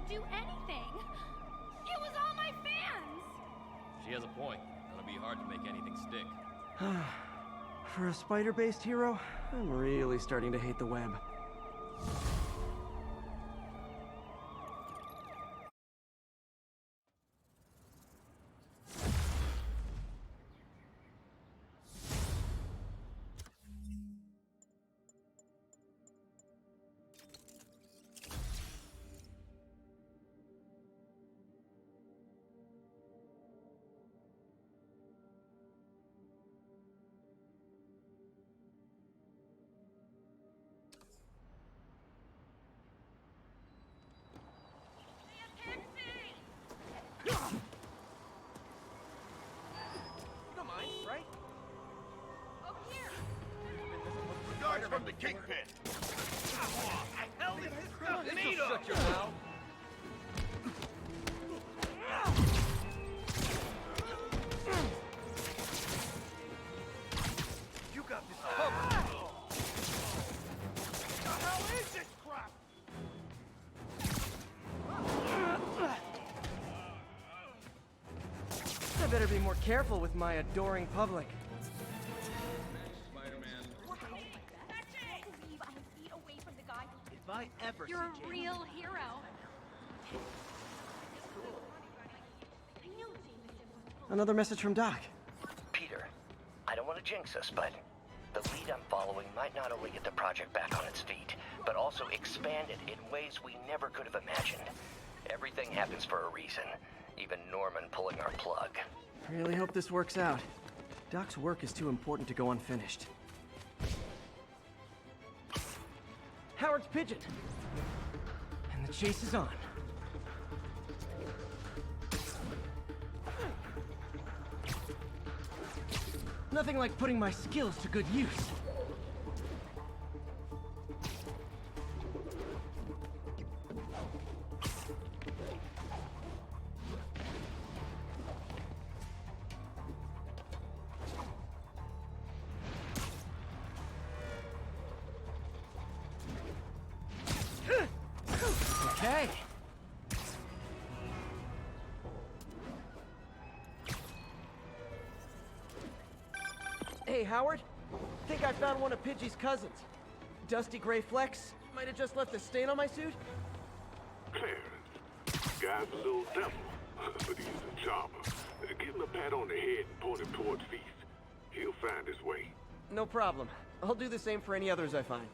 Do anything. It was all my fans. She has a point. It'll be hard to make anything stick. For a spider-based hero, I'm really starting to hate the web. Guards from the Kingpin! Hell, this is stuff This'll neat shut your mouth. You got this covered. What the hell is this crap? I better be more careful with my adoring public. If I ever You're a real hero. Another message from Doc. Peter, I don't want to jinx us, but the lead I'm following might not only get the project back on its feet, but also expand it in ways we never could have imagined. Everything happens for a reason, even Norman pulling our plug. Really hope this works out. Doc's work is too important to go unfinished. Howard's pigeon! And the chase is on. Nothing like putting my skills to good use. Okay. Hey, Howard. Think I found one of Pidgey's cousins. Dusty gray flecks. Might have just left a stain on my suit. Clarence, guy's a little devil, but he's a charmer. Give him a pat on the head and point him towards Feast. He'll find his way. No problem. I'll do the same for any others I find.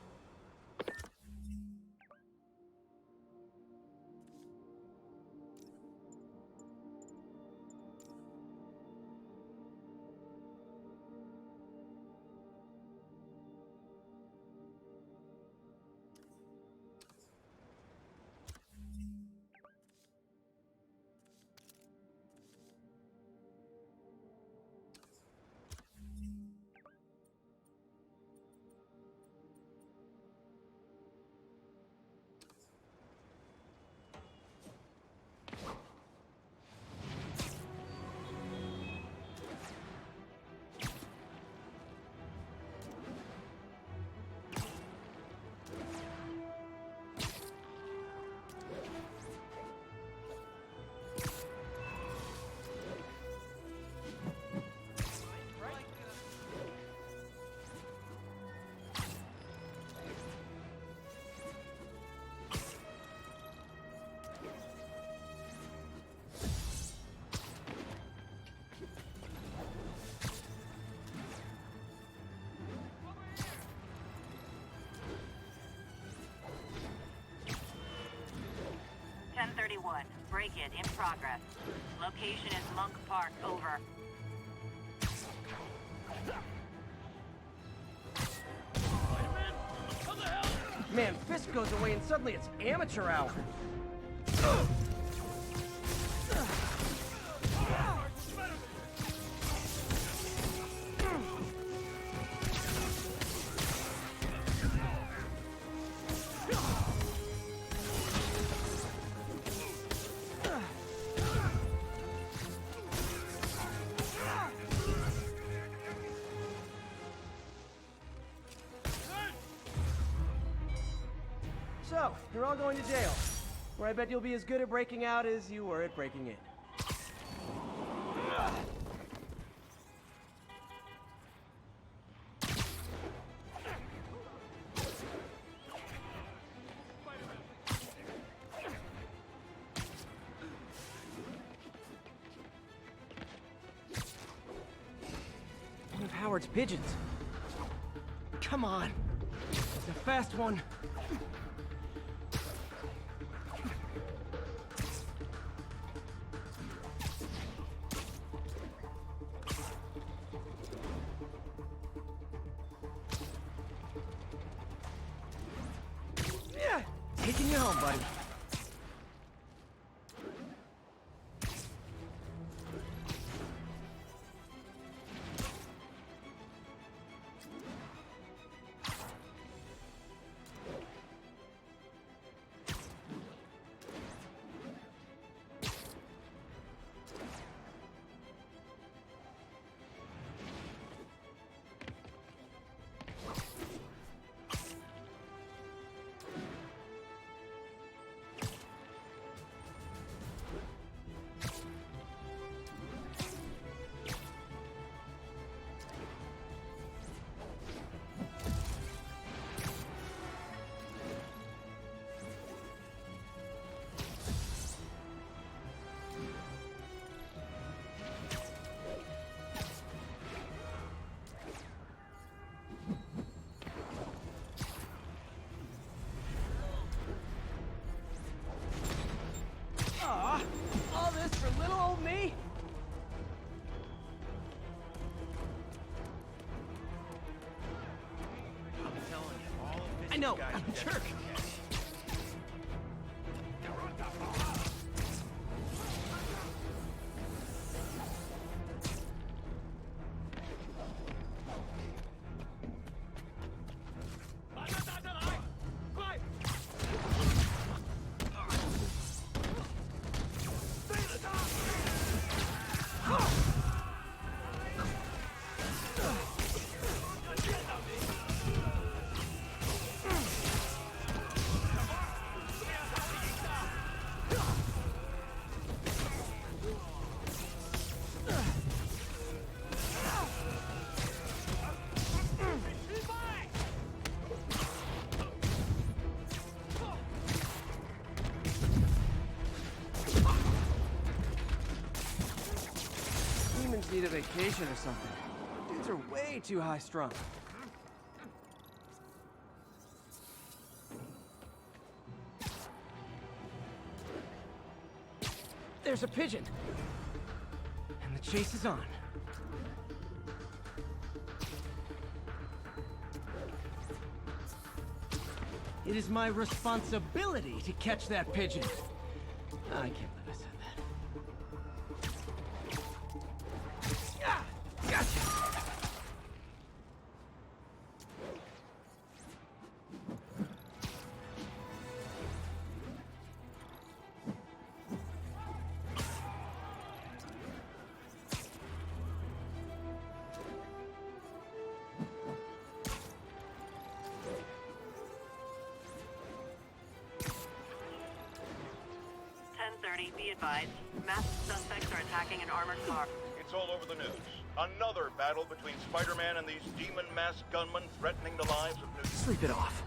1031. Break-it in progress. Location is Monk Park. Over. Man, Fisk goes away and suddenly it's amateur hour. So, you're all going to jail, where I bet you'll be as good at breaking out as you were at breaking in. One of Howard's pigeons. Come on. It's a fast one. Yeah, taking you home, buddy. Aw, all this for little old me? I know, I'm a jerk. Demons need a vacation or something. Dudes are way too high-strung. There's a pigeon! And the chase is on. It is my responsibility to catch that pigeon. I can't believe I said that. Ah! Gotcha! Be advised, masked suspects are attacking an armored car. It's all over the news. Another battle between Spider-Man and these demon-masked gunmen threatening the lives of New York. Sleep it off.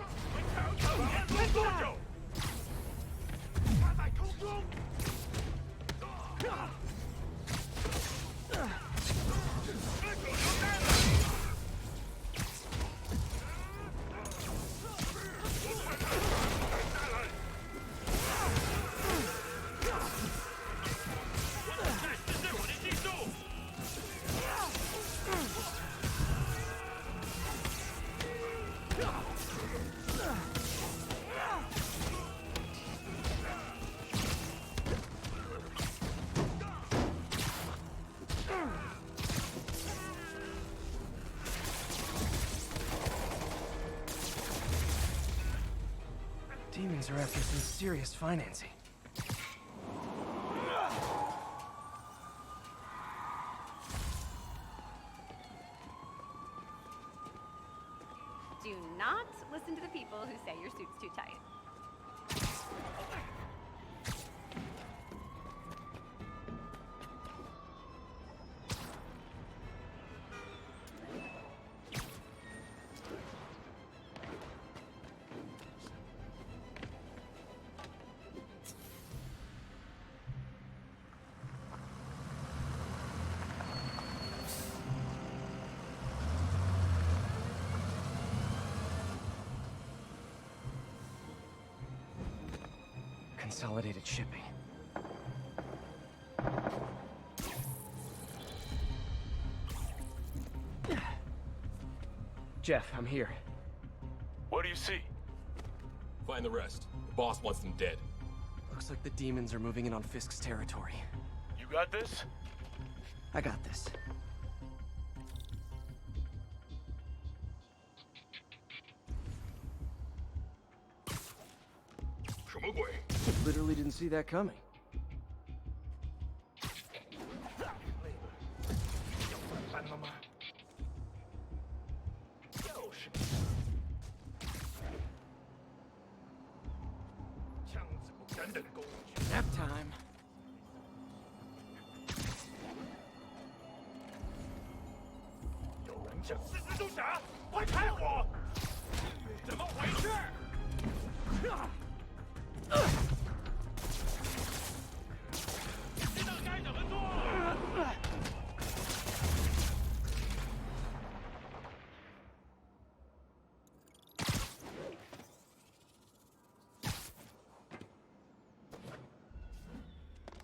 Demons are after some serious financing. Do not listen to the people who say your suit's too tight. Consolidated shipping. Jeff, I'm here. What do you see? Find the rest. The boss wants them dead. Looks like the demons are moving in on Fisk's territory. You got this? I got this. Literally didn't see that coming. Nap time.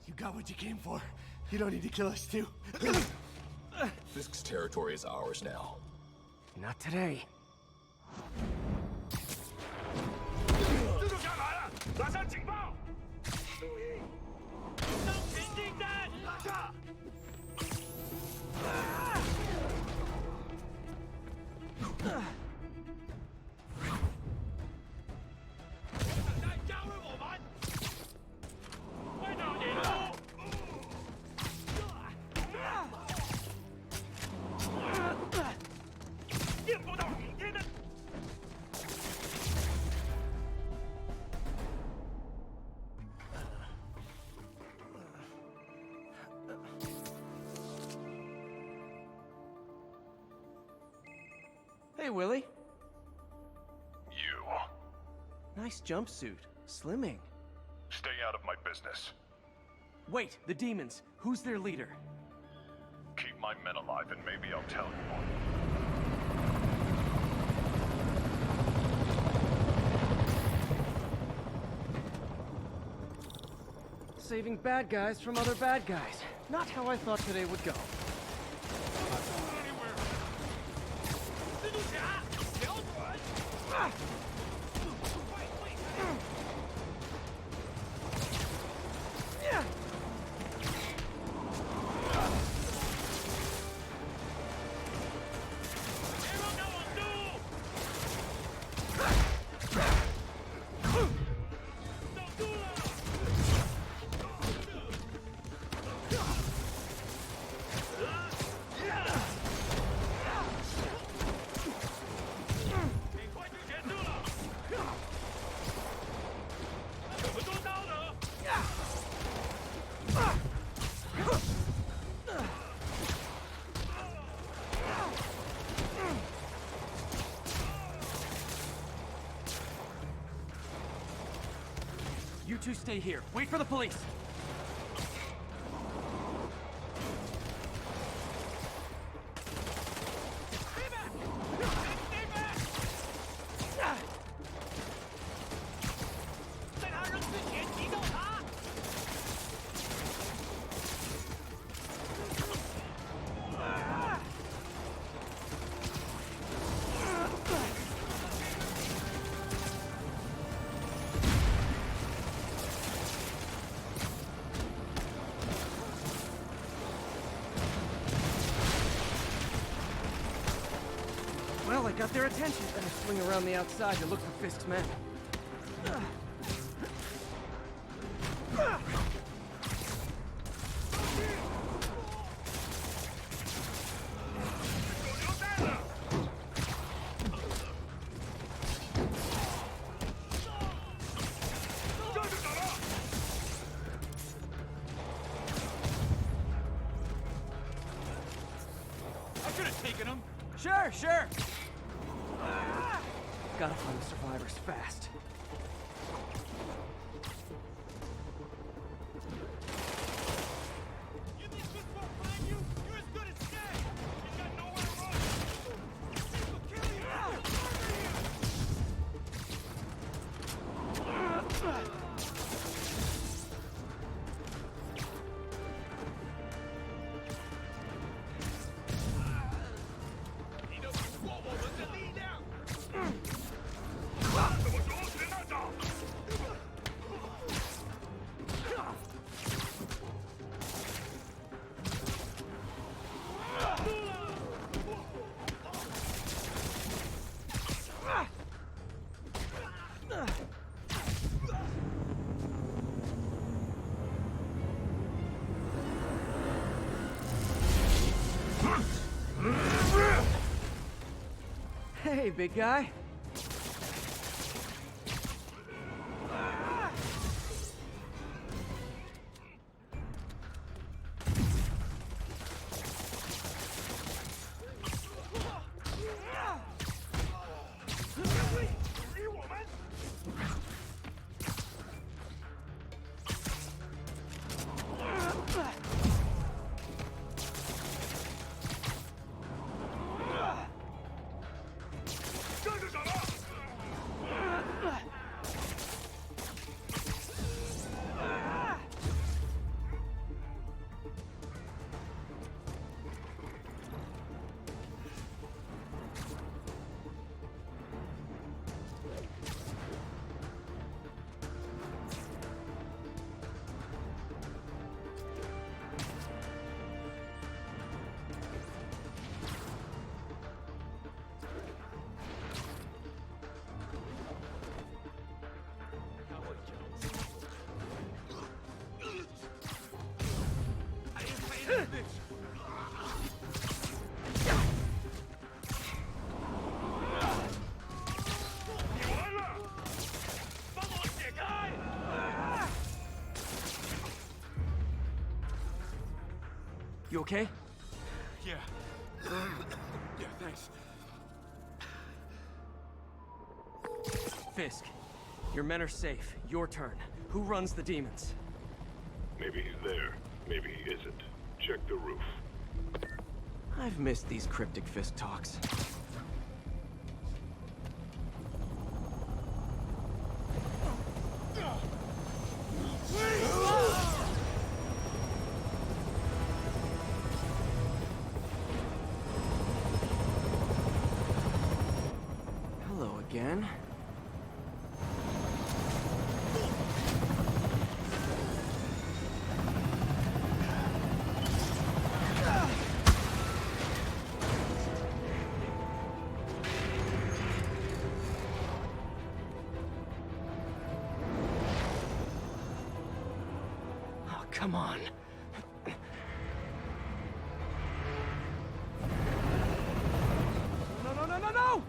You got what you came for. You don't need to kill us too. Fisk's territory is ours now. Not today. Hey, Willie. You. Nice jumpsuit. Slimming. Stay out of my business. Wait, the demons. Who's their leader? Keep my men alive and maybe I'll tell you. Saving bad guys from other bad guys. Not how I thought today would go. You two stay here. Wait for the police. Well, I got their attention. Better swing around the outside to look for Fisk's men. Sure. Gotta find the survivors fast. Hey, big guy. You okay? Yeah. Yeah, thanks. Fisk, your men are safe. Your turn. Who runs the demons? Maybe he's there. Maybe he isn't. Check the roof. I've missed these cryptic Fisk talks. Hello again. Come on. No!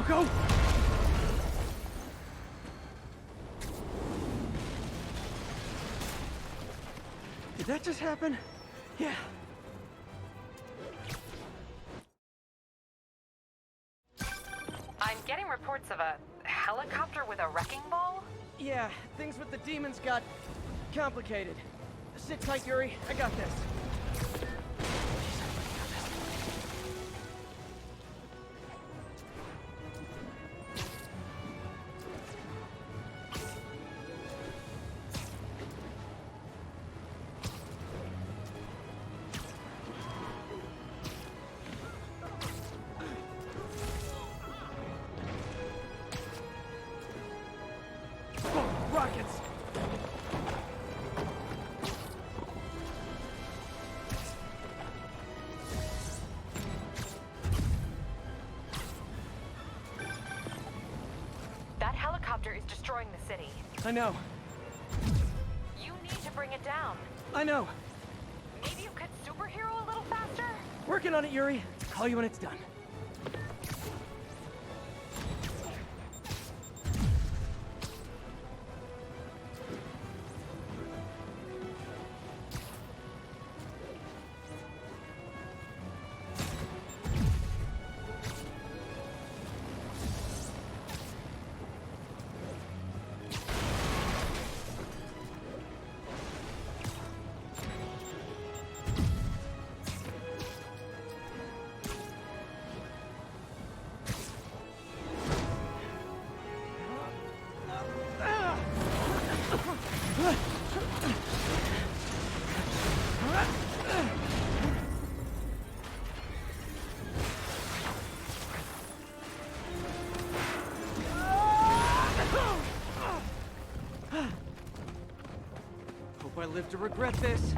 Go! Did that just happen? Yeah. I'm getting reports of a helicopter with a wrecking ball? Yeah, things with the demons got complicated. Sit tight, Yuri. I got this. destroying the city. I know. You need to bring it down. I know. Maybe you could superhero a little faster? Working on it, Yuri. Call you when it's done. Hope I live to regret this.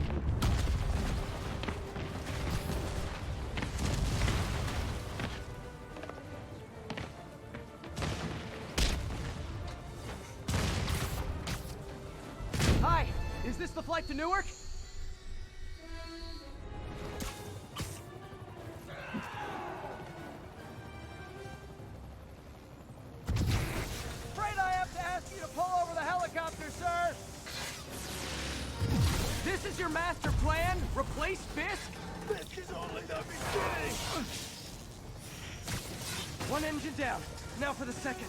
Hi, is this the flight to Newark? Afraid I have to ask you to pull over the helicopter, sir. This is your master plan? Replace Fisk? Fisk is only the beginning! One engine down. Now for the second.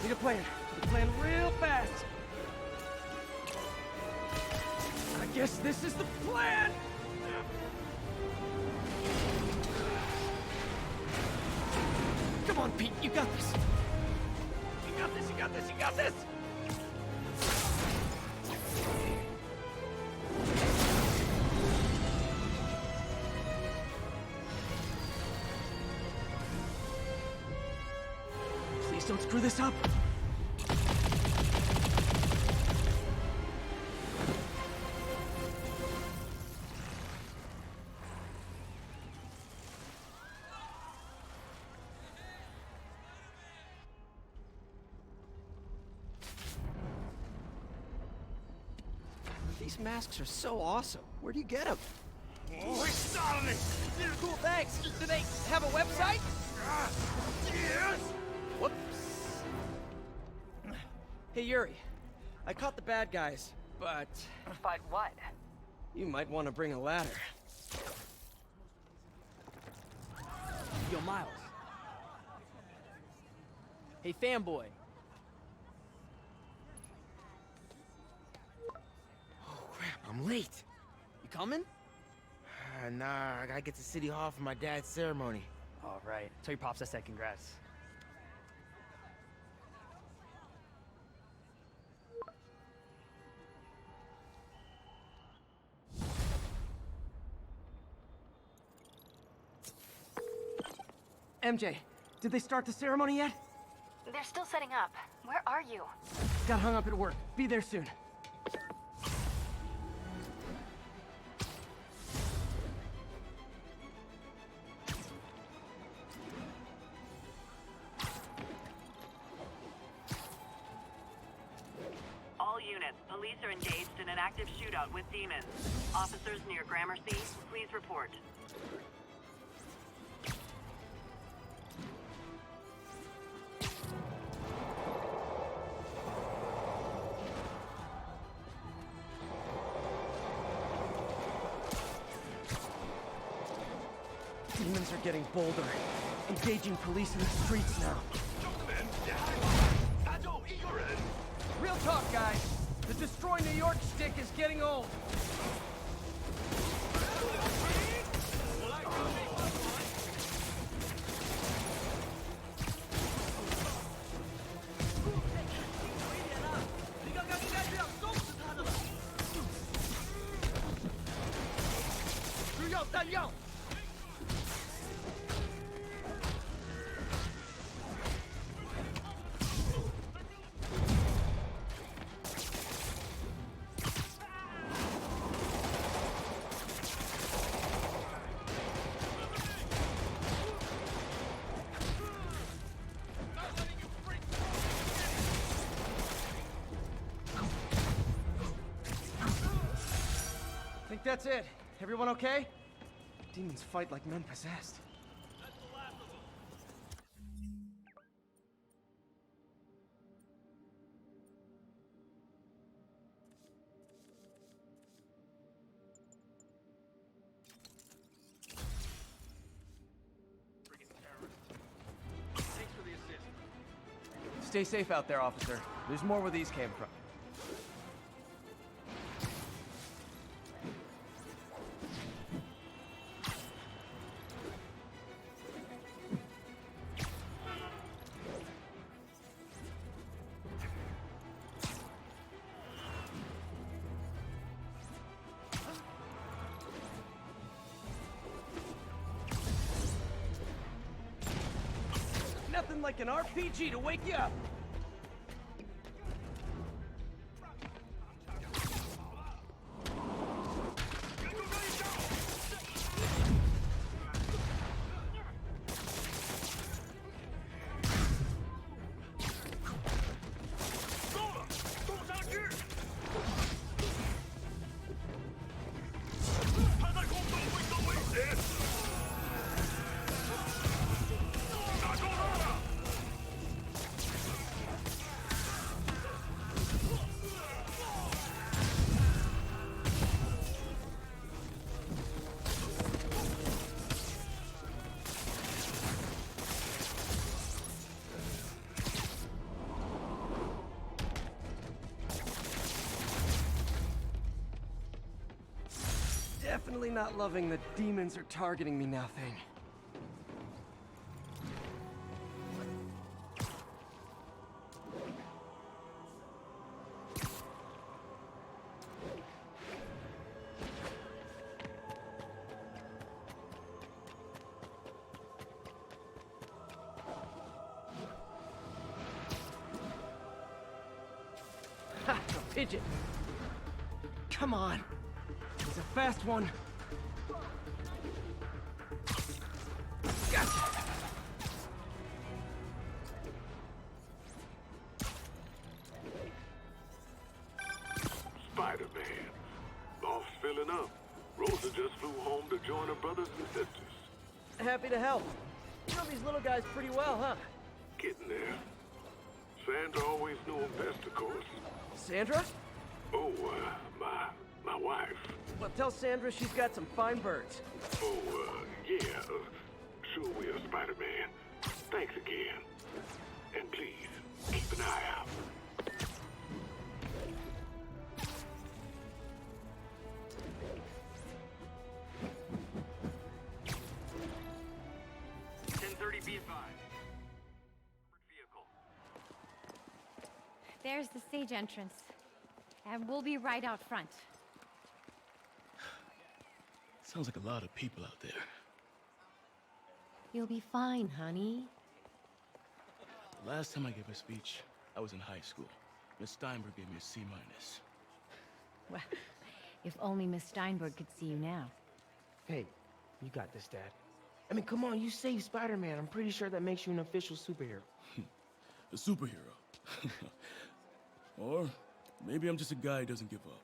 Need a plan. Need a plan real fast. I guess this is the plan! Come on, Pete, you got this! You got this, you got this, you got this! Please don't screw this up! These masks are so awesome. Where do you get them? Oh, exciting! Cool, thanks. Do they have a website? Yes! Whoops. Hey, Yuri. I caught the bad guys, but... But what? You might want to bring a ladder. Yo, Miles. Hey, fanboy. I'm late. You coming? Nah, I gotta get to City Hall for my dad's ceremony. All right. Tell your pops I said congrats. MJ, did they start the ceremony yet? They're still setting up. Where are you? Got hung up at work. Be there soon. All units, police are engaged in an active shootout with demons. Officers near Gramercy, please report. Demons are getting bolder, engaging police in the streets now. Real talk, guys. The Destroy New York shtick is getting old. that's it. Everyone okay? Demons fight like men possessed. Stay safe out there, officer. There's more where these came from. Nothing like an RPG to wake you up. Definitely not loving the demons are targeting me now thing. Ha! A pigeon! Come on! He's a fast one. Gotcha. Spider-Man. Boss filling up. Rosa just flew home to join her brothers and sisters. Happy to help. You know these little guys pretty well, huh? Getting there. Sandra always knew him best, of course. Sandra? Oh, my wife. Well, tell Sandra she's got some fine birds. Oh, yeah. Sure will, Spider-Man. Thanks again. And please, keep an eye out. There's the stage entrance. And we'll be right out front. Sounds like a lot of people out there. You'll be fine, honey. The last time I gave a speech, I was in high school. Miss Steinberg gave me a C-. Well, if only Miss Steinberg could see you now. Hey, you got this, Dad. I mean, come on, you saved Spider-Man. I'm pretty sure that makes you an official superhero. A superhero. Or maybe I'm just a guy who doesn't give up.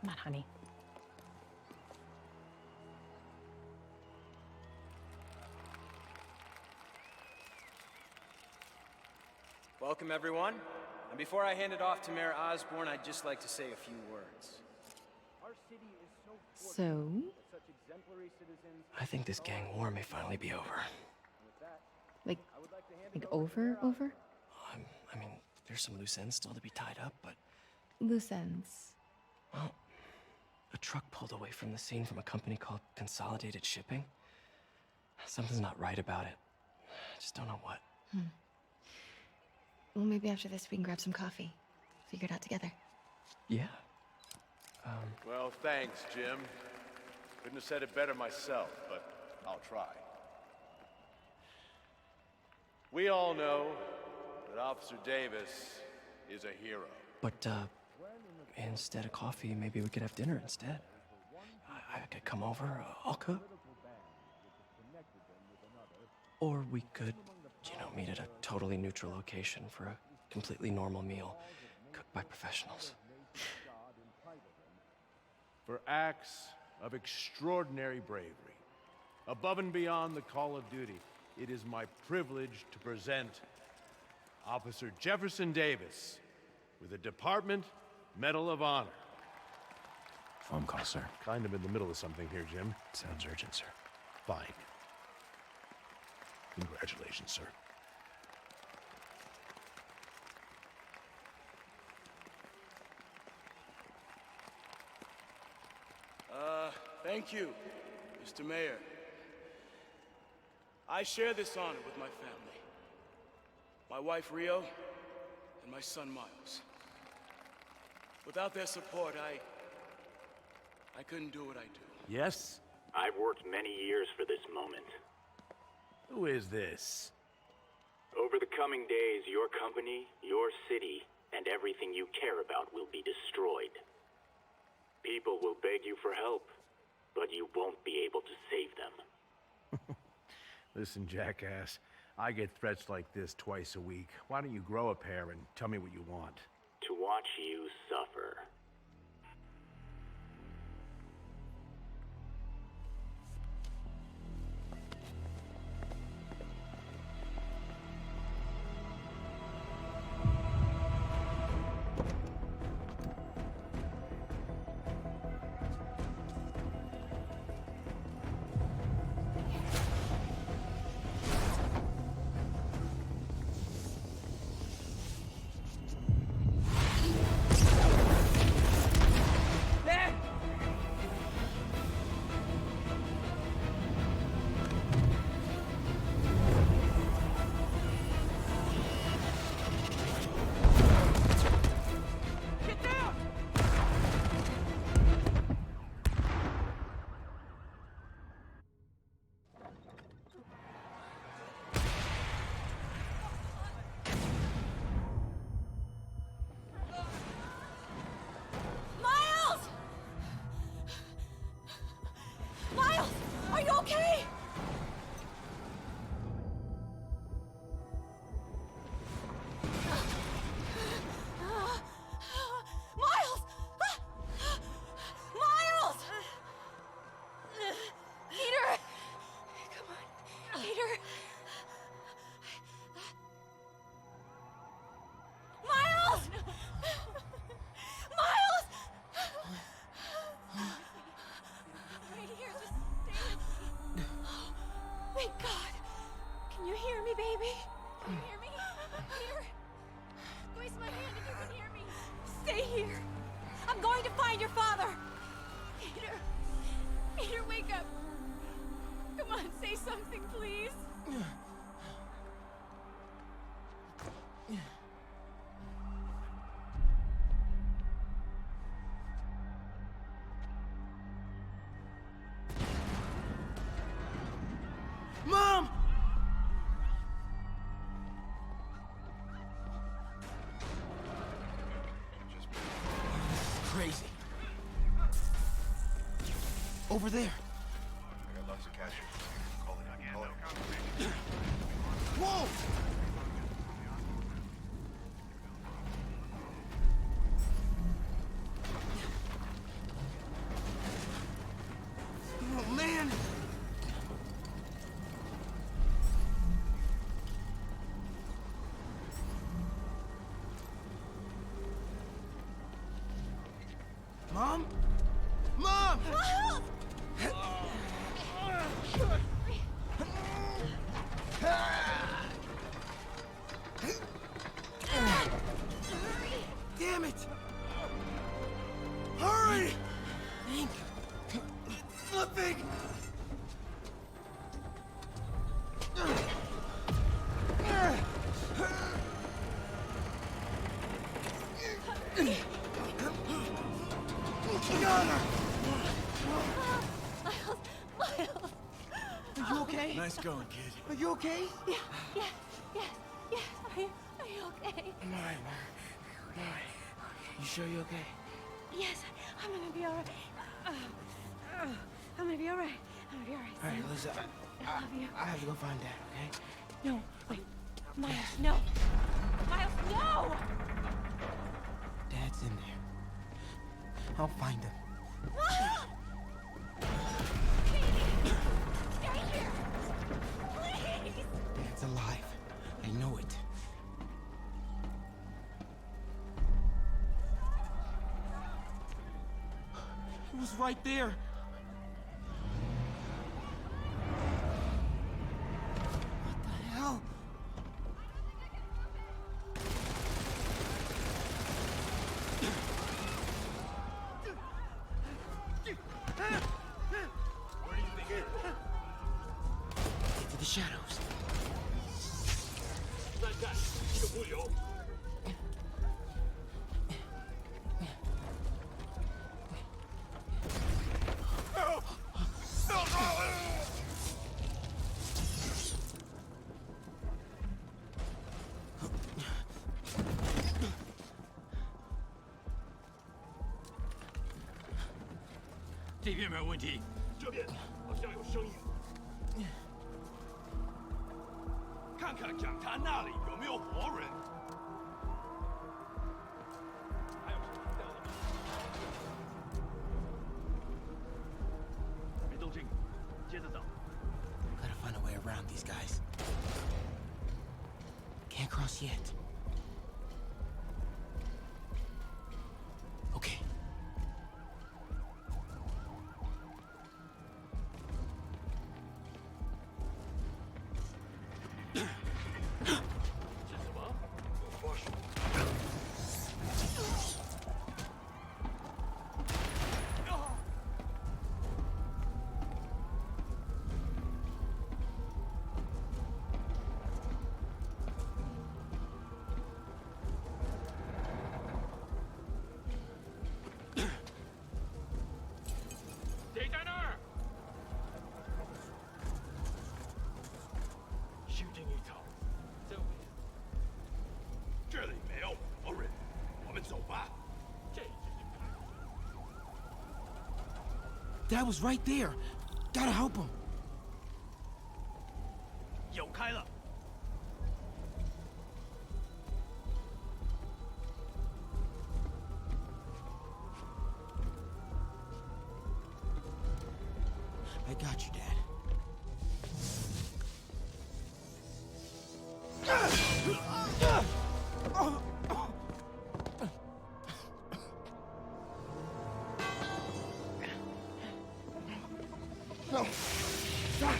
Come on, honey. Welcome, everyone. And before I hand it off to Mayor Osborn, I'd just like to say a few words. So? I think this gang war may finally be over. Like over? I mean, there's some loose ends still to be tied up, but... Loose ends. Well, a truck pulled away from the scene from a company called Consolidated Shipping. Something's not right about it. I just don't know what. Well, maybe after this we can grab some coffee. Figure it out together. Yeah. Well, thanks, Jim. Couldn't have said it better myself, but I'll try. We all know that Officer Davis is a hero. But, instead of coffee, maybe we could have dinner instead. I could come over, I'll cook. Or we could, meet at a totally neutral location for a completely normal meal, cooked by professionals. For acts of extraordinary bravery, above and beyond the call of duty, it is my privilege to present Officer Jefferson Davis with the Department Medal of Honor. Phone call, sir. Kind of in the middle of something here, Jim. Sounds urgent, sir. Fine. Congratulations, sir. Thank you, Mr. Mayor. I share this honor with my family. My wife, Rio, and my son, Miles. Without their support, I couldn't do what I do. Yes? I've worked many years for this moment. Who is this? Over the coming days, your company, your city, and everything you care about will be destroyed. People will beg you for help, but you won't be able to save them. Listen, jackass, I get threats like this twice a week. Why don't you grow a pair and tell me what you want? To watch you suffer. Mom! Crazy. Over there. I got lots of cash. Call it. Whoa! Oh, man! Mom? Mom! Damn it! Hurry! Hank! Flipping! Are you okay? Nice going, kid. Are you okay? Yeah. Are you okay? I'm alright, Mom. I'm alright. You sure you're okay? Yes, I'm gonna be alright. I'm gonna be alright. I'm gonna be alright. Alright, Lisa, I love you. I have to go find Dad, okay? No, wait. Miles, no. Miles, No! Dad's in there. I'll find him. Ah! Katie! Stay here! Please! Dad's alive. I know it. It was right there. What the hell? Where do you think it is? Into the shadows. 再战，一个不留。 这边没有问题，这边好像有声音。看看讲坛那里有没有活人。还有谁听到了吗？没动静，接着找。 Gotta find a way around these guys. Can't cross yet. Okay. Dad was right there. Gotta help him. 有开了。 I got you, Dad. No. Stop.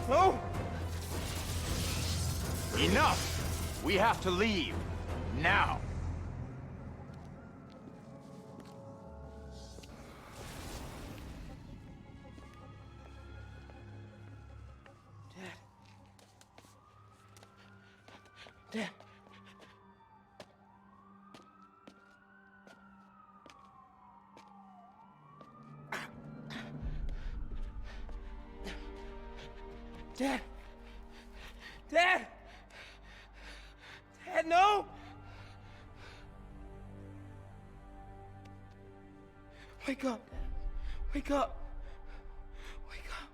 No. Enough! We have to leave. Now. Dad. Dad! Dad! Dad, no! Wake up, Dad. Wake up. Wake up.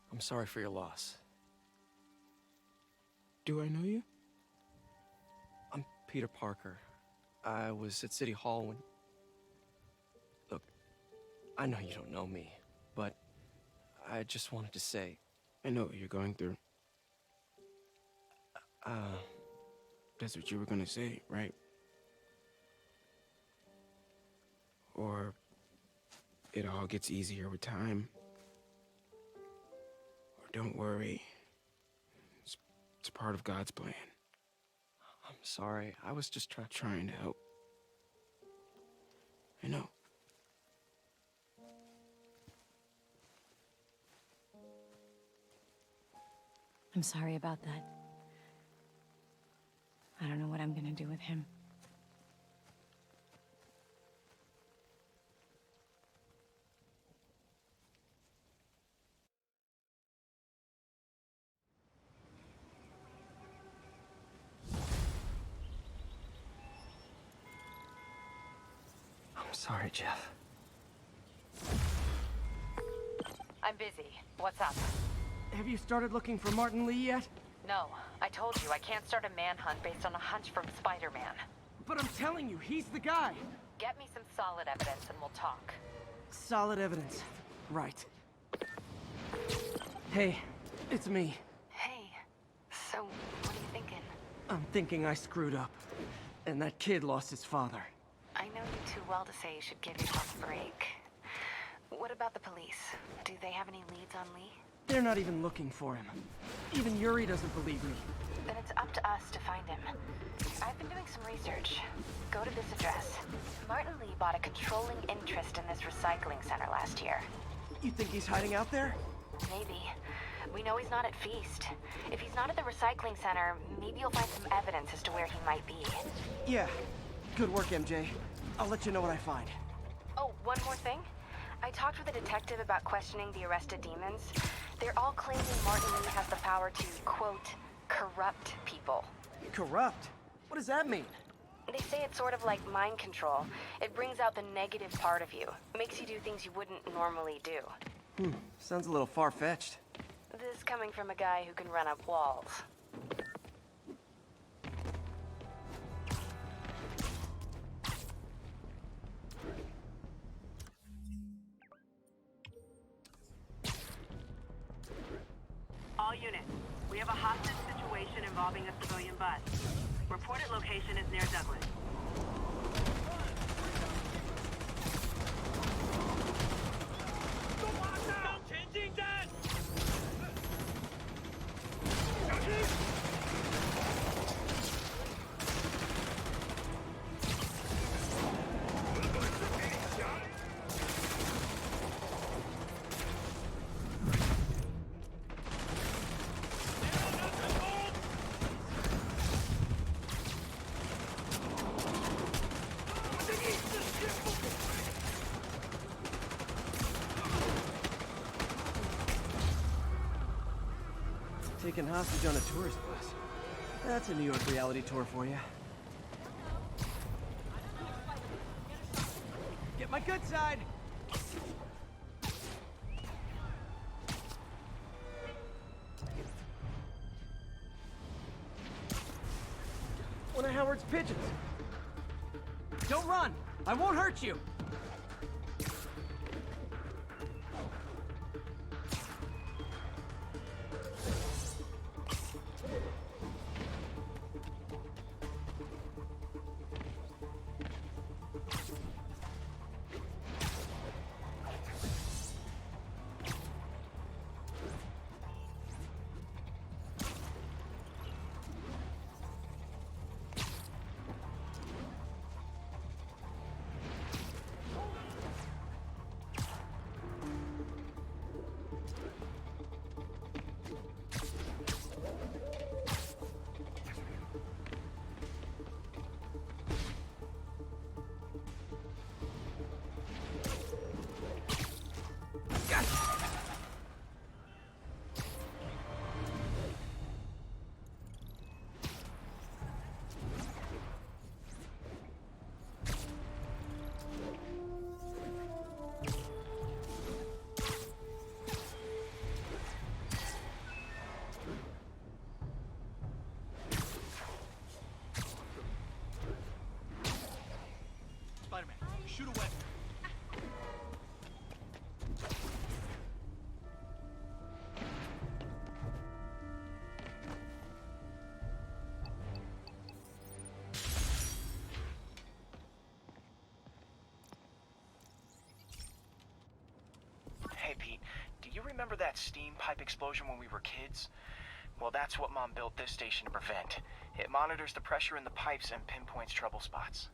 I'm sorry for your loss. Do I know you? Peter Parker. I was at City Hall when... Look, I know you don't know me, but I just wanted to say... I know what you're going through. That's what you were gonna say, right? Or it all gets easier with time. Or don't worry. It's part of God's plan. I'm sorry. I was just trying to help. I know. I'm sorry about that. I don't know what I'm gonna do with him. I'm sorry, Jeff. I'm busy. What's up? Have you started looking for Martin Lee yet? No, I told you I can't start a manhunt based on a hunch from Spider-Man. But I'm telling you, he's the guy. Get me some solid evidence and we'll talk. Solid evidence. Right. Hey, it's me. Hey, so what are you thinking? I'm thinking I screwed up. And that kid lost his father. I know you too well to say you should give yourself a break. What about the police? Do they have any leads on Lee? They're not even looking for him. Even Yuri doesn't believe me. Then it's up to us to find him. I've been doing some research. Go to this address. Martin Lee bought a controlling interest in this recycling center last year. You think he's hiding out there? Maybe. We know he's not at Feast. If he's not at the recycling center, maybe you'll find some evidence as to where he might be. Yeah. Good work, MJ. I'll let you know what I find. Oh, one more thing. I talked with a detective about questioning the arrested demons. They're all claiming Martin Lee has the power to, quote, corrupt people. Corrupt? What does that mean? They say it's sort of like mind control. It brings out the negative part of you. Makes you do things you wouldn't normally do. Sounds a little far-fetched. This coming from a guy who can run up walls. All units, we have a hostage situation involving a civilian bus. Reported location is near Douglas. Taken hostage on a tourist bus. That's a New York reality tour for you. Get my good side! One of Howard's pigeons. Don't run! I won't hurt you! remember that steam pipe explosion when we were kids? Well, that's what Mom built this station to prevent. It monitors the pressure in the pipes and pinpoints trouble spots.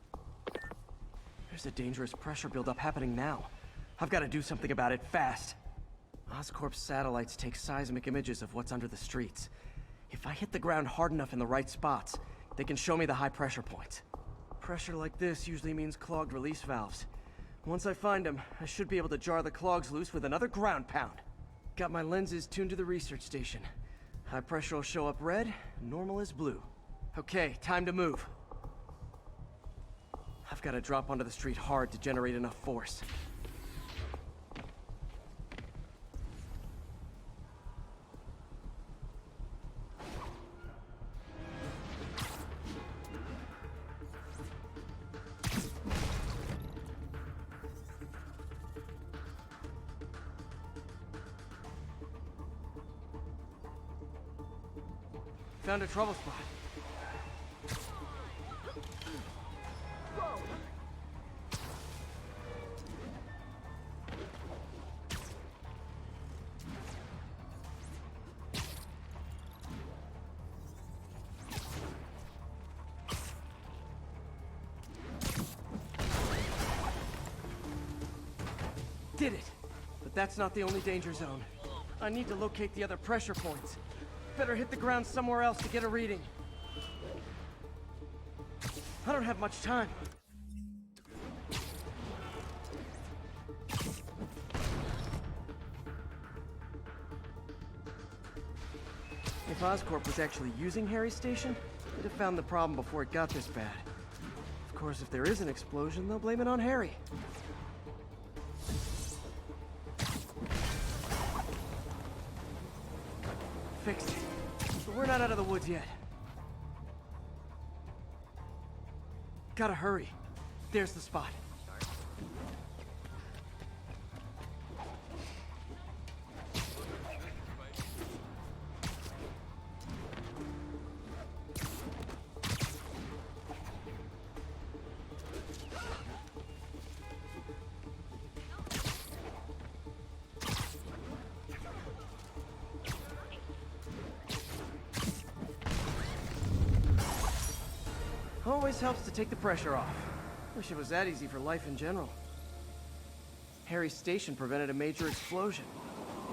There's a dangerous pressure buildup happening now. I've got to do something about it fast. Oscorp's satellites take seismic images of what's under the streets. If I hit the ground hard enough in the right spots, they can show me the high pressure points. Pressure like this usually means clogged release valves. Once I find them, I should be able to jar the clogs loose with another ground pound. Got my lenses tuned to the research station. High pressure will show up red, normal is blue. Okay, time to move. I've got to drop onto the street hard to generate enough force. Found a trouble spot. Did it! But that's not the only danger zone. I need to locate the other pressure points. Better hit the ground somewhere else to get a reading. I don't have much time. If Oscorp was actually using Harry's station, they'd have found the problem before it got this bad. Of course, if there is an explosion, they'll blame it on Harry. Fixed it. But we're not out of the woods yet. Gotta hurry. There's the spot. Always helps to take the pressure off. Wish it was that easy for life in general. Harry's station prevented a major explosion.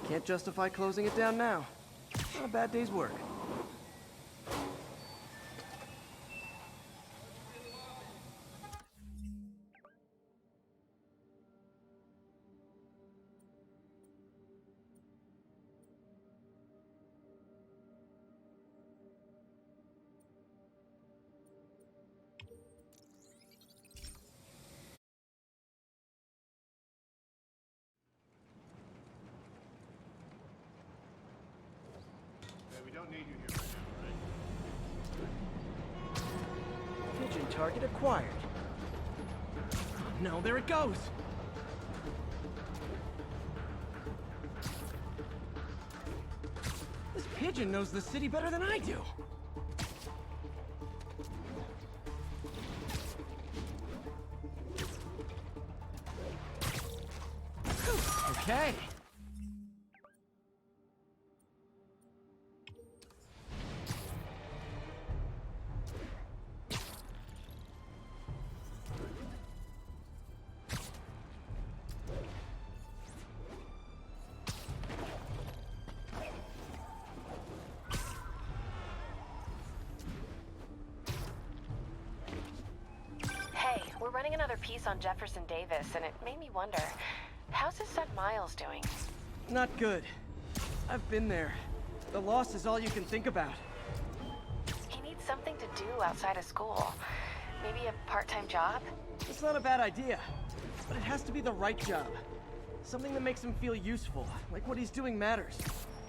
Can't justify closing it down now. Not a bad day's work. We don't need you here right now, right? Pigeon target acquired. No, there it goes! This pigeon knows the city better than I do! Okay. We're running another piece on Jefferson Davis, and it made me wonder, how's his son Miles doing? Not good. I've been there. The loss is all you can think about. He needs something to do outside of school. Maybe a part-time job? It's not a bad idea, but it has to be the right job. Something that makes him feel useful, like what he's doing matters.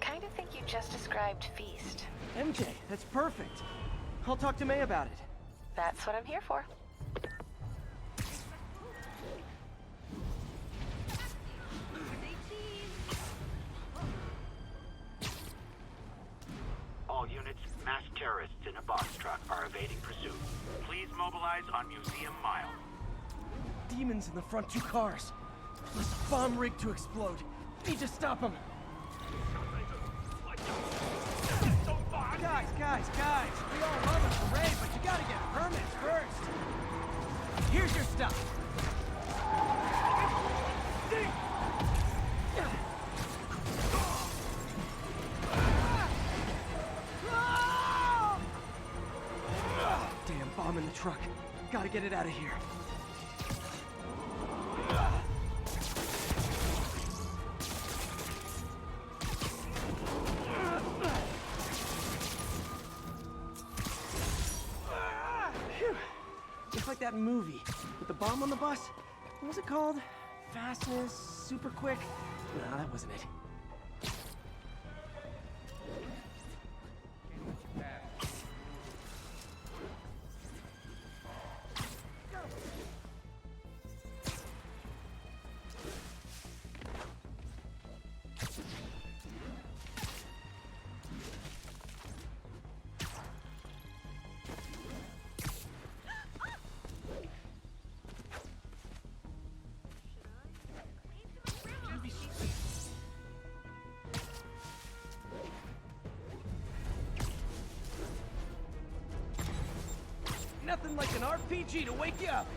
Kind of think you just described Feast. MJ, that's perfect. I'll talk to May about it. That's what I'm here for. All units, masked terrorists in a box truck are evading pursuit. Please mobilize on Museum Mile. Demons in the front two cars. Plus a bomb rigged to explode. Need to stop them. Guys, we all love a parade, but you gotta get permits first. Here's your stuff. Damn bomb in the truck. Gotta get it out of here. Just like that movie with the bomb on the bus. What was it called? Fastness, super quick? No, that wasn't it. Nothing like an RPG to wake you up.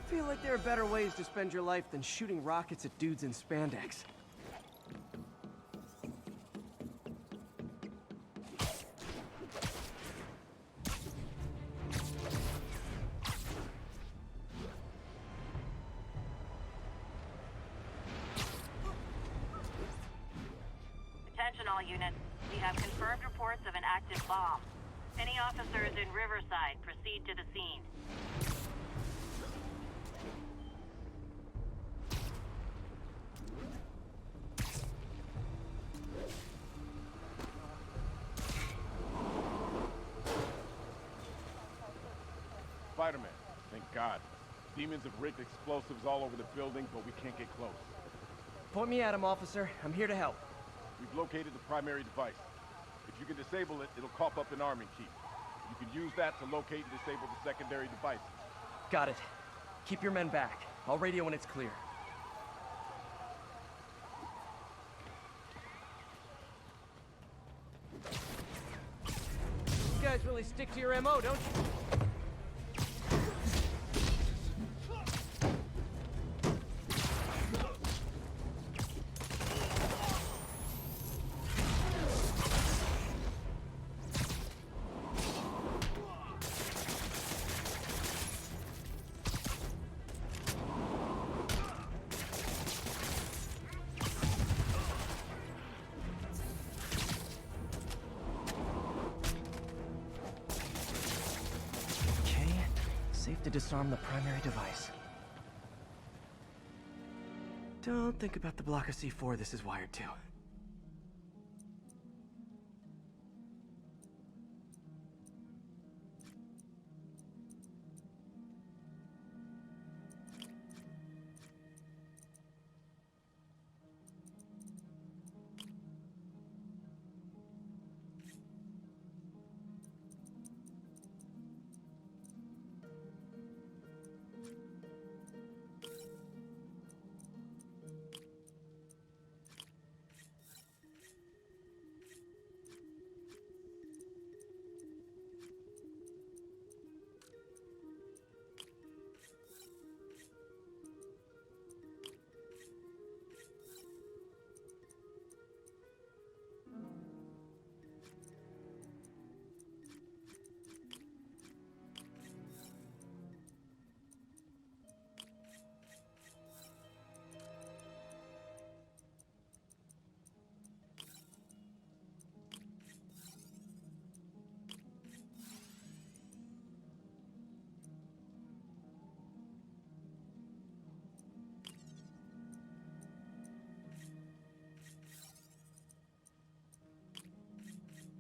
I feel like there are better ways to spend your life than shooting rockets at dudes in spandex. Attention all units. We have confirmed reports of an active bomb. Any officers in Riverside, proceed to the scene. Spiderman, thank God. Demons have rigged explosives all over the building, but we can't get close. Point me at him, officer. I'm here to help. We've located the primary device. If you can disable it, it'll cough up an arming key. You can use that to locate and disable the secondary devices. Got it. Keep your men back. I'll radio when it's clear. You guys really stick to your MO, don't you? to disarm the primary device. Don't think about the block of C4 this is wired to.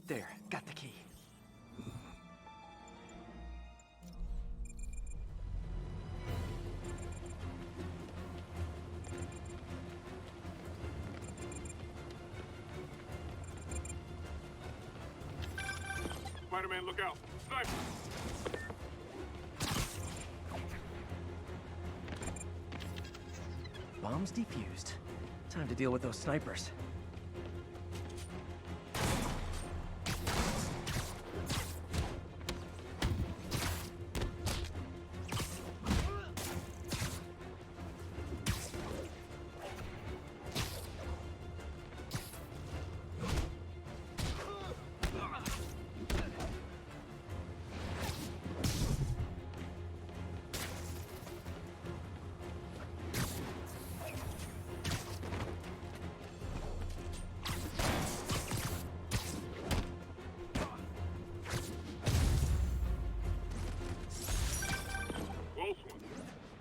There, got the key. Spider-Man, look out! Sniper! Bombs defused. Time to deal with those snipers.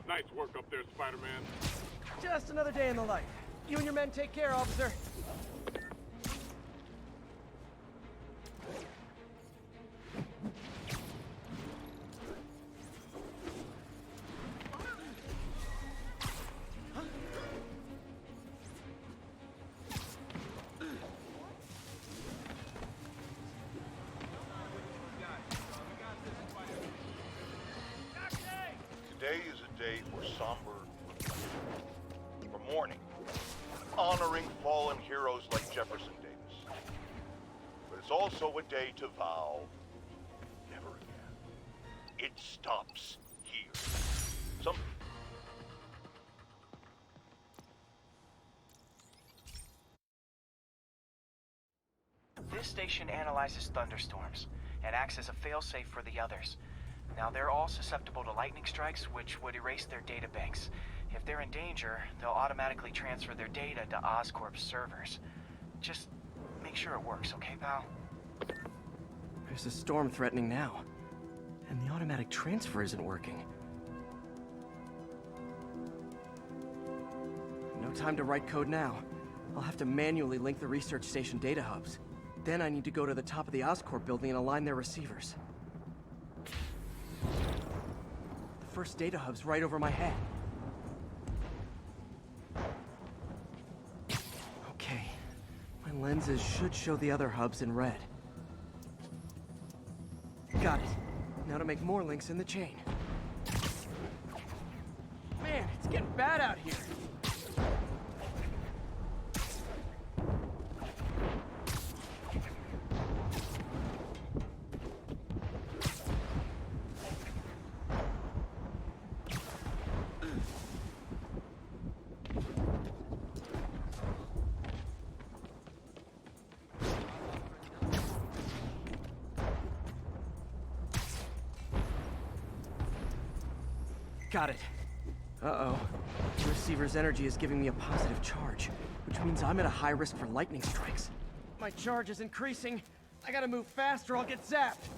Nice work up there, Spider-Man. Just another day in the life. You and your men take care, officer. Today is a day for somber reflection, for mourning, honoring fallen heroes like Jefferson Davis. But it's also a day to vow never again. It stops here. This station analyzes thunderstorms and acts as a failsafe for the others. Now, they're all susceptible to lightning strikes, which would erase their databanks. If they're in danger, they'll automatically transfer their data to Oscorp's servers. Just make sure it works, okay, pal? There's a storm threatening now, and the automatic transfer isn't working. No time to write code now. I'll have to manually link the research station data hubs. Then I need to go to the top of the Oscorp building and align their receivers. The first data hub's right over my head. Okay, my lenses should show the other hubs in red. Got it. Now to make more links in the chain. Man, it's getting bad out here. Got it. Uh-oh. The receiver's energy is giving me a positive charge, which means I'm at a high risk for lightning strikes. My charge is increasing. I gotta move fast or I'll get zapped.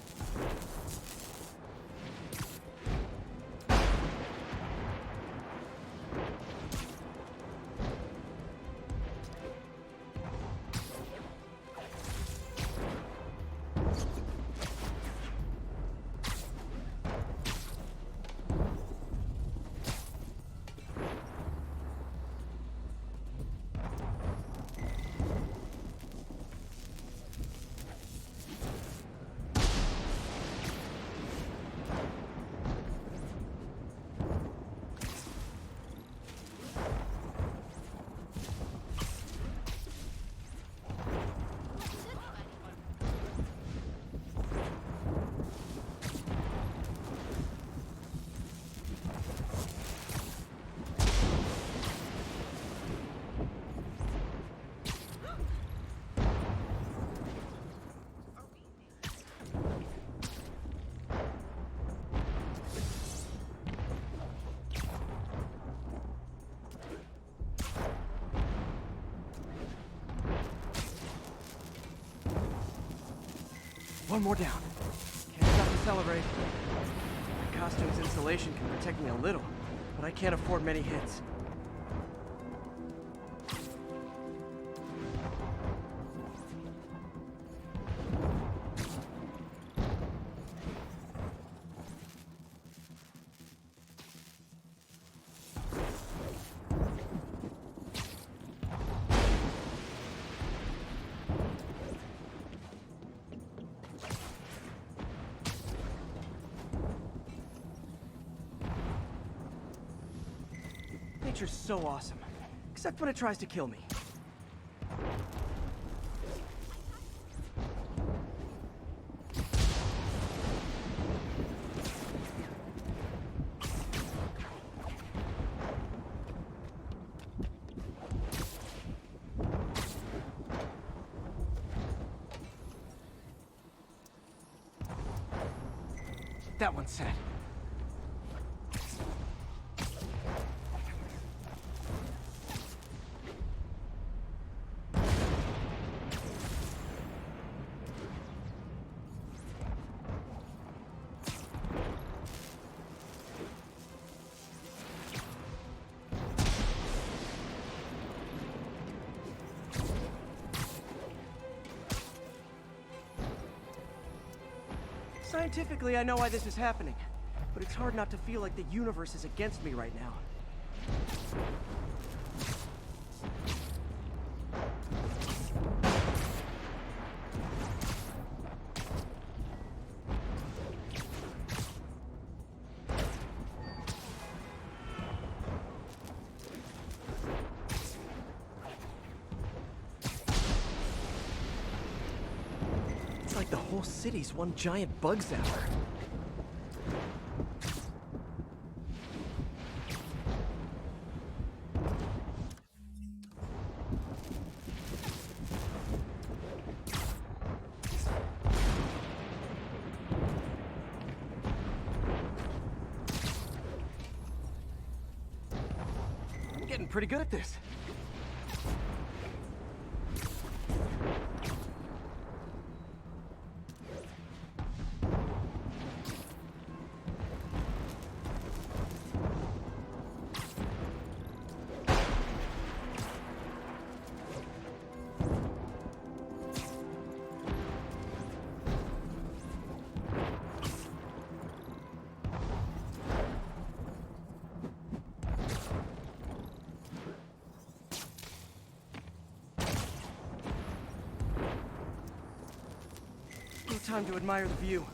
One more down. Can't stop to celebrate. My costume's insulation can protect me a little, but I can't afford many hits. Nature's so awesome, except when it tries to kill me. That one's set. Scientifically, I know why this is happening, but it's hard not to feel like the universe is against me right now. It's like the whole city's one giant bug zapper. I'm getting pretty good at this. No time to admire the view.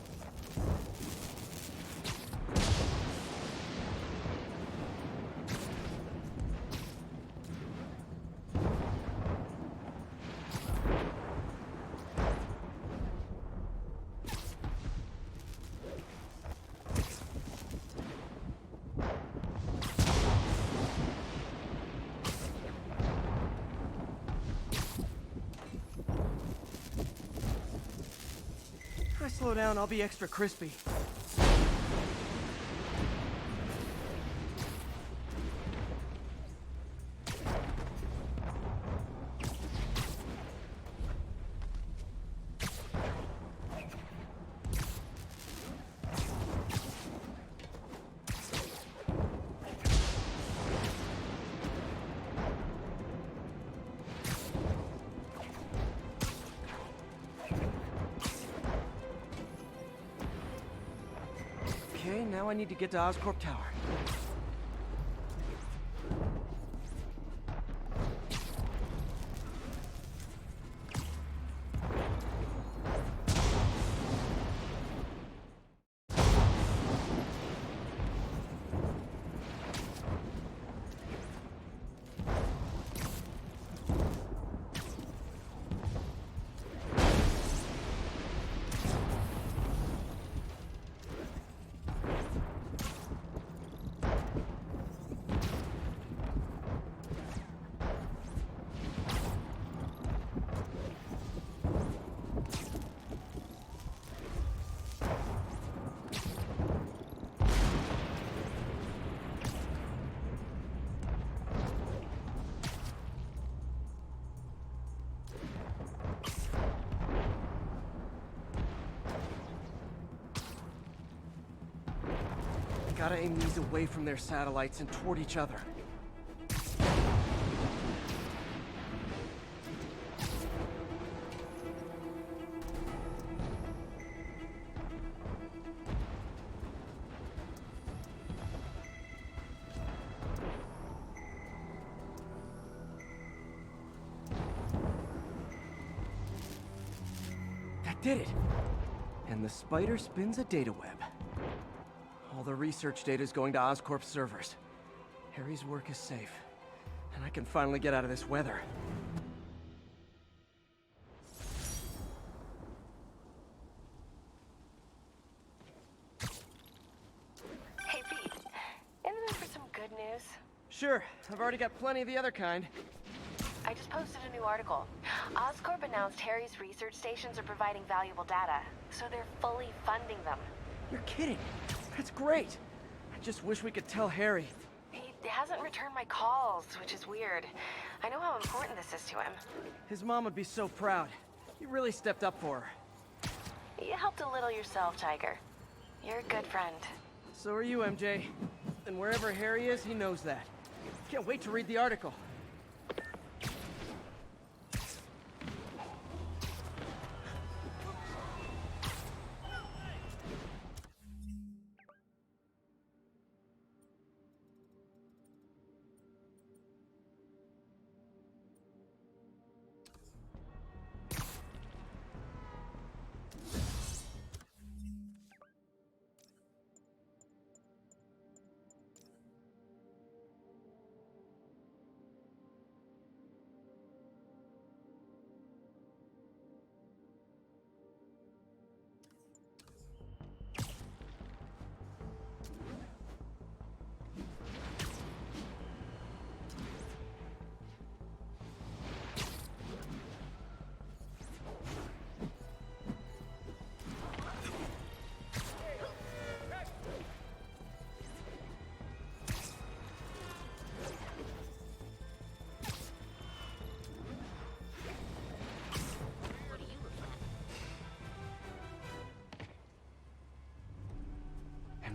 If I slow down, I'll be extra crispy. Okay, now I need to get to Oscorp Tower. Gotta aim these away from their satellites and toward each other. That did it! And the spider spins a data web. All the research data is going to Oscorp's servers. Harry's work is safe, and I can finally get out of this weather. Hey, Pete. In the mood for some good news? Sure, I've already got plenty of the other kind. I just posted a new article. Oscorp announced Harry's research stations are providing valuable data, so they're fully funding them. You're kidding. That's great. I just wish we could tell Harry. He hasn't returned my calls, which is weird. I know how important this is to him. His mom would be so proud. You really stepped up for her. You helped a little yourself, Tiger. You're a good friend. So are you, MJ. And wherever Harry is, he knows that. Can't wait to read the article.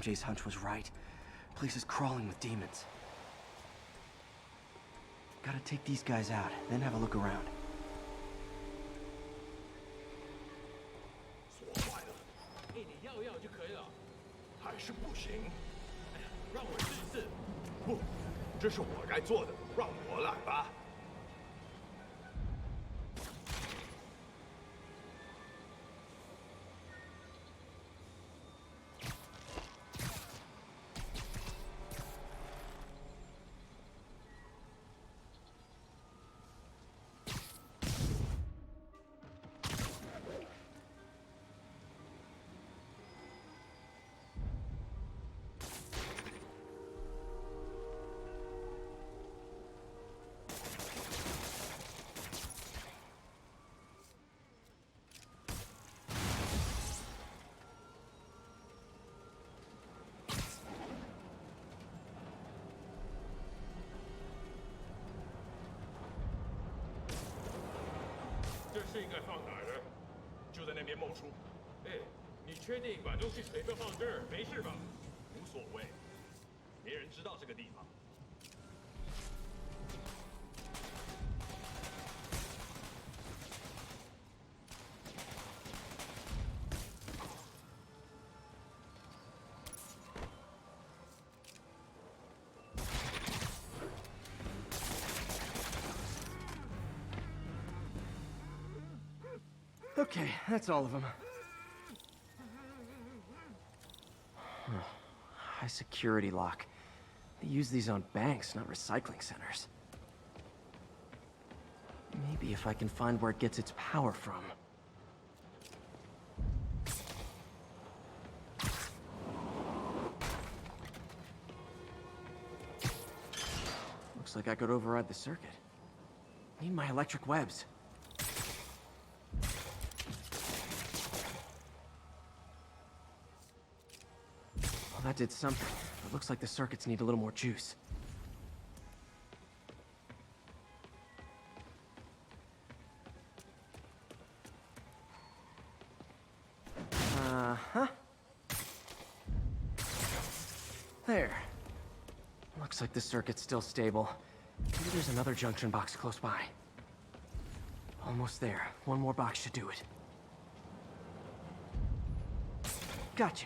MJ's hunch was right. Place is crawling with demons. Gotta take these guys out, then have a look around. 锁坏了，你要就可以了，还是不行。让我试一试。不，这是我该做的，让我来吧。 这是应该放哪儿呢？就在那边冒出。哎，你确定把东西随便放这儿没事吧？无所谓，别人知道这个地方。 Okay, that's all of them. High security lock. They use these on banks, not recycling centers. Maybe if I can find where it gets its power from. Looks like I could override the circuit. Need my electric webs. Well, that did something. It looks like the circuits need a little more juice. Uh-huh. Looks like the circuit's still stable. Maybe there's another junction box close by. Almost there. One more box should do it. Gotcha.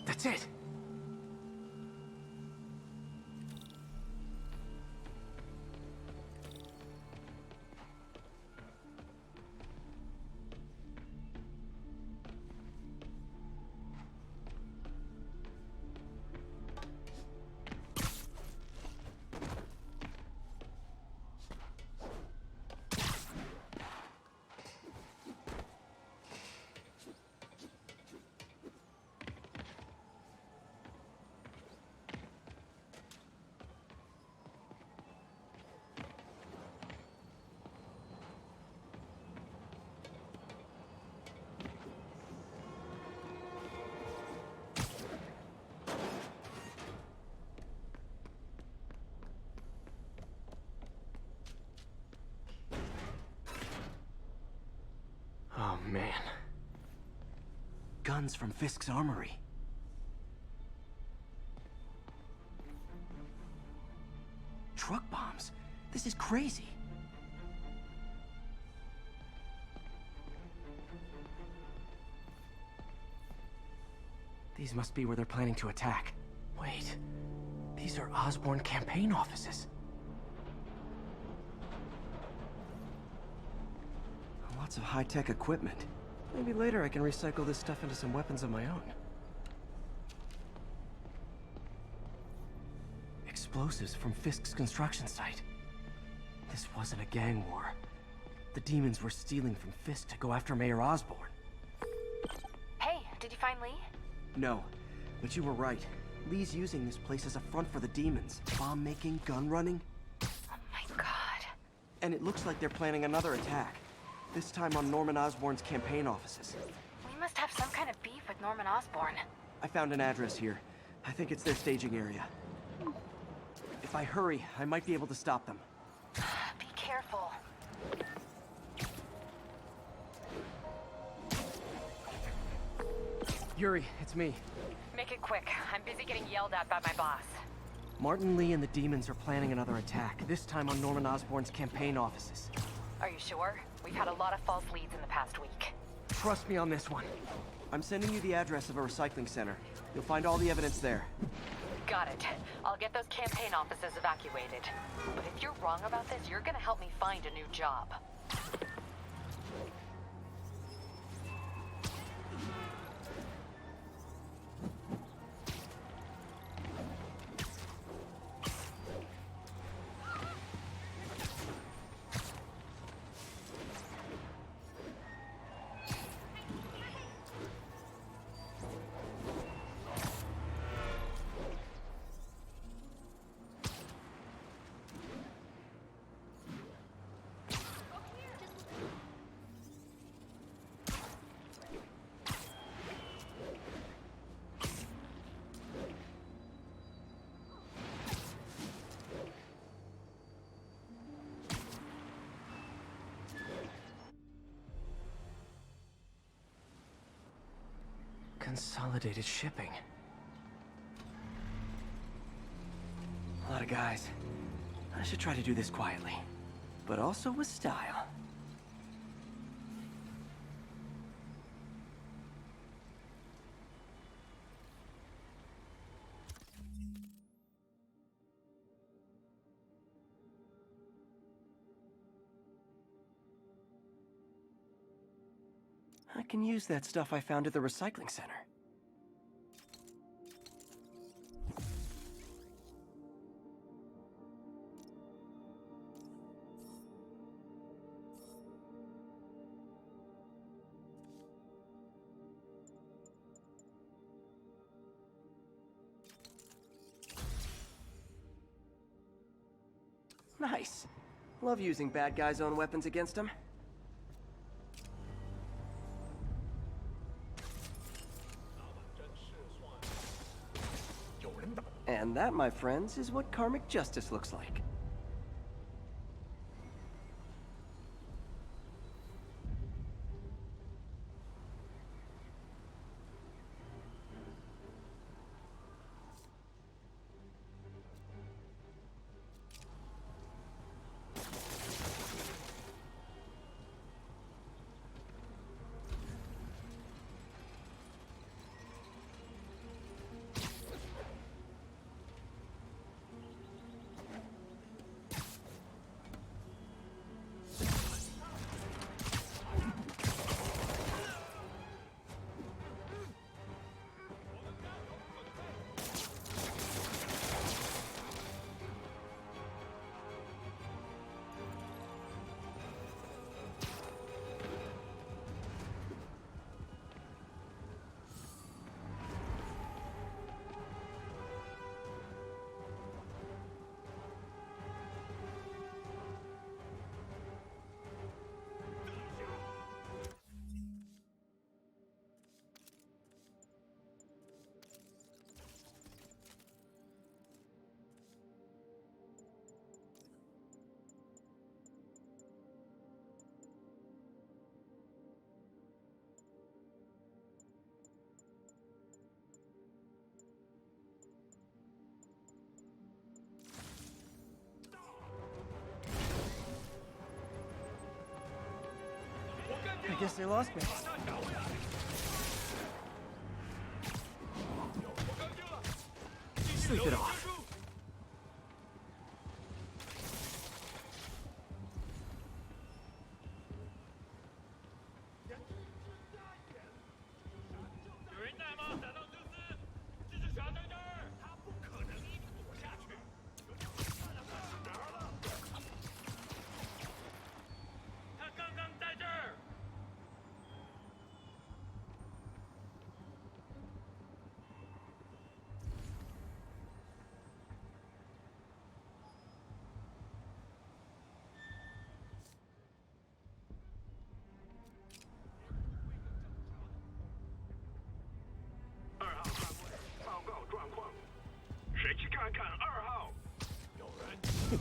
That's it. Oh, man. Guns from Fisk's armory. Truck bombs? This is crazy. These must be where they're planning to attack. Wait, these are Osborn campaign offices. Lots of high-tech equipment. Maybe later I can recycle this stuff into some weapons of my own. Explosives from Fisk's construction site. This wasn't a gang war. The demons were stealing from Fisk to go after Mayor Osborn. Hey, did you find Lee? No, but you were right. Lee's using this place as a front for the demons. Bomb-making, gun-running. Oh my god. And it looks like they're planning another attack. This time on Norman Osborn's campaign offices. We must have some kind of beef with Norman Osborn. I found an address here. I think it's their staging area. If I hurry, I might be able to stop them. Be careful. Yuri, it's me. Make it quick. I'm busy getting yelled at by my boss. Martin Lee and the demons are planning another attack, this time on Norman Osborn's campaign offices. Are you sure? We've had a lot of false leads in the past week. Trust me on this one. I'm sending you the address of a recycling center. You'll find all the evidence there. Got it. I'll get those campaign offices evacuated. But if you're wrong about this, you're gonna help me find a new job. Consolidated shipping. A lot of guys. I should try to do this quietly, but also with style. I can use that stuff I found at the recycling center. Nice. Love using bad guys' own weapons against them. And that, my friends, is what karmic justice looks like. guess they lost me. Sleep it off.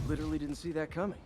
Literally didn't see that coming.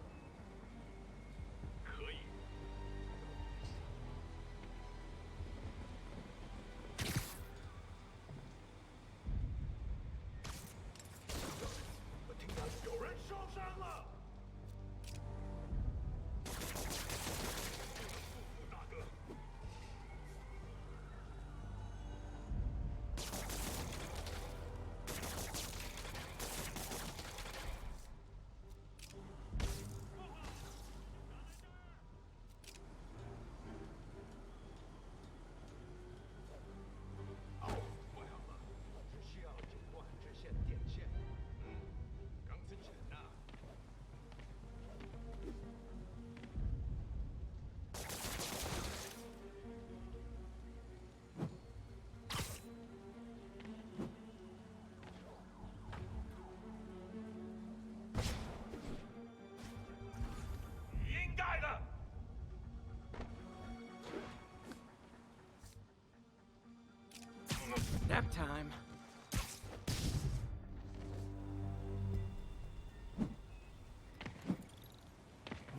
Nap time.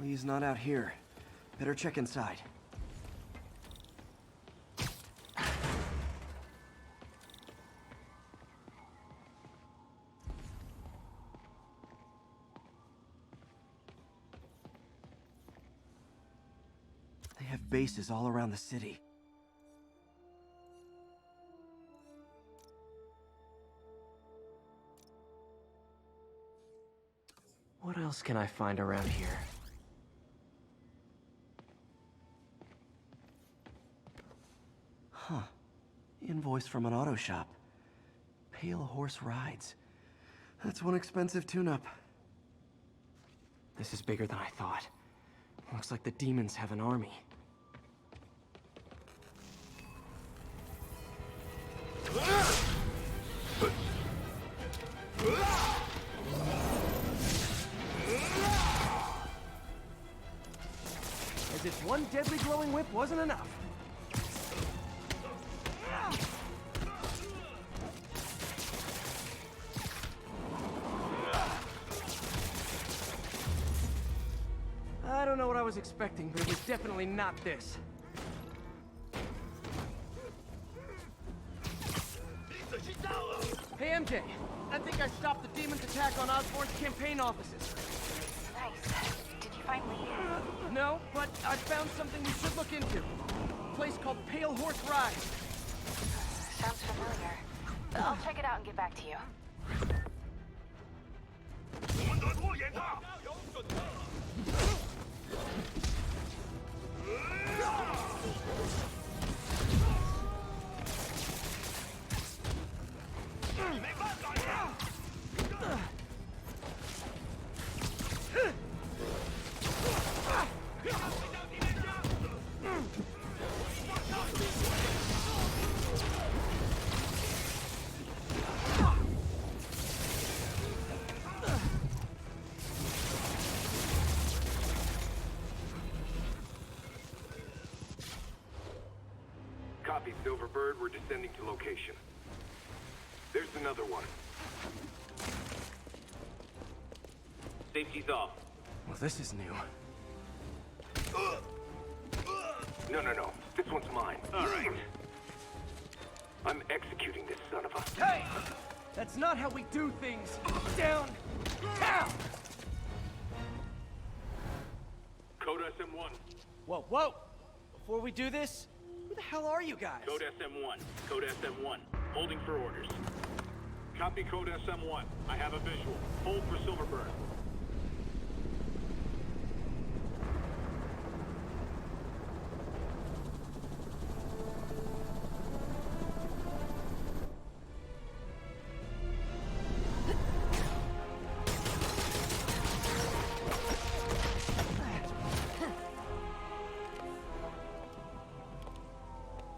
Lee's not out here. Better check inside. They have bases all around the city. What else can I find around here? Huh. Invoice from an auto shop. Pale Horse Rides. That's one expensive tune-up. This is bigger than I thought. Looks like the demons have an army. As if one deadly glowing whip wasn't enough. I don't know what I was expecting, but it was definitely not this. Hey MJ, I think I stopped the demon's attack on Osborn's campaign offices. Nice. Did you find Lee? No, but I found something you should look into. A place called Pale Horse Rides. Sounds familiar. I'll check it out and get back to you. Copy, Silverbird. We're descending to location. There's another one. Safety's off. Well, this is new. No. This one's mine. All right. I'm executing this son of a... Hey! That's not how we do things. Down! Down! Code SM-1. Whoa, whoa! Before we do this, who the hell are you guys? Code SM1. Code SM1. Holding for orders. Copy code SM1. I have a visual. Hold for Silverburn.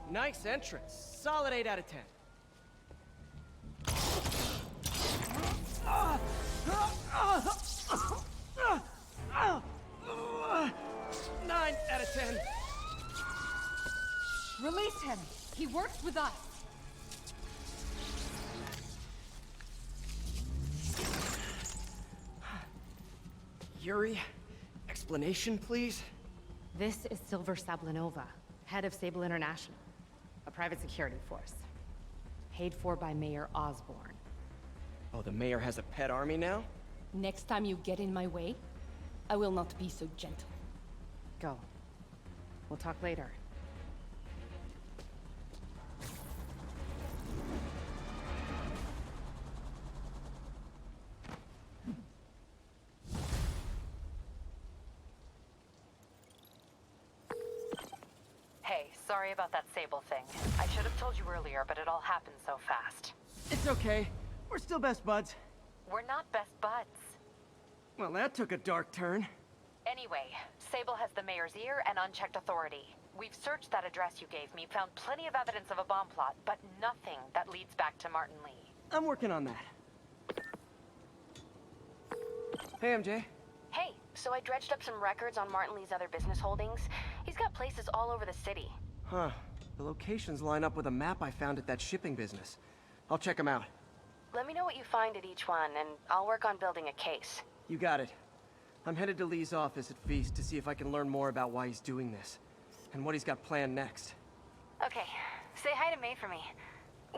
Nice entrance. Solid 8 out of 10. 9 out of 10. Release him. He works with us. Yuri, explanation, please? This is Silver Sablinova, head of Sable International, a private security force. Paid for by Mayor Osborn. Oh, the mayor has a pet army now? Next time you get in my way, I will not be so gentle. Go. We'll talk later. Hey, sorry about that Sable thing. I should have told you earlier, but it all happened so fast. It's okay. We're still best buds. We're not best buds. Well, that took a dark turn. Anyway, Sable has the mayor's ear and unchecked authority. We've searched that address you gave me, found plenty of evidence of a bomb plot, but nothing that leads back to Martin Lee. I'm working on that. Hey, MJ. Hey, so I dredged up some records on Martin Lee's other business holdings. He's got places all over the city. Huh. The locations line up with a map I found at that shipping business. I'll check them out. Let me know what you find at each one, and I'll work on building a case. You got it. I'm headed to Lee's office at Feast to see if I can learn more about why he's doing this, and what he's got planned next. Okay, say hi to May for me.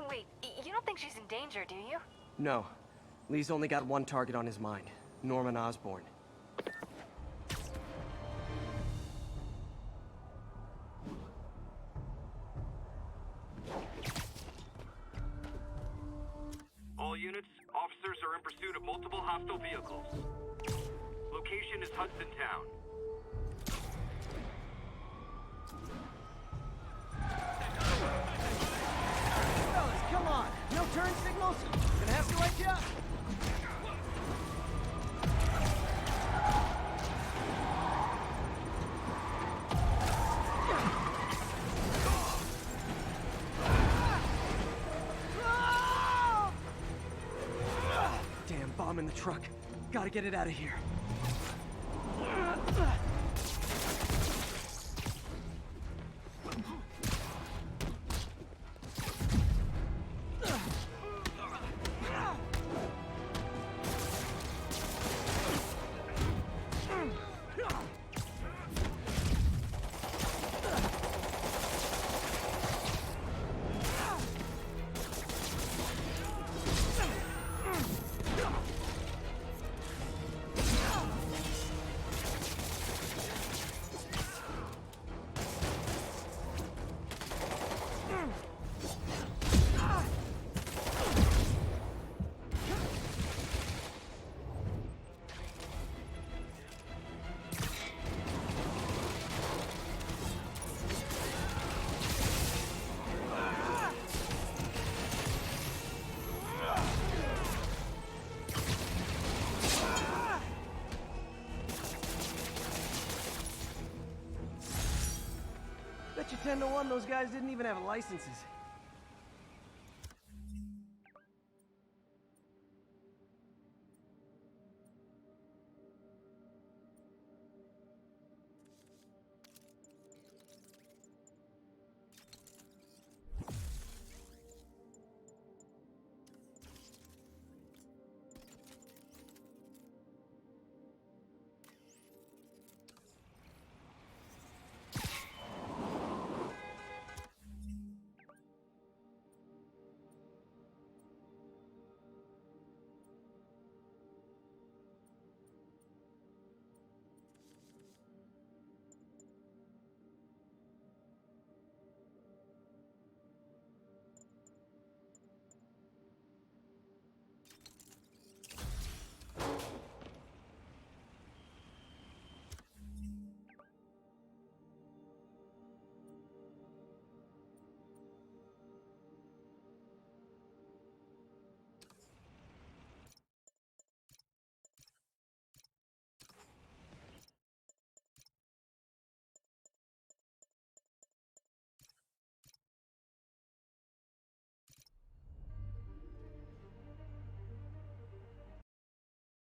Wait, you don't think she's in danger, do you? No. Lee's only got one target on his mind, Norman Osborn. All units, officers are in pursuit of multiple hostile vehicles. Location is Hudson Town. Fellas, come on! No turn signals? Gonna have to wake you up! Damn bomb in the truck. Gotta get it out of here. Bet you 10 to 1 those guys didn't even have licenses.